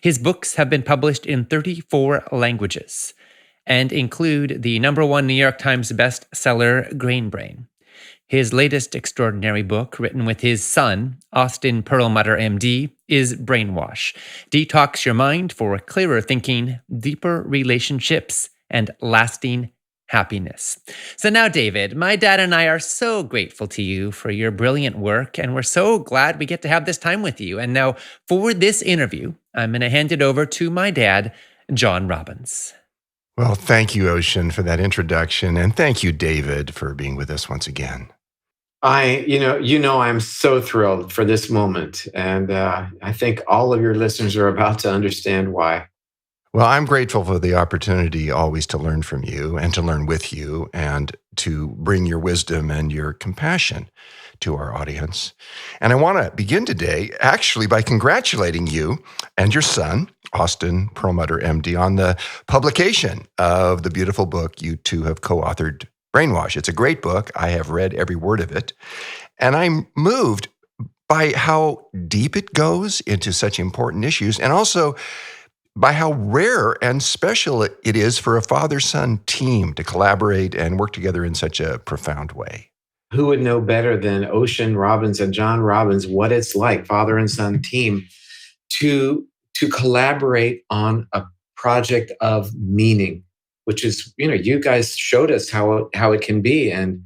[SPEAKER 1] His books have been published in 34 languages and include the #1 New York Times bestseller, Grain Brain. His latest extraordinary book, written with his son, Austin Perlmutter, MD, is Brainwash: Detox Your Mind for Clearer Thinking, Deeper Relationships, and Lasting Happiness. So now, David, my dad and I are so grateful to you for your brilliant work, and we're so glad we get to have this time with you. And now, for this interview, I'm going to hand it over to my dad, John Robbins.
[SPEAKER 2] Well, thank you, Ocean, for that introduction. And thank you, David, for being with us once again.
[SPEAKER 7] I'm so thrilled for this moment. And I think all of your listeners are about to understand why.
[SPEAKER 2] Well, I'm grateful for the opportunity always to learn from you and to learn with you and to bring your wisdom and your compassion to our audience. And I want to begin today actually by congratulating you and your son, Austin Perlmutter, MD, on the publication of the beautiful book you two have co-authored, Brainwash. It's a great book. I have read every word of it. And I'm moved by how deep it goes into such important issues, and also by how rare and special it is for a father-son team to collaborate and work together in such a profound way.
[SPEAKER 7] Who would know better than Ocean Robbins and John Robbins what it's like, father and son team, to collaborate on a project of meaning, which is, you guys showed us how it can be, and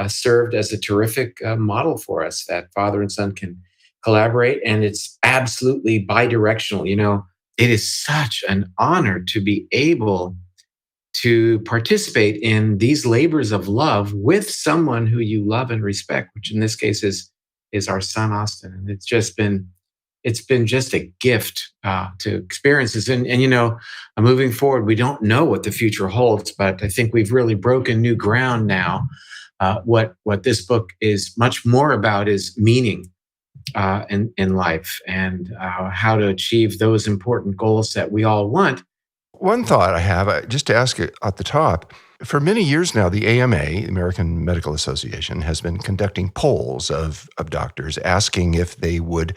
[SPEAKER 7] served as a terrific model for us that father and son can collaborate, and it's absolutely bi-directional. It is such an honor to be able to participate in these labors of love with someone who you love and respect, which in this case is our son, Austin. And it's been just a gift to experience this. And moving forward, we don't know what the future holds, but I think we've really broken new ground now. What this book is much more about is meaning in life, and how to achieve those important goals that we all want.
[SPEAKER 2] One thought I have, just to ask it at the top, for many years now, the AMA, the American Medical Association, has been conducting polls of doctors asking if they would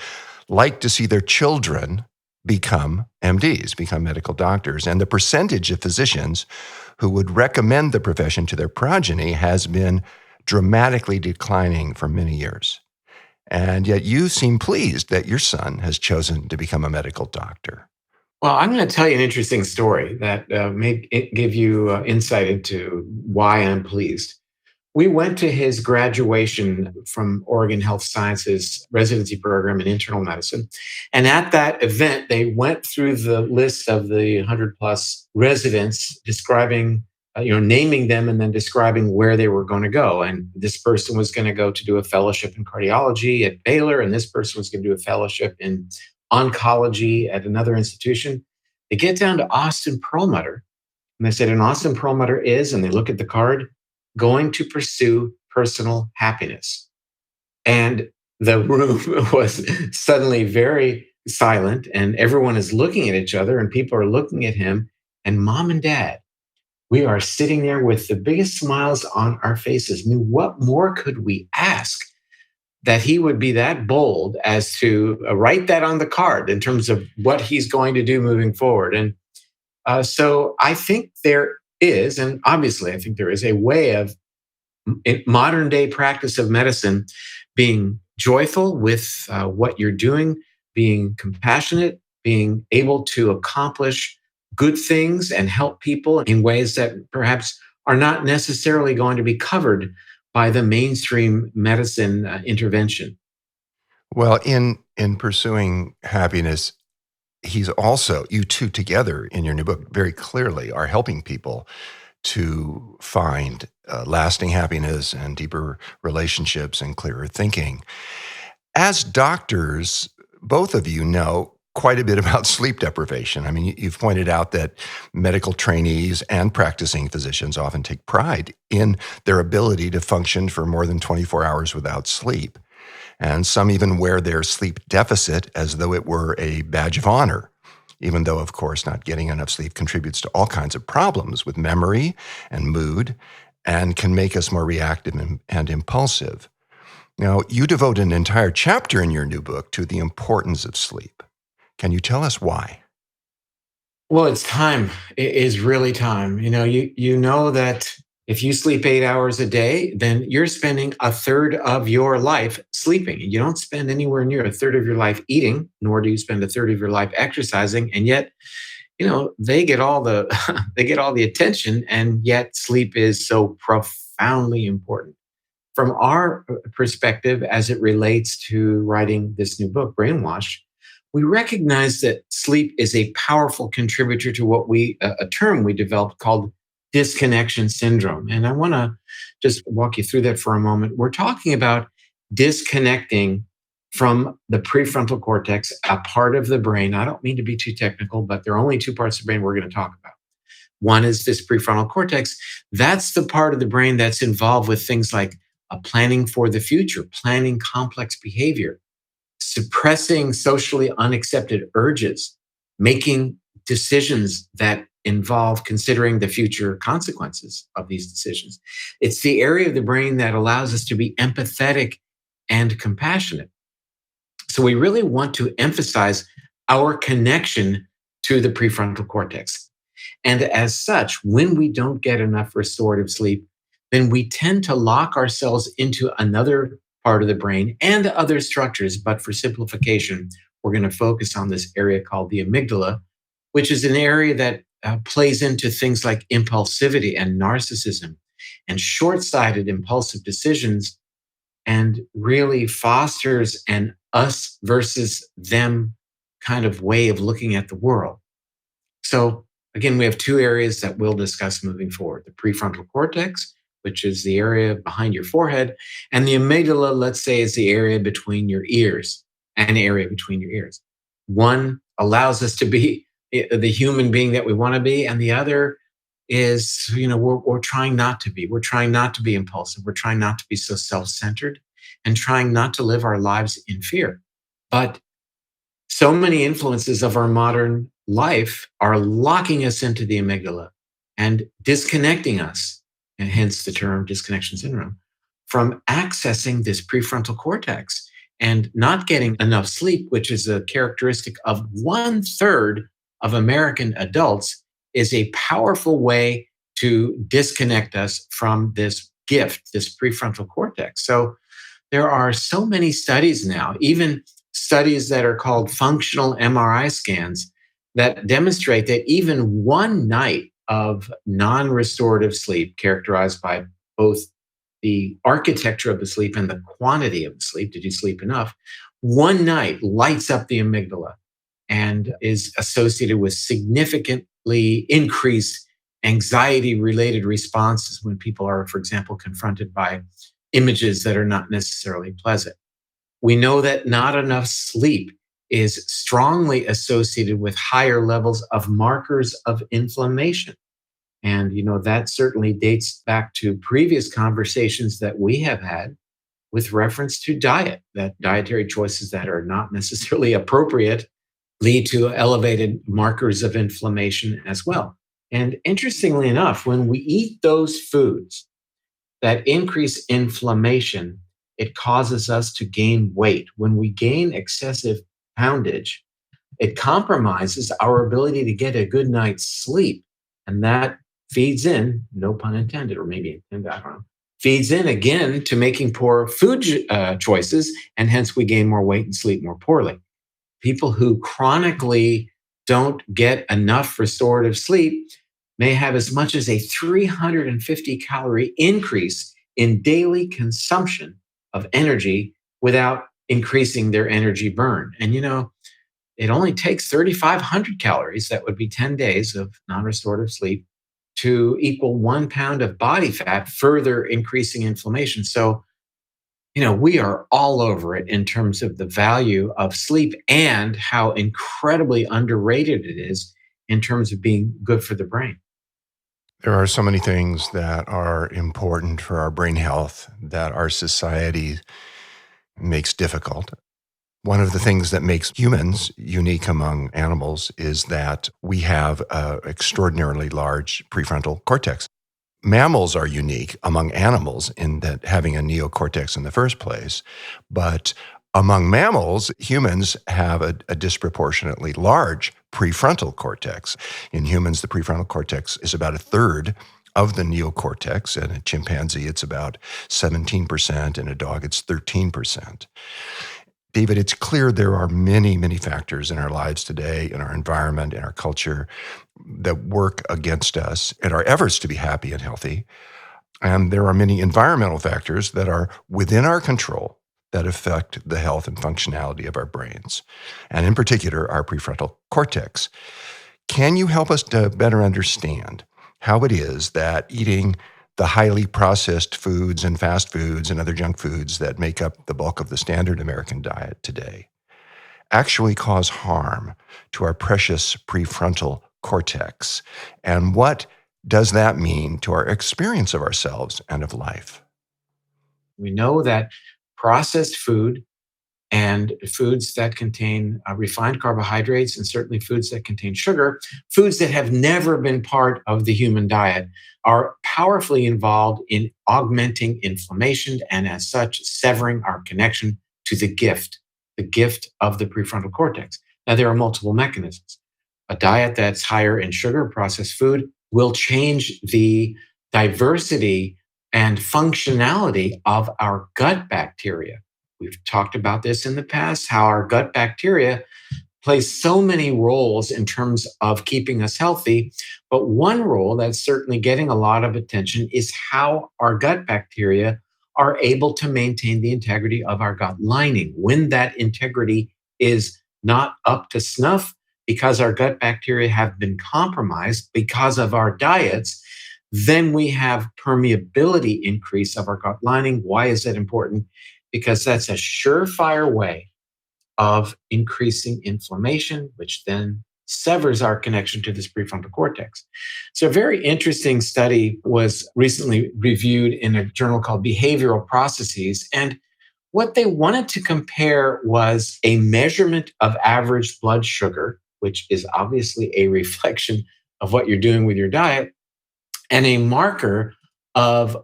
[SPEAKER 2] like to see their children become MDs, become medical doctors. And the percentage of physicians who would recommend the profession to their progeny has been dramatically declining for many years. And yet you seem pleased that your son has chosen to become a medical doctor.
[SPEAKER 7] Well, I'm going to tell you an interesting story that may give you insight into why I'm pleased. We went to his graduation from Oregon Health Sciences residency program in internal medicine. And at that event, they went through the list of the 100 plus residents, describing, naming them and then describing where they were going to go. And this person was going to go to do a fellowship in cardiology at Baylor, and this person was going to do a fellowship in oncology at another institution. They get down to Austin Perlmutter, and they said, and Austin Perlmutter is, and they look at the card, going to pursue personal happiness. And the room was suddenly very silent, and everyone is looking at each other, and people are looking at him. And Mom and Dad, we are sitting there with the biggest smiles on our faces. I mean, what more could we ask that he would be that bold as to write that on the card in terms of what he's going to do moving forward? And so I think there is, and obviously I think there is, a way of modern day practice of medicine being joyful with what you're doing, being compassionate, being able to accomplish good things and help people in ways that perhaps are not necessarily going to be covered by the mainstream medicine intervention.
[SPEAKER 2] Well, in pursuing happiness, he's also, you two together in your new book very clearly are helping people to find lasting happiness and deeper relationships and clearer thinking. As doctors, both of you know quite a bit about sleep deprivation. I mean, you've pointed out that medical trainees and practicing physicians often take pride in their ability to function for more than 24 hours without sleep. And some even wear their sleep deficit as though it were a badge of honor, even though, of course, not getting enough sleep contributes to all kinds of problems with memory and mood and can make us more reactive and impulsive. Now, you devote an entire chapter in your new book to the importance of sleep. Can you tell us why?
[SPEAKER 7] Well, it's time. It is really time. You know that if you sleep 8 hours a day, then you're spending a third of your life sleeping. You don't spend anywhere near a third of your life eating, nor do you spend a third of your life exercising. And yet, they get all the attention, and yet sleep is so profoundly important. From our perspective, as it relates to writing this new book, Brainwash, we recognize that sleep is a powerful contributor to what a term we developed called disconnection syndrome. And I want to just walk you through that for a moment. We're talking about disconnecting from the prefrontal cortex, a part of the brain. I don't mean to be too technical, but there are only two parts of the brain we're going to talk about. One is this prefrontal cortex. That's the part of the brain that's involved with things like planning for the future, planning complex behavior, suppressing socially unaccepted urges, making decisions that involve considering the future consequences of these decisions. It's the area of the brain that allows us to be empathetic and compassionate. So we really want to emphasize our connection to the prefrontal cortex. And as such, when we don't get enough restorative sleep, then we tend to lock ourselves into another part of the brain and other structures. But for simplification, we're going to focus on this area called the amygdala, which is an area that plays into things like impulsivity and narcissism and short-sighted impulsive decisions, and really fosters an us versus them kind of way of looking at the world. So again, we have two areas that we'll discuss moving forward: the prefrontal cortex, which is the area behind your forehead, and the amygdala, let's say, is the area between your ears, an area between your ears. One allows us to be the human being that we want to be, and the other is, we're trying not to be. We're trying not to be impulsive. We're trying not to be so self-centered and trying not to live our lives in fear. But so many influences of our modern life are locking us into the amygdala and disconnecting us, and hence the term disconnection syndrome, from accessing this prefrontal cortex and not getting enough sleep, which is a characteristic of 1/3 of American adults, is a powerful way to disconnect us from this gift, this prefrontal cortex. So there are so many studies now, even studies that are called functional MRI scans, that demonstrate that even one night of non restorative sleep, characterized by both the architecture of the sleep and the quantity of the sleep, did you sleep enough? One night lights up the amygdala and is associated with significantly increased anxiety related responses when people are, for example, confronted by images that are not necessarily pleasant. We know that not enough sleep is strongly associated with higher levels of markers of inflammation. And, that certainly dates back to previous conversations that we have had with reference to diet, that dietary choices that are not necessarily appropriate lead to elevated markers of inflammation as well. And interestingly enough, when we eat those foods that increase inflammation, it causes us to gain weight. When we gain excessive poundage, it compromises our ability to get a good night's sleep. And that feeds in, no pun intended, or maybe intended, I don't know, feeds in again to making poor food choices. And hence we gain more weight and sleep more poorly. People who chronically don't get enough restorative sleep may have as much as a 350 calorie increase in daily consumption of energy without increasing their energy burn. And it only takes 3,500 calories, that would be 10 days of non-restorative sleep, to equal 1 pound of body fat, further increasing inflammation. So, we are all over it in terms of the value of sleep and how incredibly underrated it is in terms of being good for the brain.
[SPEAKER 2] There are so many things that are important for our brain health that our society makes difficult. One of the things that makes humans unique among animals is that we have an extraordinarily large prefrontal cortex. Mammals are unique among animals in that having a neocortex in the first place, but among mammals, humans have a disproportionately large prefrontal cortex. In humans, the prefrontal cortex is about 1/3 of the neocortex. In a chimpanzee, it's about 17%. In a dog, it's 13%. David, it's clear there are many, many factors in our lives today, in our environment, in our culture, that work against us and our efforts to be happy and healthy. And there are many environmental factors that are within our control that affect the health and functionality of our brains, and in particular, our prefrontal cortex. Can you help us to better understand how it is that eating the highly processed foods and fast foods and other junk foods that make up the bulk of the standard American diet today actually cause harm to our precious prefrontal cortex? And what does that mean to our experience of ourselves and of life?
[SPEAKER 7] We know that processed food and foods that contain refined carbohydrates, and certainly foods that contain sugar, foods that have never been part of the human diet, are powerfully involved in augmenting inflammation and, as such, severing our connection to the gift of the prefrontal cortex. Now, there are multiple mechanisms. A diet that's higher in sugar, processed food, will change the diversity and functionality of our gut bacteria. We've talked about this in the past, how our gut bacteria plays so many roles in terms of keeping us healthy. But one role that's certainly getting a lot of attention is how our gut bacteria are able to maintain the integrity of our gut lining. When that integrity is not up to snuff because our gut bacteria have been compromised because of our diets, then we have permeability increase of our gut lining. Why is that important? Because that's a surefire way of increasing inflammation, which then severs our connection to this prefrontal cortex. So a very interesting study was recently reviewed in a journal called Behavioral Processes. And what they wanted to compare was a measurement of average blood sugar, which is obviously a reflection of what you're doing with your diet, and a marker of,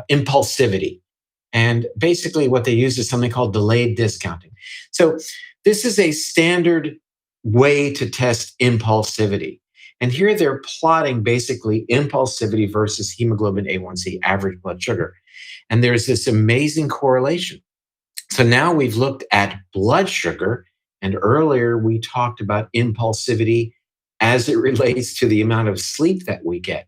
[SPEAKER 7] impulsivity. And basically, what they use is something called delayed discounting. So, this is a standard way to test impulsivity. And here they're plotting basically impulsivity versus hemoglobin A1C, average blood sugar. And there's this amazing correlation. So now we've looked at blood sugar, and earlier we talked about impulsivity as it relates to the amount of sleep that we get.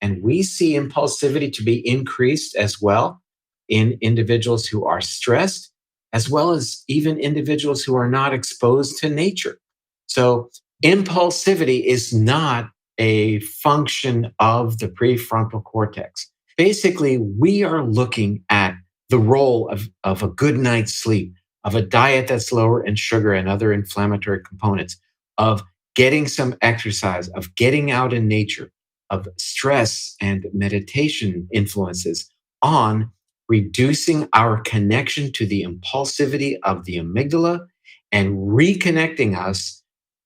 [SPEAKER 7] And we see impulsivity to be increased as well in individuals who are stressed, as well as even individuals who are not exposed to nature. So impulsivity is not a function of the prefrontal cortex. Basically, we are looking at the role of a good night's sleep, of a diet that's lower in sugar and other inflammatory components, of getting some exercise, of getting out in nature, of stress and meditation influences on reducing our connection to the impulsivity of the amygdala and reconnecting us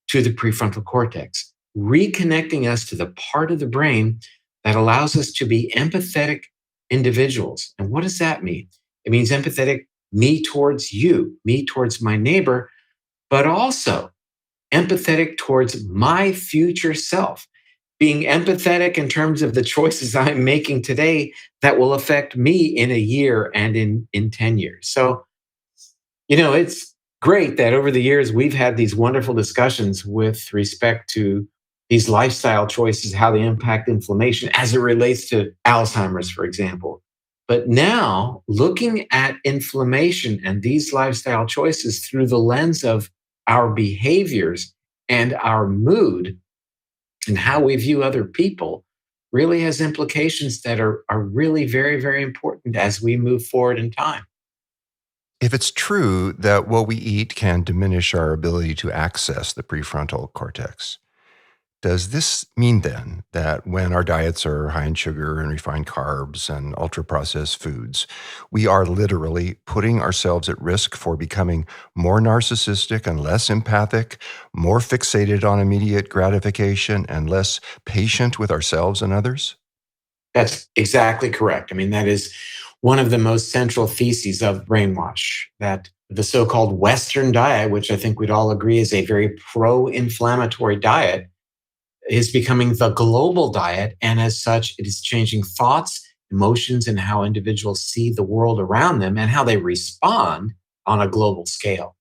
[SPEAKER 7] to the prefrontal cortex, reconnecting us to the part of the brain that allows us to be empathetic individuals. And what does that mean? It means empathetic, me towards you, me towards my neighbor, but also empathetic towards my future self, being empathetic in terms of the choices I'm making today that will affect me in a year and in 10 years. So, it's great that over the years we've had these wonderful discussions with respect to these lifestyle choices, how they impact inflammation as it relates to Alzheimer's, for example. But now looking at inflammation and these lifestyle choices through the lens of our behaviors and our mood and how we view other people really has implications that are really very, very important as we move forward in time.
[SPEAKER 2] If it's true that what we eat can diminish our ability to access the prefrontal cortex, does this mean then that when our diets are high in sugar and refined carbs and ultra-processed foods, we are literally putting ourselves at risk for becoming more narcissistic and less empathic, more fixated on immediate gratification and less patient with ourselves and others?
[SPEAKER 7] That's exactly correct. I mean, that is one of the most central theses of brainwash, that the so-called Western diet, which I think we'd all agree is a very pro-inflammatory diet, is becoming the global diet. And as such, it is changing thoughts, emotions, and how individuals see the world around them and how they respond on a global scale.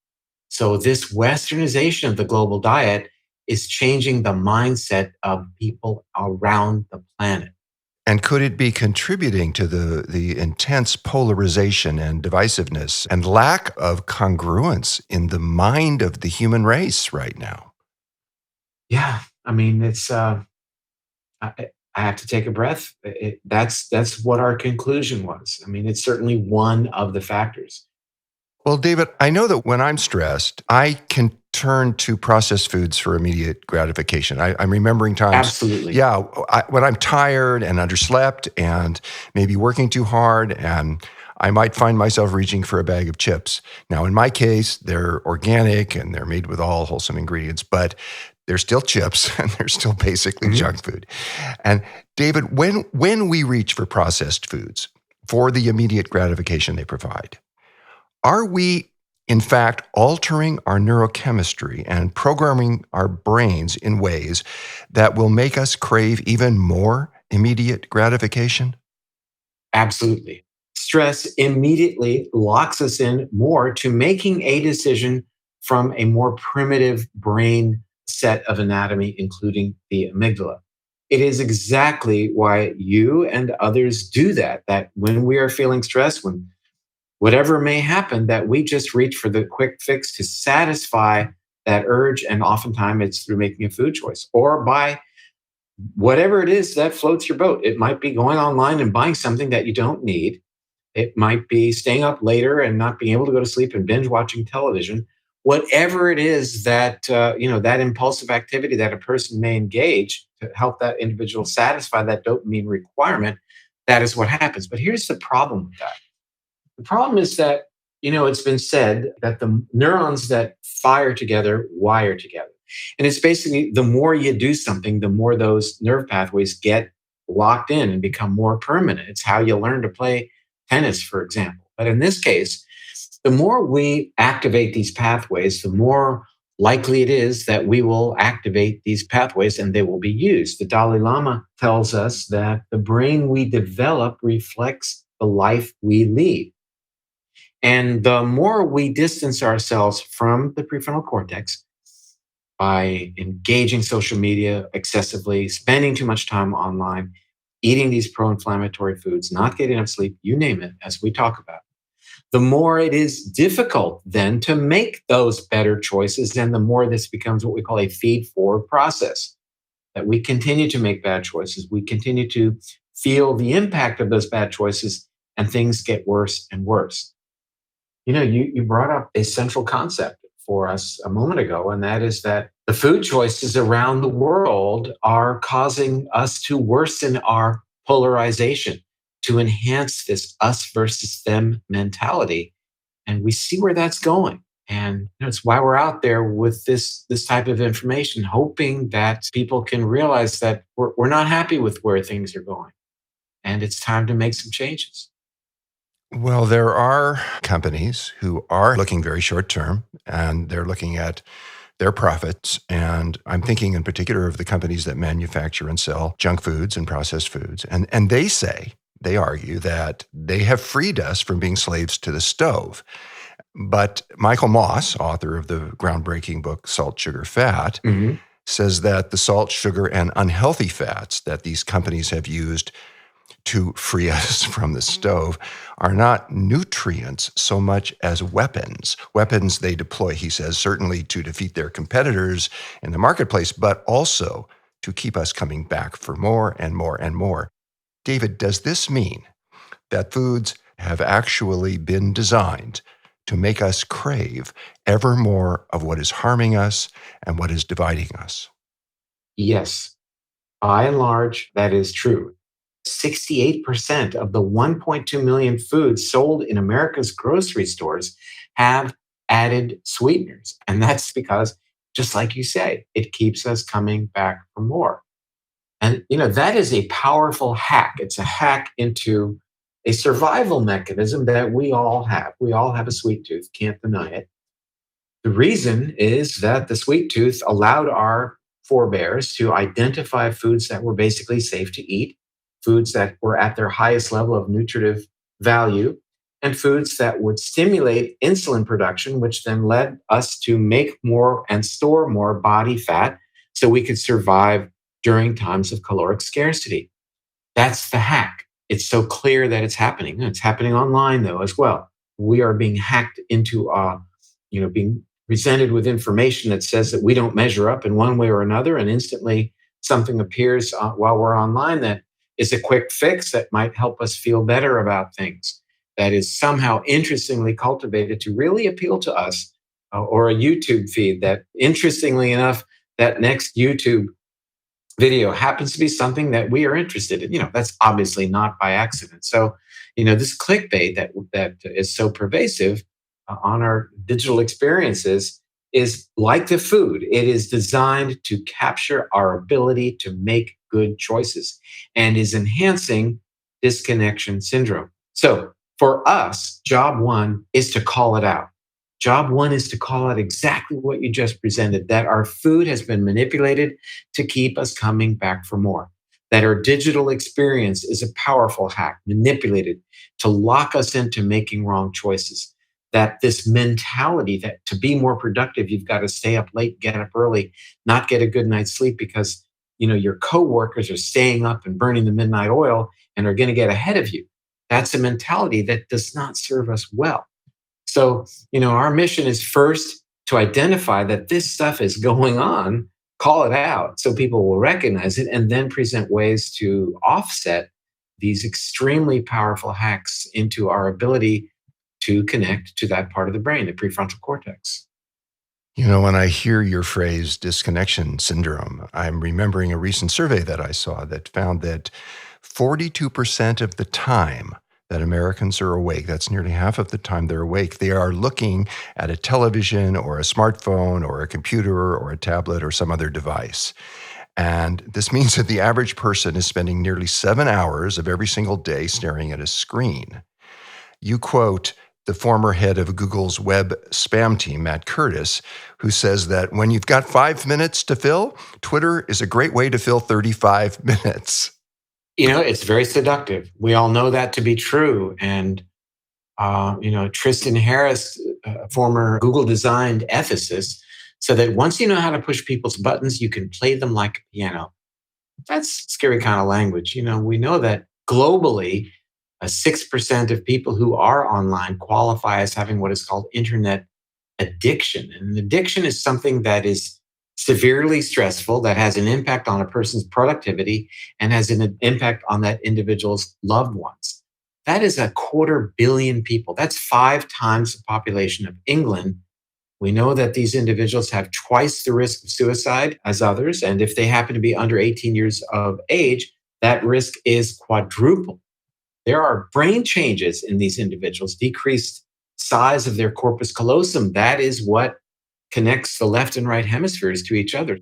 [SPEAKER 7] So this Westernization of the global diet is changing the mindset of people around the planet.
[SPEAKER 2] And could it be contributing to the intense polarization and divisiveness and lack of congruence in the mind of the human race right now?
[SPEAKER 7] Yeah, I mean, it's. I have to take a breath. That's what our conclusion was. I mean, it's certainly one of the factors.
[SPEAKER 2] Well, David, I know that when I'm stressed, I can turn to processed foods for immediate gratification. I'm remembering times.
[SPEAKER 7] Absolutely.
[SPEAKER 2] Yeah, when I'm tired and underslept and maybe working too hard, and I might find myself reaching for a bag of chips. Now, in my case, they're organic and they're made with all wholesome ingredients, but they're still chips and they're still basically junk food. And David, when we reach for processed foods for the immediate gratification they provide, are we, in fact, altering our neurochemistry and programming our brains in ways that will make us crave even more immediate gratification?
[SPEAKER 7] Absolutely. Stress immediately locks us in more to making a decision from a more primitive brain set of anatomy, including the amygdala. It is exactly why you and others do that when we are feeling stressed, when whatever may happen, that we just reach for the quick fix to satisfy that urge. And oftentimes it's through making a food choice or by whatever it is that floats your boat. It might be going online and buying something that you don't need. It might be staying up later and not being able to go to sleep and binge watching television. Whatever it is that, that impulsive activity that a person may engage to help that individual satisfy that dopamine requirement, that is what happens. But here's the problem with that. The problem is that, it's been said that the neurons that fire together wire together. And it's basically the more you do something, the more those nerve pathways get locked in and become more permanent. It's how you learn to play tennis, for example. But in this case, the more we activate these pathways, the more likely it is that we will activate these pathways and they will be used. The Dalai Lama tells us that the brain we develop reflects the life we lead. And the more we distance ourselves from the prefrontal cortex by engaging social media excessively, spending too much time online, eating these pro-inflammatory foods, not getting enough sleep, you name it, as we talk about, the more it is difficult then to make those better choices, and the more this becomes what we call a feed-forward process, that we continue to make bad choices, we continue to feel the impact of those bad choices, and things get worse and worse. You brought up a central concept for us a moment ago, and that is that the food choices around the world are causing us to worsen our polarization, to enhance this us versus them mentality. And we see where that's going. And it's why we're out there with this type of information, hoping that people can realize that we're not happy with where things are going. And it's time to make some changes.
[SPEAKER 2] Well, there are companies who are looking very short term, and they're looking at their profits. And I'm thinking in particular of the companies that manufacture and sell junk foods and processed foods. And they argue that they have freed us from being slaves to the stove. But Michael Moss, author of the groundbreaking book Salt, Sugar, Fat, says that the salt, sugar, and unhealthy fats that these companies have used to free us from the stove are not nutrients so much as weapons. Weapons they deploy, he says, certainly to defeat their competitors in the marketplace, but also to keep us coming back for more and more and more. David, does this mean that foods have actually been designed to make us crave ever more of what is harming us and what is dividing us?
[SPEAKER 7] Yes, by and large, that is true. 68% of the 1.2 million foods sold in America's grocery stores have added sweeteners. And that's because, just like you say, it keeps us coming back for more. And, that is a powerful hack. It's a hack into a survival mechanism that we all have. We all have a sweet tooth, can't deny it. The reason is that the sweet tooth allowed our forebears to identify foods that were basically safe to eat, foods that were at their highest level of nutritive value, and foods that would stimulate insulin production, which then led us to make more and store more body fat so we could survive during times of caloric scarcity. That's the hack. It's so clear that it's happening. It's happening online, though, as well. We are being hacked into, being presented with information that says that we don't measure up in one way or another, and instantly something appears while we're online that is a quick fix that might help us feel better about things, that is somehow interestingly cultivated to really appeal to us, or a YouTube feed that, interestingly enough, that next YouTube video happens to be something that we are interested in. That's obviously not by accident. So, this clickbait that is so pervasive on our digital experiences is like the food. It is designed to capture our ability to make good choices and is enhancing disconnection syndrome. So for us, job one is to call it out. Job one is to call out exactly what you just presented, that our food has been manipulated to keep us coming back for more, that our digital experience is a powerful hack manipulated to lock us into making wrong choices, that this mentality that to be more productive, you've got to stay up late, get up early, not get a good night's sleep because your coworkers are staying up and burning the midnight oil and are going to get ahead of you. That's a mentality that does not serve us well. So, our mission is first to identify that this stuff is going on, call it out so people will recognize it, and then present ways to offset these extremely powerful hacks into our ability to connect to that part of the brain, the prefrontal cortex.
[SPEAKER 2] When I hear your phrase disconnection syndrome, I'm remembering a recent survey that I saw that found that 42% of the time that Americans are awake, that's nearly half of the time they're awake, they are looking at a television or a smartphone or a computer or a tablet or some other device. And this means that the average person is spending nearly 7 hours of every single day staring at a screen. You quote the former head of Google's web spam team, Matt Curtis, who says that when you've got 5 minutes to fill, Twitter is a great way to fill 35 minutes.
[SPEAKER 7] It's very seductive. We all know that to be true. And, Tristan Harris, former Google designed ethicist, said that once you know how to push people's buttons, you can play them like a piano. That's scary kind of language. We know that globally, 6% of people who are online qualify as having what is called internet addiction. And addiction is something that is severely stressful, that has an impact on a person's productivity and has an impact on that individual's loved ones. That is 250 million people. That's 5 times the population of England. We know that these individuals have twice the risk of suicide as others. And if they happen to be under 18 years of age, that risk is quadruple. There are brain changes in these individuals, decreased size of their corpus callosum. That is what connects the left and right hemispheres to each other.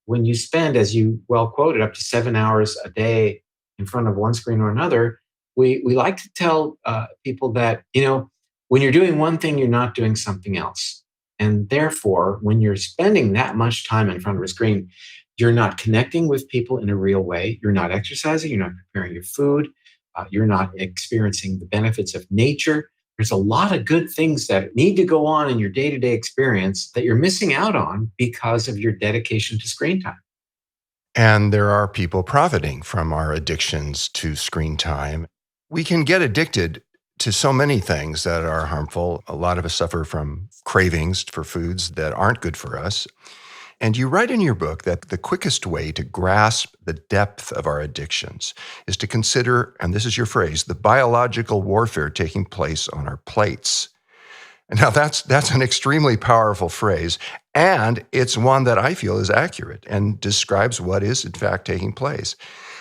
[SPEAKER 7] When you spend, as you well quoted, up to 7 hours a day in front of one screen or another, we like to tell people that, when you're doing one thing, you're not doing something else. And therefore, when you're spending that much time in front of a screen, you're not connecting with people in a real way. You're not exercising. You're not preparing your food. You're not experiencing the benefits of nature. There's a lot of good things that need to go on in your day-to-day experience that you're missing out on because of your dedication to screen time.
[SPEAKER 2] And there are people profiting from our addictions to screen time. We can get addicted to so many things that are harmful. A lot of us suffer from cravings for foods that aren't good for us. And you write in your book that the quickest way to grasp the depth of our addictions is to consider, and this is your phrase, the biological warfare taking place on our plates. Now, that's an extremely powerful phrase, and it's one that I feel is accurate and describes what is, in fact, taking place.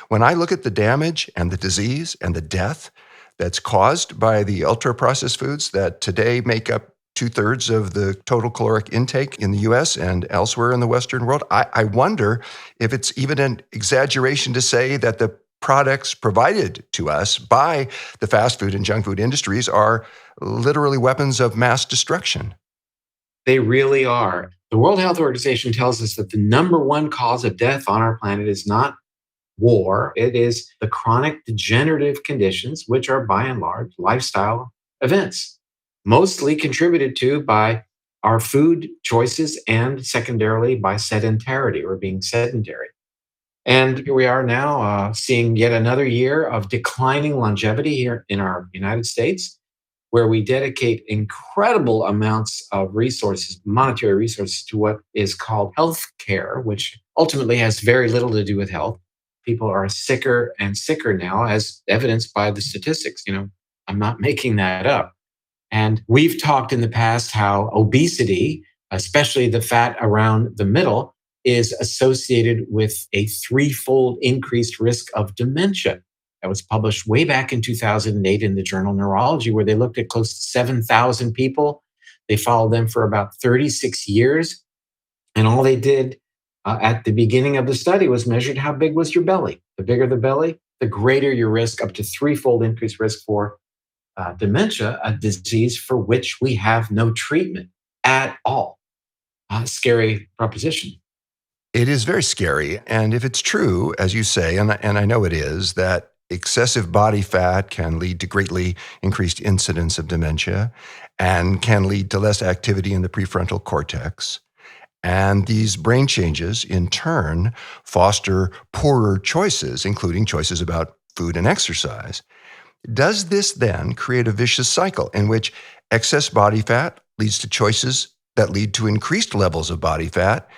[SPEAKER 2] When I look at the damage and the disease and the death that's caused by the ultra-processed foods that today make up 2/3 of the total caloric intake in the US and elsewhere in the Western world, I wonder if it's even an exaggeration to say that the products provided to us by the fast food and junk food industries are literally weapons of mass destruction.
[SPEAKER 7] They really are. The World Health Organization tells us that the number one cause of death on our planet is not war. It is the chronic degenerative conditions, which are by and large lifestyle events, mostly contributed to by our food choices and secondarily by sedentarity or being sedentary. And here we are now seeing yet another year of declining longevity here in our United States, where we dedicate incredible amounts of resources, monetary resources, to what is called health care, which ultimately has very little to do with health. People are sicker and sicker now, as evidenced by the statistics. I'm not making that up. And we've talked in the past how obesity, especially the fat around the middle, is associated with a 3-fold increased risk of dementia. That was published way back in 2008 in the journal Neurology, where they looked at close to 7,000 people. They followed them for about 36 years. And all they did at the beginning of the study was measured how big was your belly. The bigger the belly, the greater your risk, up to 3-fold increased risk for dementia, a disease for which we have no treatment at all. Scary proposition.
[SPEAKER 2] It is very scary. And if it's true, as you say, and I know it is, that excessive body fat can lead to greatly increased incidence of dementia and can lead to less activity in the prefrontal cortex. And these brain changes, in turn, foster poorer choices, including choices about food and exercise. Does this then create a vicious cycle in which excess body fat leads to choices that lead to increased levels of body fat,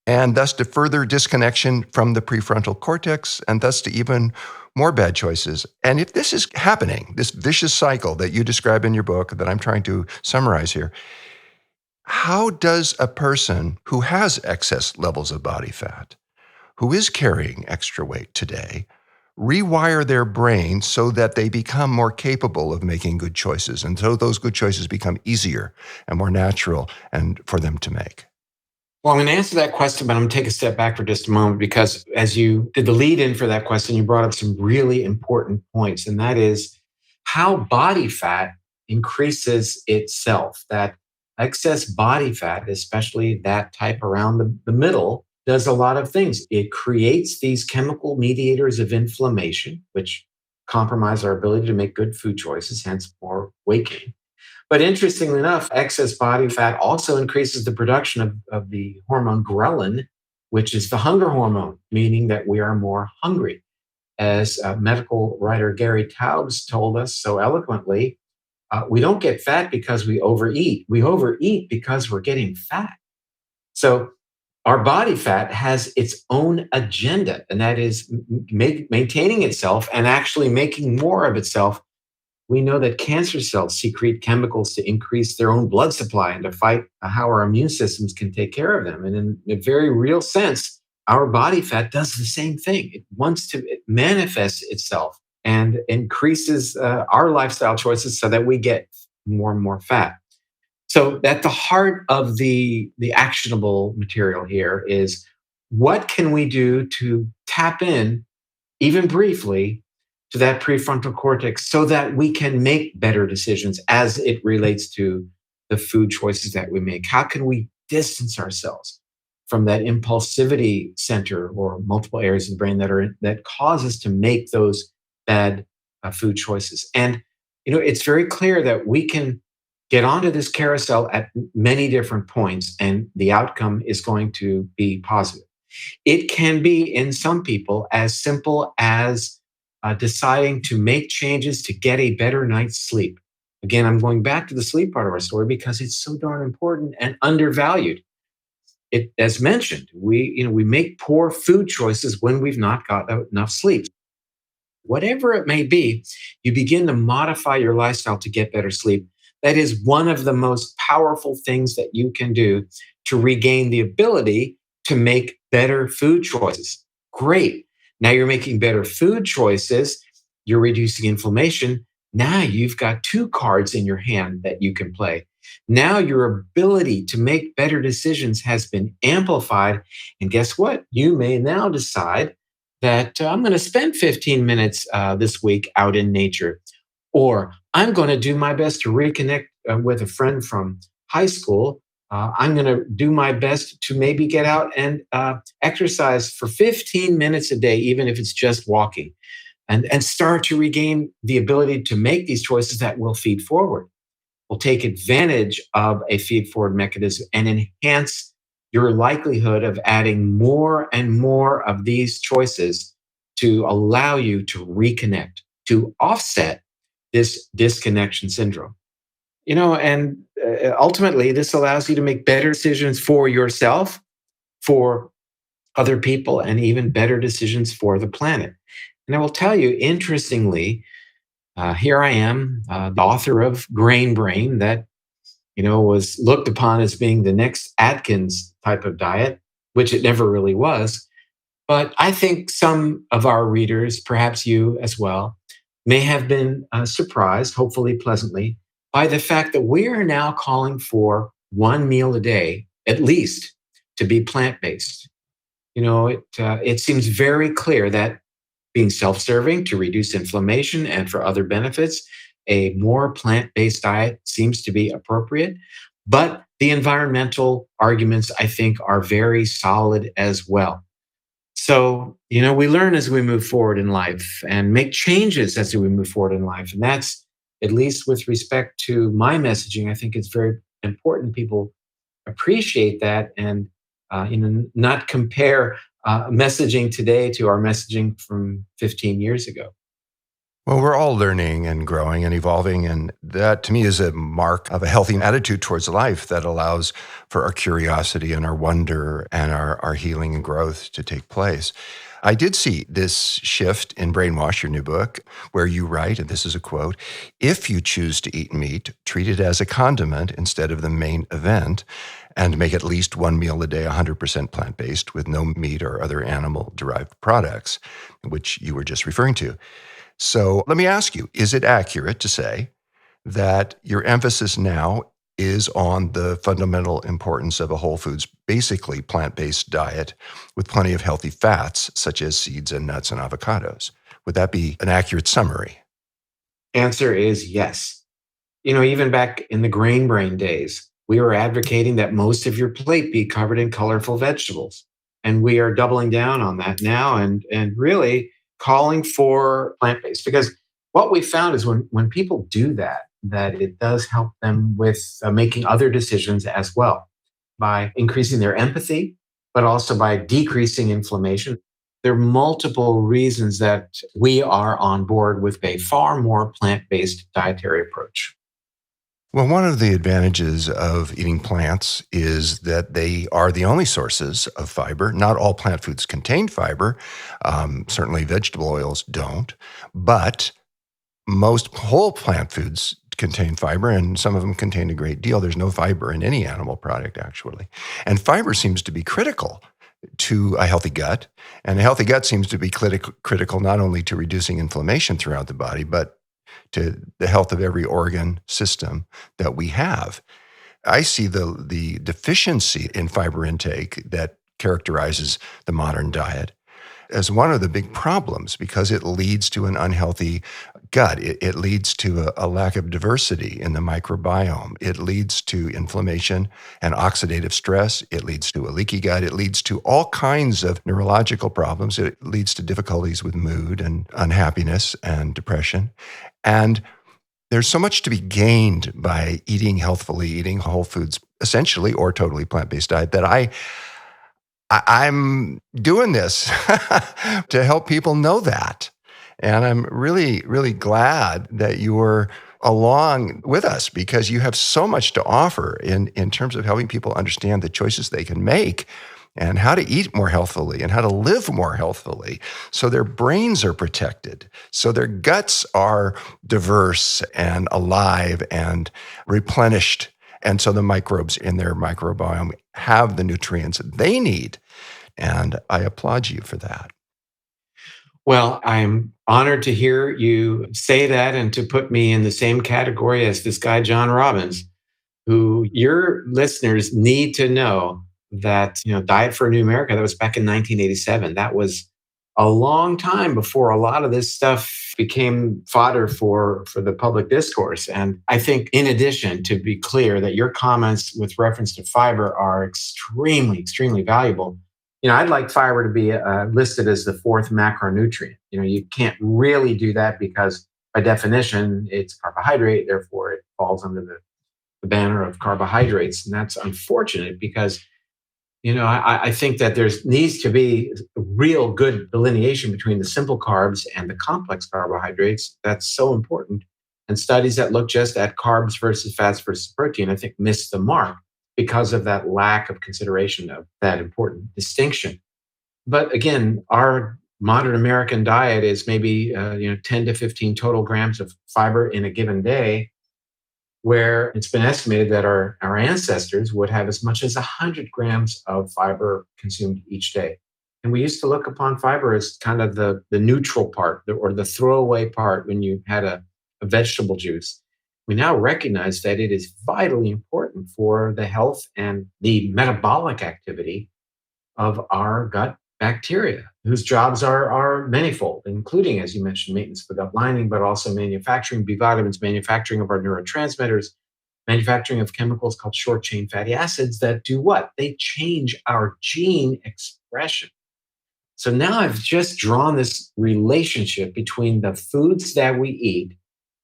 [SPEAKER 2] and thus to further disconnection from the prefrontal cortex, and thus to even more bad choices? And if this is happening, this vicious cycle that you describe in your book that I'm trying to summarize here, how does a person who has excess levels of body fat, who is carrying extra weight today, rewire their brain so that they become more capable of making good choices. And so those good choices become easier and more natural and for them to make.
[SPEAKER 7] Well, I'm going to answer that question, but I'm going to take a step back for just a moment, because as you did the lead in for that question, you brought up some really important points. And that is how body fat increases itself. That excess body fat, especially that type around the middle, does a lot of things. It creates these chemical mediators of inflammation, which compromise our ability to make good food choices, hence more weight gain. But interestingly enough, excess body fat also increases the production of the hormone ghrelin, which is the hunger hormone, meaning that we are more hungry. As medical writer Gary Taubes told us so eloquently, we don't get fat because we overeat. We overeat because we're getting fat. So our body fat has its own agenda, and that is maintaining itself and actually making more of itself. We know that cancer cells secrete chemicals to increase their own blood supply and to fight how our immune systems can take care of them. And in a very real sense, our body fat does the same thing. It manifests itself and increases our lifestyle choices so that we get more and more fat. So at the heart of the actionable material here is, what can we do to tap in, even briefly, to that prefrontal cortex so that we can make better decisions as it relates to the food choices that we make? How can we distance ourselves from that impulsivity center or multiple areas of the brain that cause us to make those bad food choices? And it's very clear that we can get onto this carousel at many different points, and the outcome is going to be positive. It can be, in some people, as simple as deciding to make changes to get a better night's sleep. Again, I'm going back to the sleep part of our story because it's so darn important and undervalued. As mentioned, we make poor food choices when we've not got enough sleep. Whatever it may be, you begin to modify your lifestyle to get better sleep. That is one of the most powerful things that you can do to regain the ability to make better food choices. Great. Now you're making better food choices. You're reducing inflammation. Now you've got two cards in your hand that you can play. Now your ability to make better decisions has been amplified. And guess what? You may now decide that I'm going to spend 15 minutes this week out in nature. Or I'm going to do my best to reconnect with a friend from high school. I'm going to do my best to maybe get out and exercise for 15 minutes a day, even if it's just walking, and start to regain the ability to make these choices that will feed forward. Will take advantage of a feed forward mechanism and enhance your likelihood of adding more and more of these choices to allow you to reconnect, to offset this disconnection syndrome. And ultimately, this allows you to make better decisions for yourself, for other people, and even better decisions for the planet. And I will tell you, interestingly, here I am, the author of Grain Brain, that was looked upon as being the next Atkins type of diet, which it never really was. But I think some of our readers, perhaps you as well, may have been surprised, hopefully pleasantly, by the fact that we are now calling for one meal a day, at least, to be plant-based. It seems very clear that being self-serving to reduce inflammation and for other benefits, a more plant-based diet seems to be appropriate. But the environmental arguments, I think, are very solid as well. So, we learn as we move forward in life and make changes as we move forward in life. And that's, at least with respect to my messaging, I think it's very important people appreciate that and not compare messaging today to our messaging from 15 years ago.
[SPEAKER 2] Well, we're all learning and growing and evolving, and that to me is a mark of a healthy attitude towards life that allows for our curiosity and our wonder and our healing and growth to take place. I did see this shift in Brainwash, your new book, where you write, and this is a quote, if you choose to eat meat, treat it as a condiment instead of the main event, and make at least one meal a day 100% plant-based with no meat or other animal-derived products, which you were just referring to. So let me ask you, is it accurate to say that your emphasis now is on the fundamental importance of a whole foods, basically plant-based diet with plenty of healthy fats, such as seeds and nuts and avocados? Would that be an accurate summary?
[SPEAKER 7] Answer is yes. Even back in the Grain Brain days, we were advocating that most of your plate be covered in colorful vegetables. And we are doubling down on that now and really calling for plant-based. Because what we found is when people do that it does help them with making other decisions as well by increasing their empathy, but also by decreasing inflammation. There are multiple reasons that we are on board with a far more plant-based dietary approach.
[SPEAKER 2] Well, one of the advantages of eating plants is that they are the only sources of fiber. Not all plant foods contain fiber. Certainly vegetable oils don't. But most whole plant foods contain fiber, and some of them contain a great deal. There's no fiber in any animal product, actually. And fiber seems to be critical to a healthy gut. And a healthy gut seems to be critical not only to reducing inflammation throughout the body, but to the health of every organ system that we have. I see the deficiency in fiber intake that characterizes the modern diet as one of the big problems because it leads to an unhealthy gut. It leads to a lack of diversity in the microbiome. It leads to inflammation and oxidative stress. It leads to a leaky gut. It leads to all kinds of neurological problems. It leads to difficulties with mood and unhappiness and depression. And there's so much to be gained by eating healthfully, eating whole foods, essentially, or totally plant-based diet that I'm doing this to help people know that. And I'm really, really glad that you're along with us because you have so much to offer in terms of helping people understand the choices they can make and how to eat more healthfully and how to live more healthfully so their brains are protected, so their guts are diverse and alive and replenished. And so the microbes in their microbiome have the nutrients they need. And I applaud you for that.
[SPEAKER 7] Well, I'm honored to hear you say that and to put me in the same category as this guy, John Robbins, who your listeners need to know that, Diet for a New America, that was back in 1987. That was a long time before a lot of this stuff became fodder for the public discourse. And I think, in addition, to be clear, that your comments with reference to fiber are extremely, extremely valuable. I'd like fiber to be listed as the fourth macronutrient. You can't really do that because, by definition, it's carbohydrate. Therefore, it falls under the banner of carbohydrates. And that's unfortunate because I think that there needs to be a real good delineation between the simple carbs and the complex carbohydrates. That's so important. And studies that look just at carbs versus fats versus protein, I think, miss the mark because of that lack of consideration of that important distinction. But again, our modern American diet is maybe 10 to 15 total grams of fiber in a given day, where it's been estimated that our ancestors would have as much as 100 grams of fiber consumed each day. And we used to look upon fiber as kind of the neutral part or the throwaway part when you had a vegetable juice. We now recognize that it is vitally important for the health and the metabolic activity of our gut bacteria, whose jobs are manifold, including, as you mentioned, maintenance of the gut lining, but also manufacturing B vitamins, manufacturing of our neurotransmitters, manufacturing of chemicals called short-chain fatty acids that do what? They change our gene expression. So now I've just drawn this relationship between the foods that we eat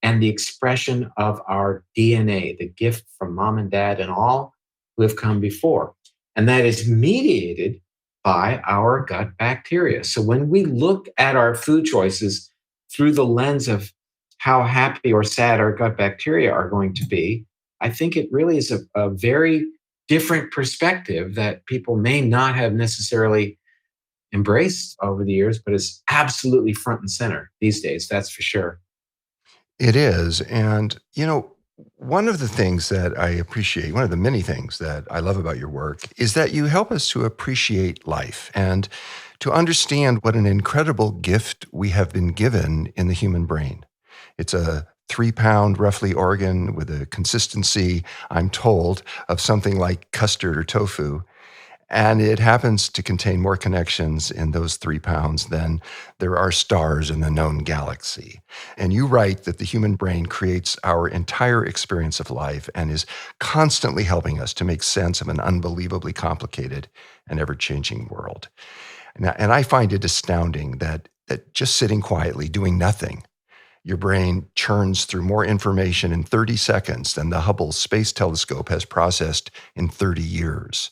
[SPEAKER 7] and the expression of our DNA, the gift from mom and dad and all who have come before. And that is mediated by our gut bacteria. So when we look at our food choices through the lens of how happy or sad our gut bacteria are going to be, I think it really is a very different perspective that people may not have necessarily embraced over the years, but is absolutely front and center these days. That's for sure.
[SPEAKER 2] It is. And, one of the things that I appreciate, one of the many things that I love about your work is that you help us to appreciate life and to understand what an incredible gift we have been given in the human brain. It's a 3-pound roughly organ with a consistency, I'm told, of something like custard or tofu. And it happens to contain more connections in those 3 pounds than there are stars in the known galaxy. And you write that the human brain creates our entire experience of life and is constantly helping us to make sense of an unbelievably complicated and ever-changing world. And I find it astounding that just sitting quietly, doing nothing, your brain churns through more information in 30 seconds than the Hubble Space Telescope has processed in 30 years.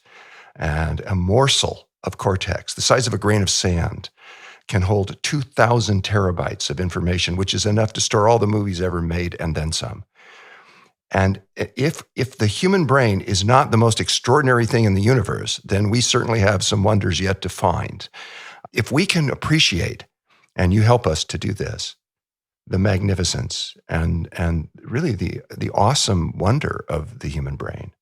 [SPEAKER 2] And a morsel of cortex, the size of a grain of sand, can hold 2,000 terabytes of information, which is enough to store all the movies ever made and then some. And if the human brain is not the most extraordinary thing in the universe, then we certainly have some wonders yet to find. If we can appreciate, and you help us to do this, the magnificence and really the awesome wonder of the human brain,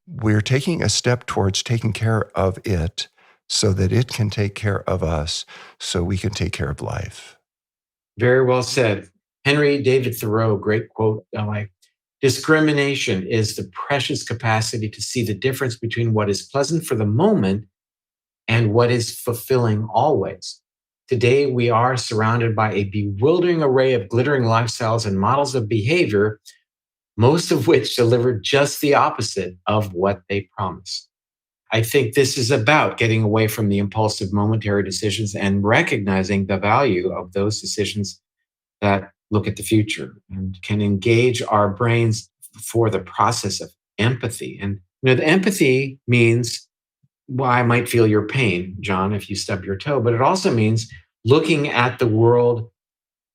[SPEAKER 2] we're taking a step towards taking care of it so that it can take care of us, so we can take care of life.
[SPEAKER 7] Very well said. Henry David Thoreau, great quote. Discrimination is the precious capacity to see the difference between what is pleasant for the moment and what is fulfilling always. Today, we are surrounded by a bewildering array of glittering lifestyles and models of behavior, most of which deliver just the opposite of what they promise. I think this is about getting away from the impulsive momentary decisions and recognizing the value of those decisions that look at the future and can engage our brains for the process of empathy. And the empathy means, well, I might feel your pain, John, if you stub your toe, but it also means looking at the world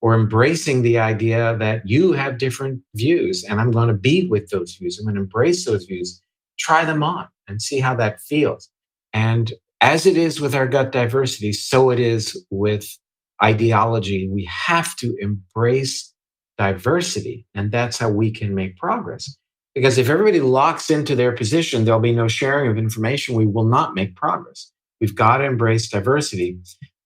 [SPEAKER 7] or embracing the idea that you have different views and I'm going to be with those views. I'm going to embrace those views, try them on and see how that feels. And as it is with our gut diversity, so it is with ideology. We have to embrace diversity, and that's how we can make progress. Because if everybody locks into their position, there'll be no sharing of information. We will not make progress. We've got to embrace diversity.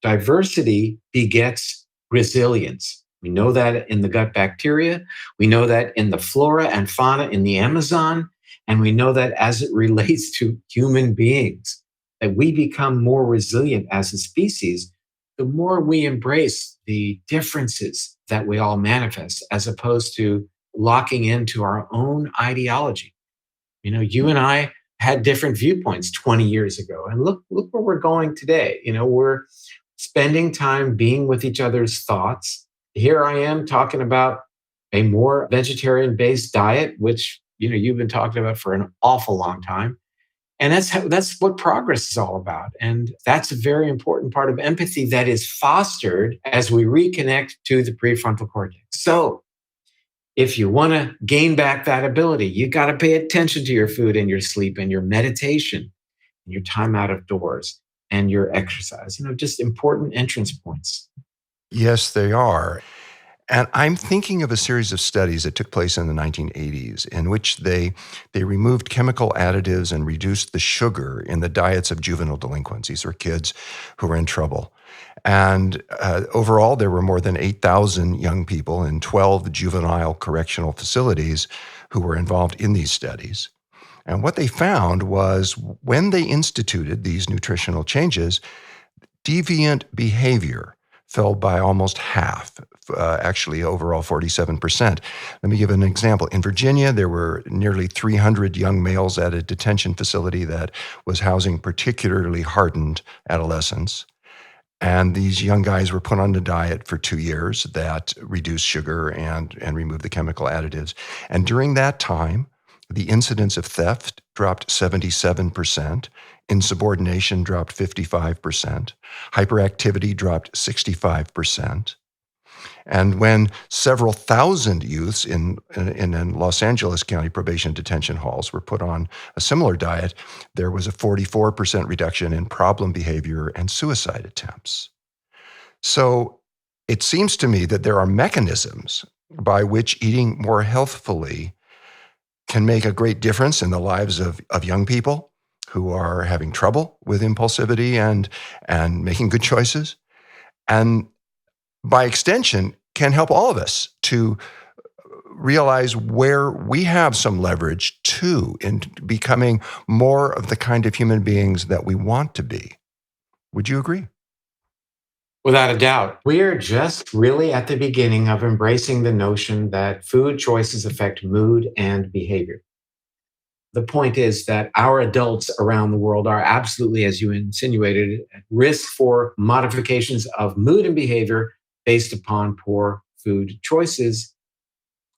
[SPEAKER 7] Diversity begets resilience. We know that in the gut bacteria. We know that in the flora and fauna in the Amazon. And we know that as it relates to human beings, that we become more resilient as a species, the more we embrace the differences that we all manifest, as opposed to locking into our own ideology. You and I had different viewpoints 20 years ago, and look where we're going today. We're spending time being with each other's thoughts. Here I am talking about a more vegetarian-based diet, which you've been talking about for an awful long time. And that's what progress is all about. And that's a very important part of empathy that is fostered as we reconnect to the prefrontal cortex. So if you want to gain back that ability, you got to pay attention to your food and your sleep and your meditation and your time out of doors and your exercise, just important entrance points.
[SPEAKER 2] Yes, they are. And I'm thinking of a series of studies that took place in the 1980s in which they removed chemical additives and reduced the sugar in the diets of juvenile delinquents. These are kids who were in trouble. And overall, there were more than 8,000 young people in 12 juvenile correctional facilities who were involved in these studies. And what they found was when they instituted these nutritional changes, deviant behavior fell by almost half, actually overall 47%. Let me give an example. In Virginia, there were nearly 300 young males at a detention facility that was housing particularly hardened adolescents. And these young guys were put on a diet for 2 years that reduced sugar and removed the chemical additives. And during that time, the incidence of theft dropped 77%, insubordination dropped 55%, hyperactivity dropped 65%. And when several thousand youths in Los Angeles County probation detention halls were put on a similar diet, there was a 44% reduction in problem behavior and suicide attempts. So it seems to me that there are mechanisms by which eating more healthfully can make a great difference in the lives of young people who are having trouble with impulsivity and making good choices. And by extension, can help all of us to realize where we have some leverage too in becoming more of the kind of human beings that we want to be. Would you agree?
[SPEAKER 7] Without a doubt. We are just really at the beginning of embracing the notion that food choices affect mood and behavior. The point is that our adults around the world are absolutely, as you insinuated, at risk for modifications of mood and behavior based upon poor food choices.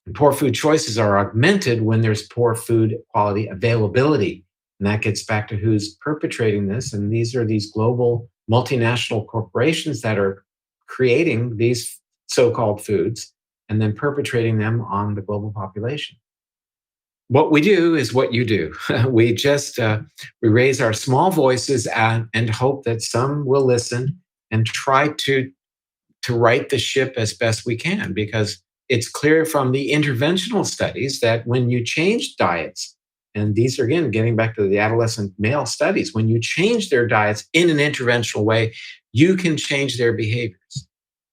[SPEAKER 7] And poor food choices are augmented when there's poor food quality availability. And that gets back to who's perpetrating this. And these are these global multinational corporations that are creating these so-called foods and then perpetrating them on the global population. What we do is what you do. We just we raise our small voices and hope that some will listen and try to right the ship as best we can, because it's clear from the interventional studies that when you change diets, and these are, again, getting back to the adolescent male studies, when you change their diets in an interventional way, you can change their behaviors.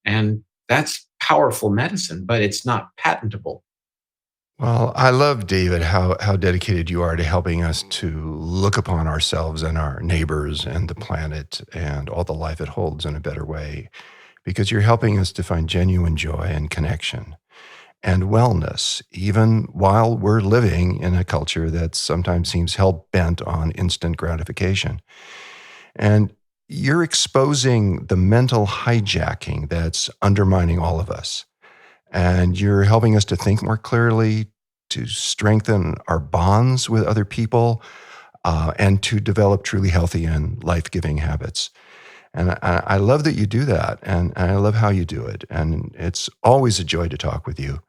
[SPEAKER 7] And that's powerful medicine, but it's not patentable.
[SPEAKER 2] Well, I love, David, how dedicated you are to helping us to look upon ourselves and our neighbors and the planet and all the life it holds in a better way, because you're helping us to find genuine joy and connection and wellness, even while we're living in a culture that sometimes seems hell-bent on instant gratification. And you're exposing the mental hijacking that's undermining all of us. And you're helping us to think more clearly, to strengthen our bonds with other people, and to develop truly healthy and life-giving habits. And I love that you do that, and I love how you do it. And it's always a joy to talk with you.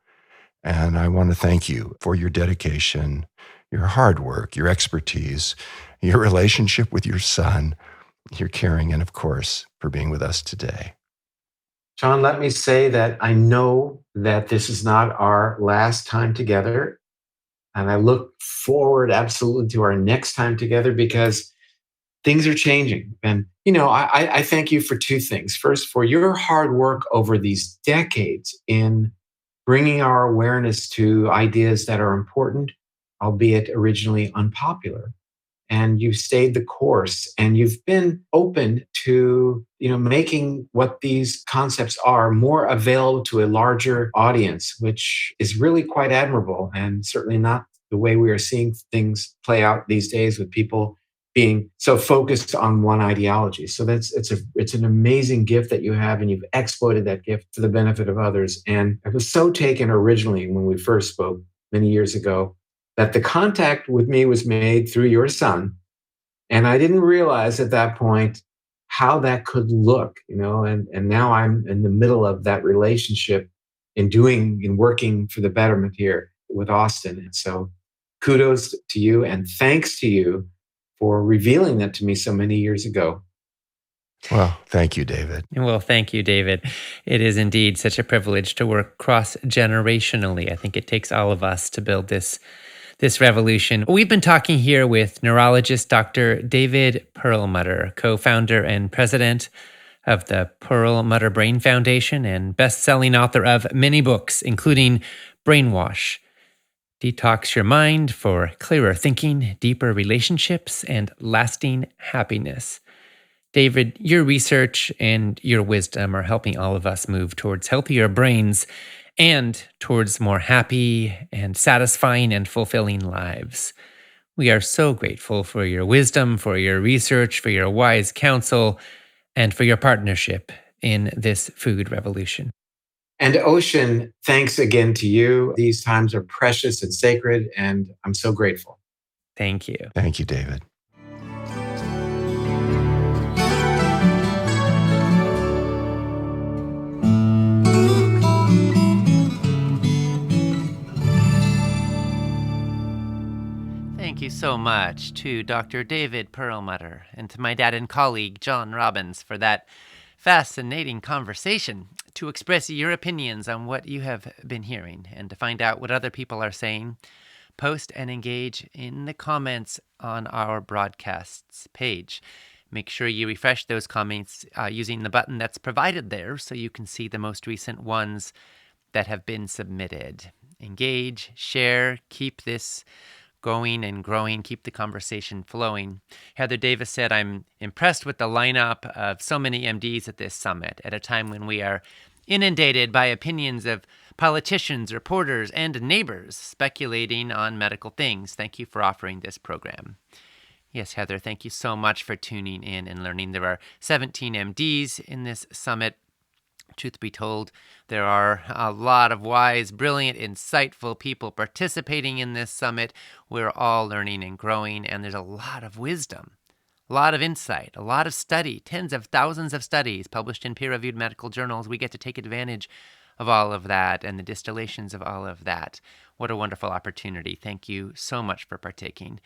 [SPEAKER 2] And I want to thank you for your dedication, your hard work, your expertise, your relationship with your son, your caring, and of course, for being with us today.
[SPEAKER 7] John, let me say that I know that this is not our last time together. And I look forward absolutely to our next time together, because things are changing. And, I thank you for two things. First, for your hard work over these decades in bringing our awareness to ideas that are important, albeit originally unpopular. And you've stayed the course, and you've been open to, making what these concepts are more available to a larger audience, which is really quite admirable, and certainly not the way we are seeing things play out these days with people being so focused on one ideology. So it's an amazing gift that you have, and you've exploited that gift for the benefit of others. And I was so taken originally when we first spoke many years ago that the contact with me was made through your son. And I didn't realize at that point how that could look, and now I'm in the middle of that relationship in working for the betterment here with Austin. And so kudos to you, and thanks to you for revealing that to me so many years ago.
[SPEAKER 2] Well, thank you, David.
[SPEAKER 1] Well, thank you, David. It is indeed such a privilege to work cross-generationally. I think it takes all of us to build this revolution. We've been talking here with neurologist Dr. David Perlmutter, co-founder and president of the Perlmutter Brain Foundation and best-selling author of many books, including Brainwash, Detox Your Mind for Clearer Thinking, Deeper Relationships, and Lasting Happiness. David, your research and your wisdom are helping all of us move towards healthier brains and towards more happy and satisfying and fulfilling lives. We are so grateful for your wisdom, for your research, for your wise counsel, and for your partnership in this food revolution.
[SPEAKER 7] And Ocean, thanks again to you. These times are precious and sacred, and I'm so grateful.
[SPEAKER 1] Thank you.
[SPEAKER 2] Thank you, David.
[SPEAKER 1] thank you so much to Dr. David Perlmutter and to my dad and colleague, John Robbins, for that fascinating conversation, to express your opinions on what you have been hearing and to find out what other people are saying. Post and engage in the comments on our broadcasts page. Make sure you refresh those comments using the button that's provided there so you can see the most recent ones that have been submitted. Engage, share, keep this going and growing, keep the conversation flowing. Heather Davis said, I'm impressed with the lineup of so many MDs at this summit at a time when we are inundated by opinions of politicians, reporters, and neighbors speculating on medical things. Thank you for offering this program. Yes, Heather, thank you so much for tuning in and learning. There are 17 MDs in this summit. Truth be told, there are a lot of wise, brilliant, insightful people participating in this summit. We're all learning and growing, and there's a lot of wisdom, a lot of insight, a lot of study, tens of thousands of studies published in peer-reviewed medical journals. We get to take advantage of all of that and the distillations of all of that. What a wonderful opportunity. Thank you so much for partaking.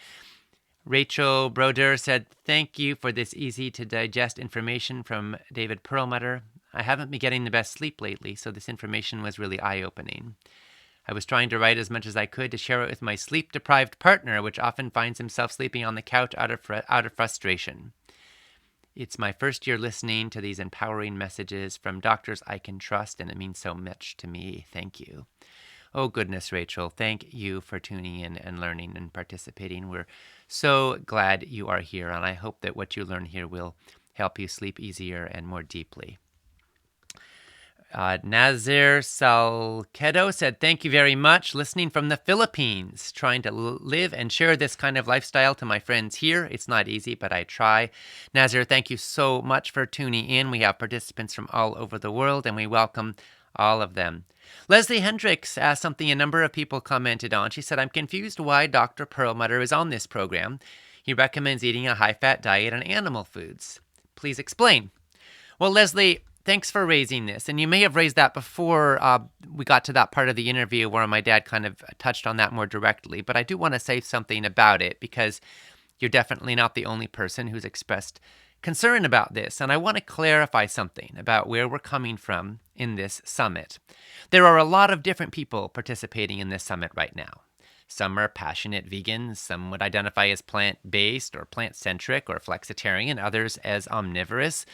[SPEAKER 1] Rachel Broder said, thank you for this easy-to-digest information from David Perlmutter. I haven't been getting the best sleep lately, so this information was really eye-opening. I was trying to write as much as I could to share it with my sleep-deprived partner, which often finds himself sleeping on the couch out of frustration. It's my first year listening to these empowering messages from doctors I can trust, and it means so much to me. Thank you. Oh, goodness, Rachel, thank you for tuning in and learning and participating. We're so glad you are here, and I hope that what you learn here will help you sleep easier and more deeply. Nazir Salcedo said, thank you very much. Listening from the Philippines, trying to live and share this kind of lifestyle to my friends here. It's not easy, but I try. Nazir, thank you so much for tuning in. We have participants from all over the world, and we welcome all of them. Leslie Hendricks asked something a number of people commented on. She said, I'm confused why Dr. Perlmutter is on this program. He recommends eating a high-fat diet on animal foods. Please explain. Well, Leslie, thanks for raising this. And you may have raised that before we got to that part of the interview where my dad kind of touched on that more directly. But I do want to say something about it because you're definitely not the only person who's expressed concern about this. And I want to clarify something about where we're coming from in this summit. There are a lot of different people participating in this summit right now. Some are passionate vegans, some would identify as plant-based or plant-centric or flexitarian, others as omnivorous,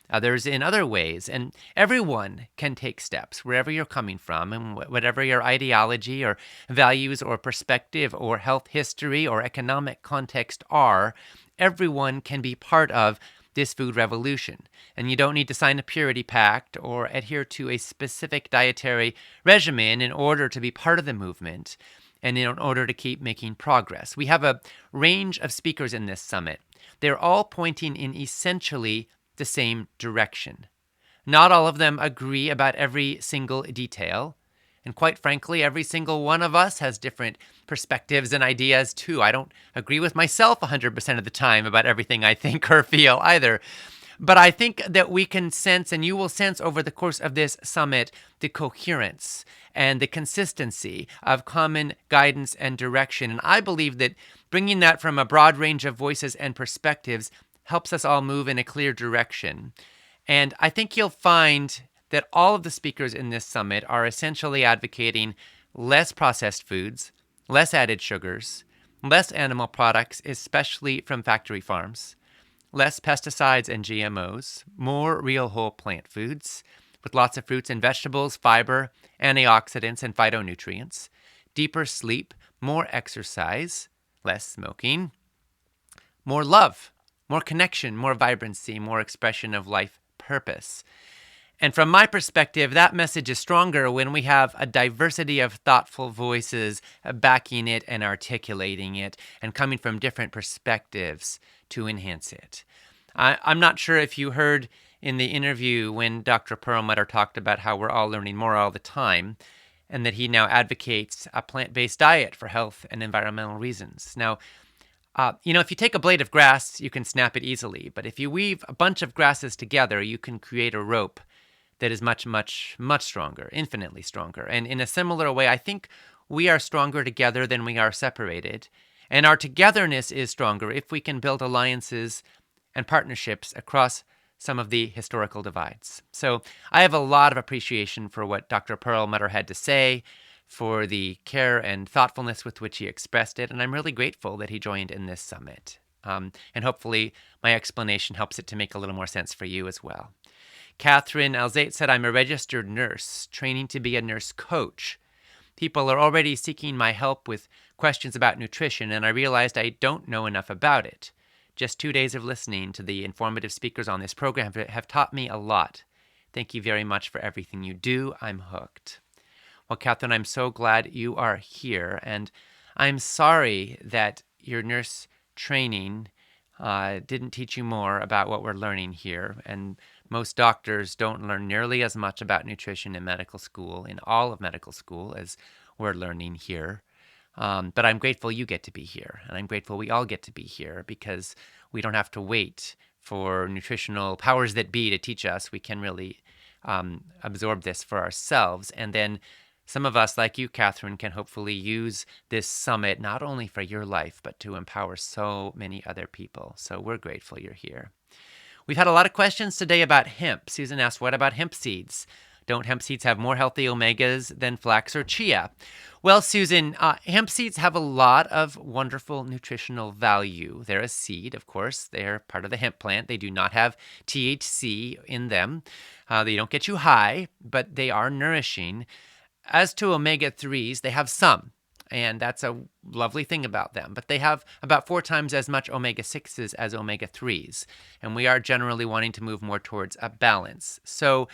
[SPEAKER 1] others in other ways. And everyone can take steps wherever you're coming from and whatever your ideology or values or perspective or health history or economic context are, everyone can be part of this food revolution. And you don't need to sign a purity pact or adhere to a specific dietary regimen in order to be part of the movement and in order to keep making progress. We have a range of speakers in this summit. They're all pointing in essentially the same direction. Not all of them agree about every single detail. And quite frankly, every single one of us has different perspectives and ideas too. I don't agree with myself 100% of the time about everything I think or feel either. But I think that we can sense, and you will sense over the course of this summit, the coherence and the consistency of common guidance and direction. And I believe that bringing that from a broad range of voices and perspectives helps us all move in a clear direction. And I think you'll find that all of the speakers in this summit are essentially advocating less processed foods, less added sugars, less animal products, especially from factory farms, less pesticides and GMOs, more real whole plant foods with lots of fruits and vegetables, fiber, antioxidants, and phytonutrients, deeper sleep, more exercise, less smoking, more love, more connection, more vibrancy, more expression of life purpose. And from my perspective, that message is stronger when we have a diversity of thoughtful voices backing it and articulating it and coming from different perspectives to enhance it. I'm not sure if you heard in the interview when Dr. Perlmutter talked about how we're all learning more all the time and that he now advocates a plant-based diet for health and environmental reasons. Now, if you take a blade of grass, you can snap it easily. But if you weave a bunch of grasses together, you can create a rope that is much, much, much stronger, infinitely stronger. And in a similar way, I think we are stronger together than we are separated. And our togetherness is stronger if we can build alliances and partnerships across some of the historical divides. So I have a lot of appreciation for what Dr. Perlmutter had to say, for the care and thoughtfulness with which he expressed it, and I'm really grateful that he joined in this summit. And hopefully my explanation helps it to make a little more sense for you as well. Catherine Alzate said, I'm a registered nurse, training to be a nurse coach. People are already seeking my help with questions about nutrition, and I realized I don't know enough about it. Just 2 days of listening to the informative speakers on this program have taught me a lot. Thank you very much for everything you do. I'm hooked. Well, Catherine, I'm so glad you are here, and I'm sorry that your nurse training didn't teach you more about what we're learning here. And most doctors don't learn nearly as much about nutrition in medical school, in all of medical school, as we're learning here. But I'm grateful you get to be here, and I'm grateful we all get to be here because we don't have to wait for nutritional powers that be to teach us. We can really absorb this for ourselves. And then some of us, like you, Catherine, can hopefully use this summit not only for your life, but to empower so many other people. So we're grateful you're here. We've had a lot of questions today about hemp. Susan asked, what about hemp seeds? Don't hemp seeds have more healthy omegas than flax or chia? Well, Susan, hemp seeds have a lot of wonderful nutritional value. They're a seed, of course. They're part of the hemp plant. They do not have THC in them. They don't get you high, but they are nourishing. As to omega-3s, they have some, and that's a lovely thing about them. But they have about 4 times as much omega-6s as omega-3s, and we are generally wanting to move more towards a balance. So,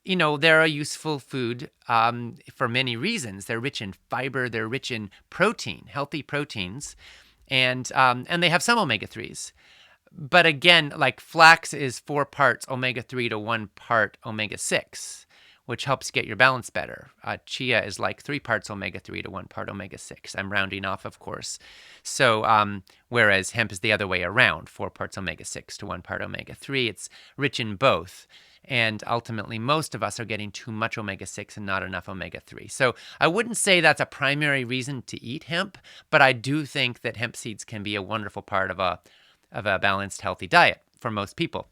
[SPEAKER 1] they're a useful food for many reasons. They're rich in fiber, they're rich in protein, healthy proteins, and they have some omega-3s. But again, like flax is 4 parts omega-3 to 1 part omega-6. Which helps get your balance better. Chia is like 3 parts omega-3 to 1 part omega-6. I'm rounding off, of course. So whereas hemp is the other way around, 4 parts omega-6 to 1 part omega-3. It's rich in both. And ultimately, most of us are getting too much omega-6 and not enough omega-3. So I wouldn't say that's a primary reason to eat hemp, but I do think that hemp seeds can be a wonderful part of a balanced, healthy diet for most people.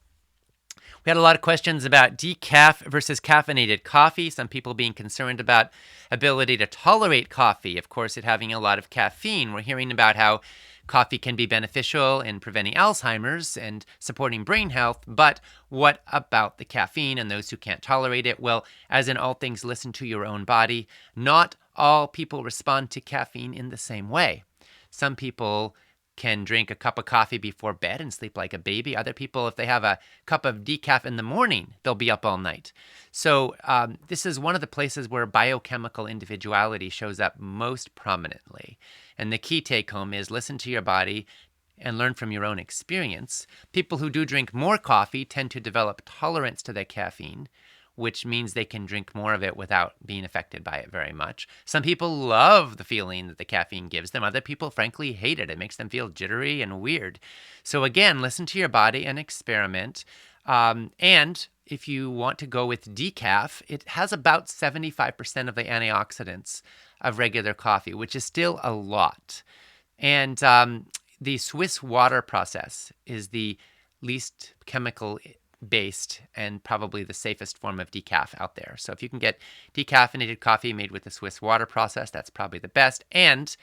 [SPEAKER 1] We had a lot of questions about decaf versus caffeinated coffee, some people being concerned about ability to tolerate coffee, of course, it having a lot of caffeine. We're hearing about how coffee can be beneficial in preventing Alzheimer's and supporting brain health, but what about the caffeine and those who can't tolerate it? Well, as in all things, listen to your own body. Not all people respond to caffeine in the same way. Some people can drink a cup of coffee before bed and sleep like a baby. Other people, if they have a cup of decaf in the morning, they'll be up all night. So this is one of the places where biochemical individuality shows up most prominently. And the key take home is listen to your body and learn from your own experience. People who do drink more coffee tend to develop tolerance to the caffeine, which means they can drink more of it without being affected by it very much. Some people love the feeling that the caffeine gives them. Other people, frankly, hate it. It makes them feel jittery and weird. So again, listen to your body and experiment. And if you want to go with decaf, it has about 75% of the antioxidants of regular coffee, which is still a lot. And the Swiss water process is the least chemical based and probably the safest form of decaf out there. So if you can get decaffeinated coffee made with the Swiss water process, that's probably the best. And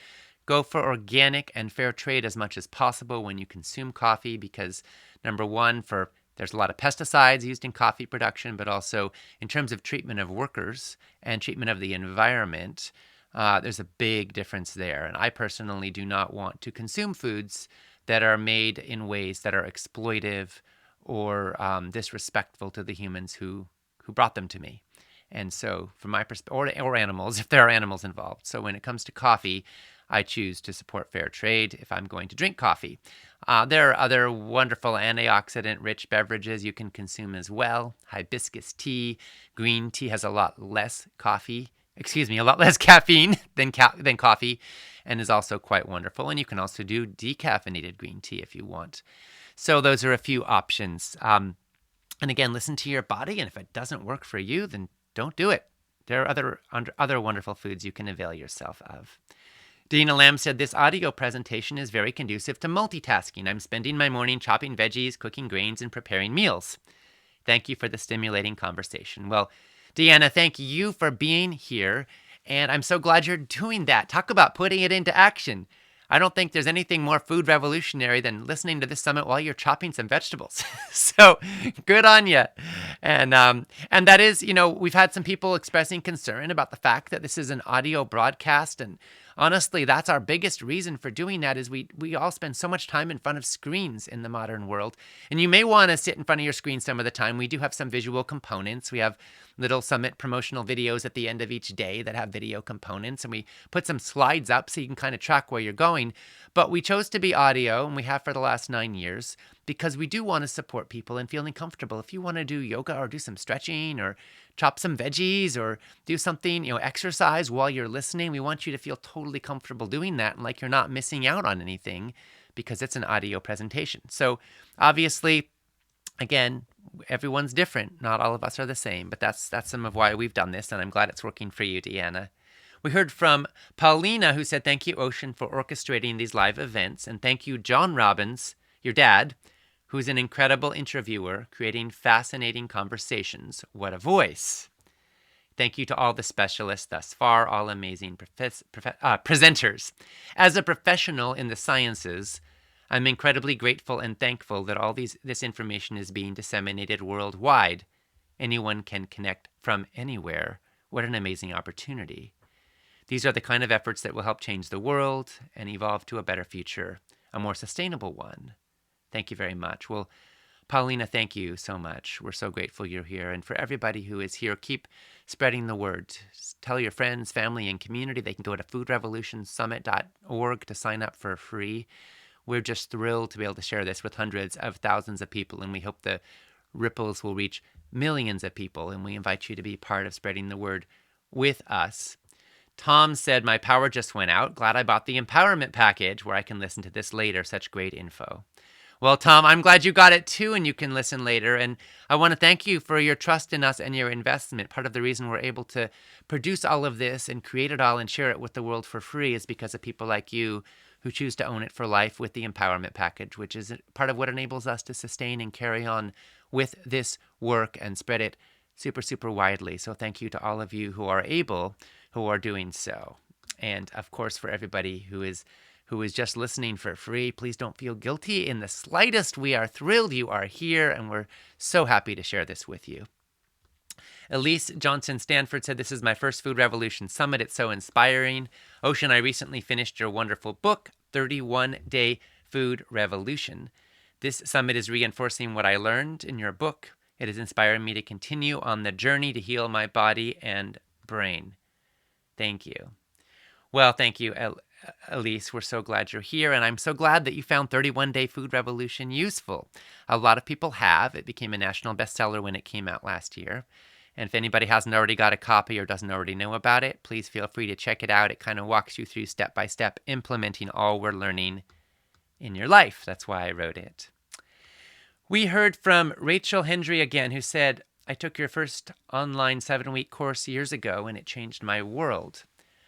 [SPEAKER 1] go for organic and fair trade as much as possible when you consume coffee because, number one, there's a lot of pesticides used in coffee production, but also in terms of treatment of workers and treatment of the environment, there's a big difference there. And I personally do not want to consume foods that are made in ways that are exploitive or disrespectful to the humans who brought them to me. And so from my perspective, or animals, if there are animals involved. So when it comes to coffee, I choose to support fair trade if I'm going to drink coffee. There are other wonderful antioxidant-rich beverages you can consume as well. Hibiscus tea, green tea has a lot less caffeine than coffee, and is also quite wonderful. And you can also do decaffeinated green tea if you want. So those are a few options. And again, listen to your body, and if it doesn't work for you, then don't do it. There are other wonderful foods you can avail yourself of. Dina Lamb said, this audio presentation is very conducive to multitasking. I'm spending my morning chopping veggies, cooking grains, and preparing meals. Thank you for the stimulating conversation. Well, Deanna, thank you for being here. And I'm so glad you're doing that. Talk about putting it into action. I don't think there's anything more food revolutionary than listening to this summit while you're chopping some vegetables. So good on you. And that is, we've had some people expressing concern about the fact that this is an audio broadcast. And honestly, that's our biggest reason for doing that is we all spend so much time in front of screens in the modern world. And you may want to sit in front of your screen some of the time. We do have some visual components. We have little summit promotional videos at the end of each day that have video components. And we put some slides up so you can kind of track where you're going. But we chose to be audio, and we have for the last 9 years, because we do want to support people in feeling comfortable. If you want to do yoga or do some stretching or chop some veggies or do something, exercise while you're listening, we want you to feel totally comfortable doing that and like you're not missing out on anything because it's an audio presentation. So obviously, again, everyone's different. Not all of us are the same, but that's some of why we've done this, and I'm glad it's working for you, Deanna. We heard from Paulina, who said, thank you, Ocean, for orchestrating these live events, and thank you, John Robbins, your dad, who's an incredible interviewer, creating fascinating conversations. What a voice. Thank you to all the specialists thus far, all amazing presenters. As a professional in the sciences, I'm incredibly grateful and thankful that all this information is being disseminated worldwide. Anyone can connect from anywhere. What an amazing opportunity. These are the kind of efforts that will help change the world and evolve to a better future, a more sustainable one. Thank you very much. Well, Paulina, thank you so much. We're so grateful you're here. And for everybody who is here, keep spreading the word. Tell your friends, family, and community. They can go to foodrevolutionsummit.org to sign up for free. We're just thrilled to be able to share this with hundreds of thousands of people, and we hope the ripples will reach millions of people, and we invite you to be part of spreading the word with us. Tom said, my power just went out. Glad I bought the empowerment package where I can listen to this later. Such great info. Well, Tom, I'm glad you got it too, and you can listen later. And I want to thank you for your trust in us and your investment. Part of the reason we're able to produce all of this and create it all and share it with the world for free is because of people like you who choose to own it for life with the empowerment package, which is part of what enables us to sustain and carry on with this work and spread it super, super widely. So thank you to all of you who are able, who are doing so. And of course, for everybody who is just listening for free, please don't feel guilty in the slightest. We are thrilled you are here, and we're so happy to share this with you. Elise Johnson Stanford said, this is my first Food Revolution Summit. It's so inspiring. Ocean, I recently finished your wonderful book, 31-Day Food Revolution. This summit is reinforcing what I learned in your book. It is inspiring me to continue on the journey to heal my body and brain. Thank you. Well, thank you, Elise. We're so glad you're here, and I'm so glad that you found 31-Day Food Revolution useful. A lot of people have. It became a national bestseller when it came out last year. And if anybody hasn't already got a copy or doesn't already know about it, please feel free to check it out. It kind of walks you through step by step, implementing all we're learning in your life. That's why I wrote it. We heard from Rachel Hendry again, who said, I took your first online 7-week course years ago, and it changed my world.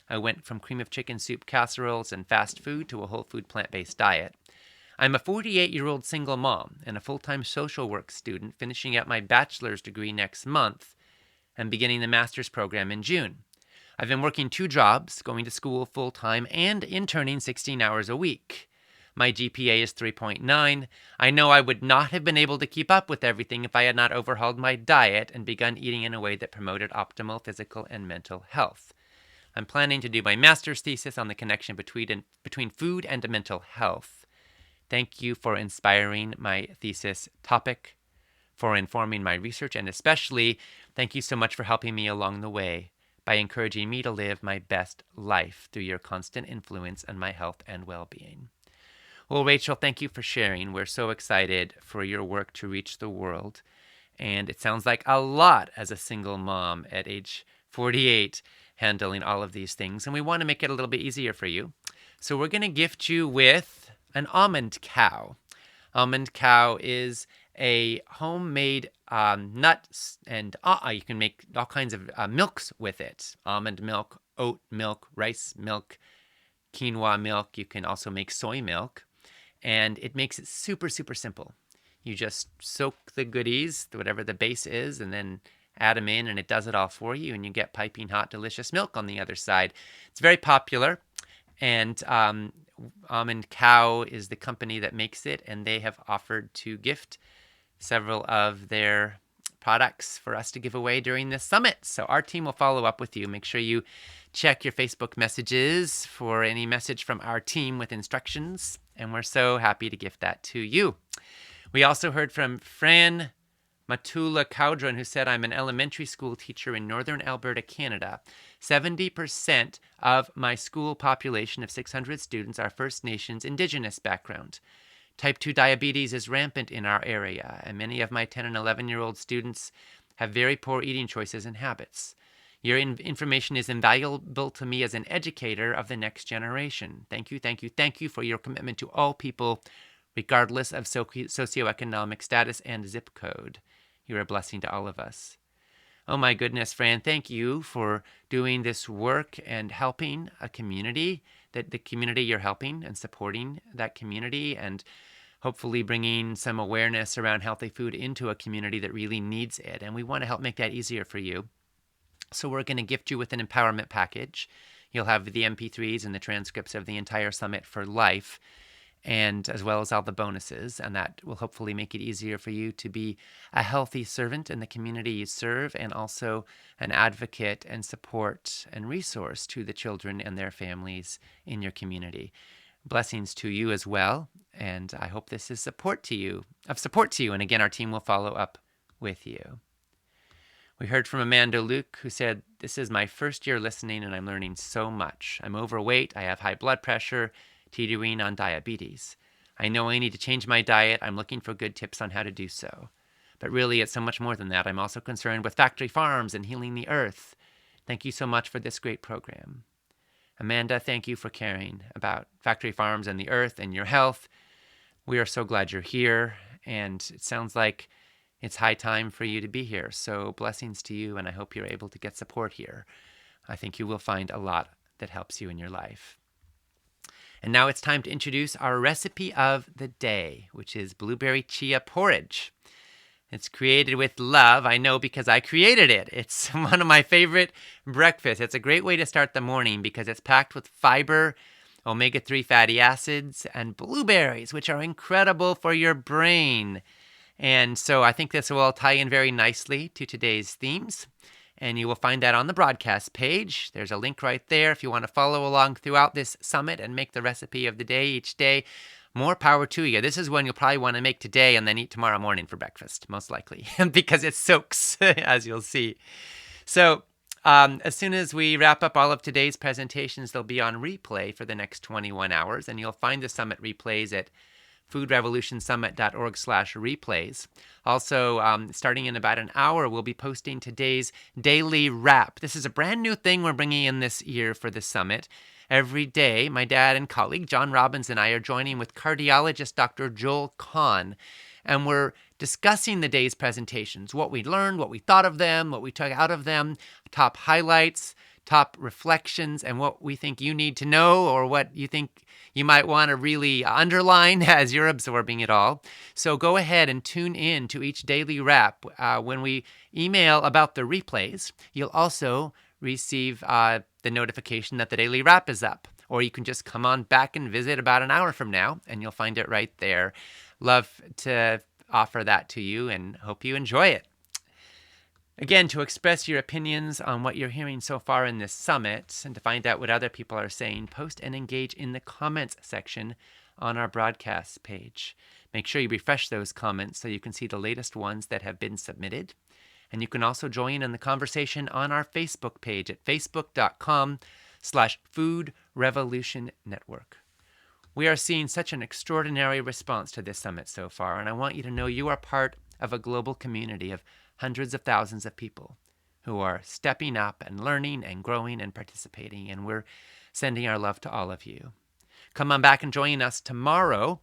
[SPEAKER 1] I went from cream of chicken soup casseroles and fast food to a whole food plant-based diet. I'm a 48-year-old single mom and a full-time social work student finishing up my bachelor's degree next month and beginning the master's program in June. I've been working 2 jobs, going to school full-time and interning 16 hours a week. My GPA is 3.9. I know I would not have been able to keep up with everything if I had not overhauled my diet and begun eating in a way that promoted optimal physical and mental health. I'm planning to do my master's thesis on the connection between food and mental health. Thank you for inspiring my thesis topic, for informing my research, and especially thank you so much for helping me along the way by encouraging me to live my best life through your constant influence on my health and well-being. Well, Rachel, thank you for sharing. We're so excited for your work to reach the world. And it sounds like a lot as a single mom at age 48, handling all of these things. And we want to make it a little bit easier for you. So we're going to gift you with an almond cow. Almond cow is a homemade nut, and you can make all kinds of milks with it. Almond milk, oat milk, rice milk, quinoa milk. You can also make soy milk. And it makes it super, super simple. You just soak the goodies, whatever the base is, and then add them in, and it does it all for you, and you get piping hot, delicious milk on the other side. It's very popular, and Almond Cow is the company that makes it, and they have offered to gift several of their products for us to give away during this summit. So our team will follow up with you. Make sure you check your Facebook messages for any message from our team with instructions, and we're so happy to gift that to you. We also heard from Fran Matula Caudron, who said, I'm an elementary school teacher in northern Alberta, Canada. 70% of my school population of 600 students are First Nations Indigenous background. Type 2 diabetes is rampant in our area, and many of my 10 and 11-year-old students have very poor eating choices and habits. Your information is invaluable to me as an educator of the next generation. Thank you, thank you, thank you for your commitment to all people, regardless of socioeconomic status and zip code. You're a blessing to all of us. Oh my goodness, Fran, thank you for doing this work and helping a community, that the community you're helping, and supporting that community, and hopefully bringing some awareness around healthy food into a community that really needs it. And we want to help make that easier for you. So we're going to gift you with an empowerment package. You'll have the MP3s and the transcripts of the entire summit for life, and as well as all the bonuses, and that will hopefully make it easier for you to be a healthy servant in the community you serve, and also an advocate and support and resource to the children and their families in your community. Blessings to you as well, and I hope this is support to you, and again, our team will follow up with you. We heard from Amanda Luke, who said, this is my first year listening, and I'm learning so much. I'm overweight, I have high blood pressure, teetering on diabetes. I know I need to change my diet. I'm looking for good tips on how to do so. But really, it's so much more than that. I'm also concerned with factory farms and healing the earth. Thank you so much for this great program. Amanda, thank you for caring about factory farms and the earth and your health. We are so glad you're here, and it sounds like it's high time for you to be here. So blessings to you, and I hope you're able to get support here. I think you will find a lot that helps you in your life. And now it's time to introduce our recipe of the day, which is blueberry chia porridge. It's created with love, I know, because I created it. It's one of my favorite breakfasts. It's a great way to start the morning because it's packed with fiber, omega-3 fatty acids, and blueberries, which are incredible for your brain. And so I think this will tie in very nicely to today's themes. And you will find that on the broadcast page. There's a link right there if you want to follow along throughout this summit and make the recipe of the day each day. More power to you. This is one you'll probably want to make today and then eat tomorrow morning for breakfast, most likely, because it soaks, as you'll see. So as soon as we wrap up all of today's presentations, they'll be on replay for the next 21 hours, and you'll find the summit replays at foodrevolutionsummit.org/replays. Also, starting in about an hour, we'll be posting today's daily wrap. This is a brand new thing we're bringing in this year for the summit. Every day, my dad and colleague John Robbins and I are joining with cardiologist Dr. Joel Kahn, and we're discussing the day's presentations, what we learned, what we thought of them, what we took out of them, top highlights, top reflections, and what we think you need to know, or what you think you might want to really underline as you're absorbing it all. So go ahead and tune in to each daily wrap. When we email about the replays, you'll also receive the notification that the daily wrap is up. Or you can just come on back and visit about an hour from now, and you'll find it right there. Love to offer that to you, and hope you enjoy it. Again, to express your opinions on what you're hearing so far in this summit, and to find out what other people are saying, post and engage in the comments section on our broadcast page. Make sure you refresh those comments so you can see the latest ones that have been submitted. And you can also join in the conversation on our Facebook page at facebook.com/Food Revolution Network. We are seeing such an extraordinary response to this summit so far, and I want you to know you are part of a global community of hundreds of thousands of people who are stepping up and learning and growing and participating, and we're sending our love to all of you. Come on back and join us tomorrow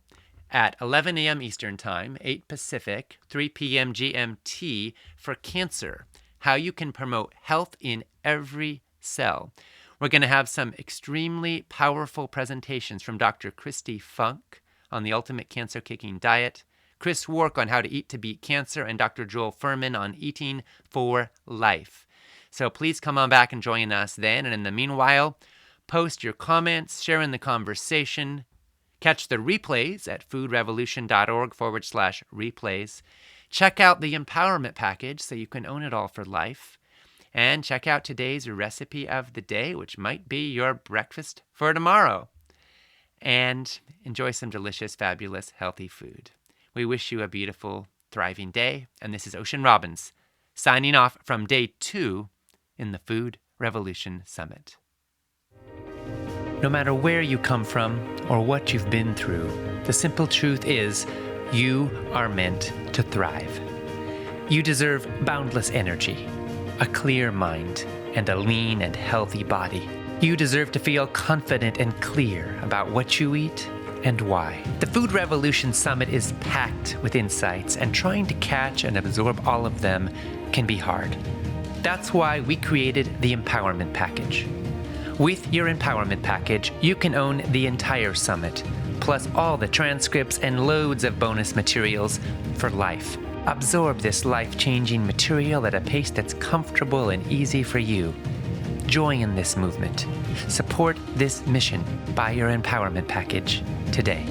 [SPEAKER 1] at 11 a.m. Eastern Time, 8 Pacific, 3 p.m. GMT for Cancer, How You Can Promote Health in Every Cell. We're going to have some extremely powerful presentations from Dr. Christy Funk on the ultimate cancer-kicking diet, Chris Wark on how to eat to beat cancer, and Dr. Joel Furman on eating for life. So please come on back and join us then. And in the meanwhile, post your comments, share in the conversation, catch the replays at foodrevolution.org/replays. Check out the empowerment package so you can own it all for life. And check out today's recipe of the day, which might be your breakfast for tomorrow. And enjoy some delicious, fabulous, healthy food. We wish you a beautiful, thriving day. And this is Ocean Robbins signing off from day 2 in the Food Revolution Summit. No matter where you come from or what you've been through, the simple truth is you are meant to thrive. You deserve boundless energy, a clear mind, and a lean and healthy body. You deserve to feel confident and clear about what you eat and why. The Food Revolution Summit is packed with insights, and trying to catch and absorb all of them can be hard. That's why we created the Empowerment Package. With your Empowerment Package, you can own the entire summit, plus all the transcripts and loads of bonus materials for life. Absorb this life-changing material at a pace that's comfortable and easy for you. Join this movement. Support this mission. Buy your Empowerment Package today.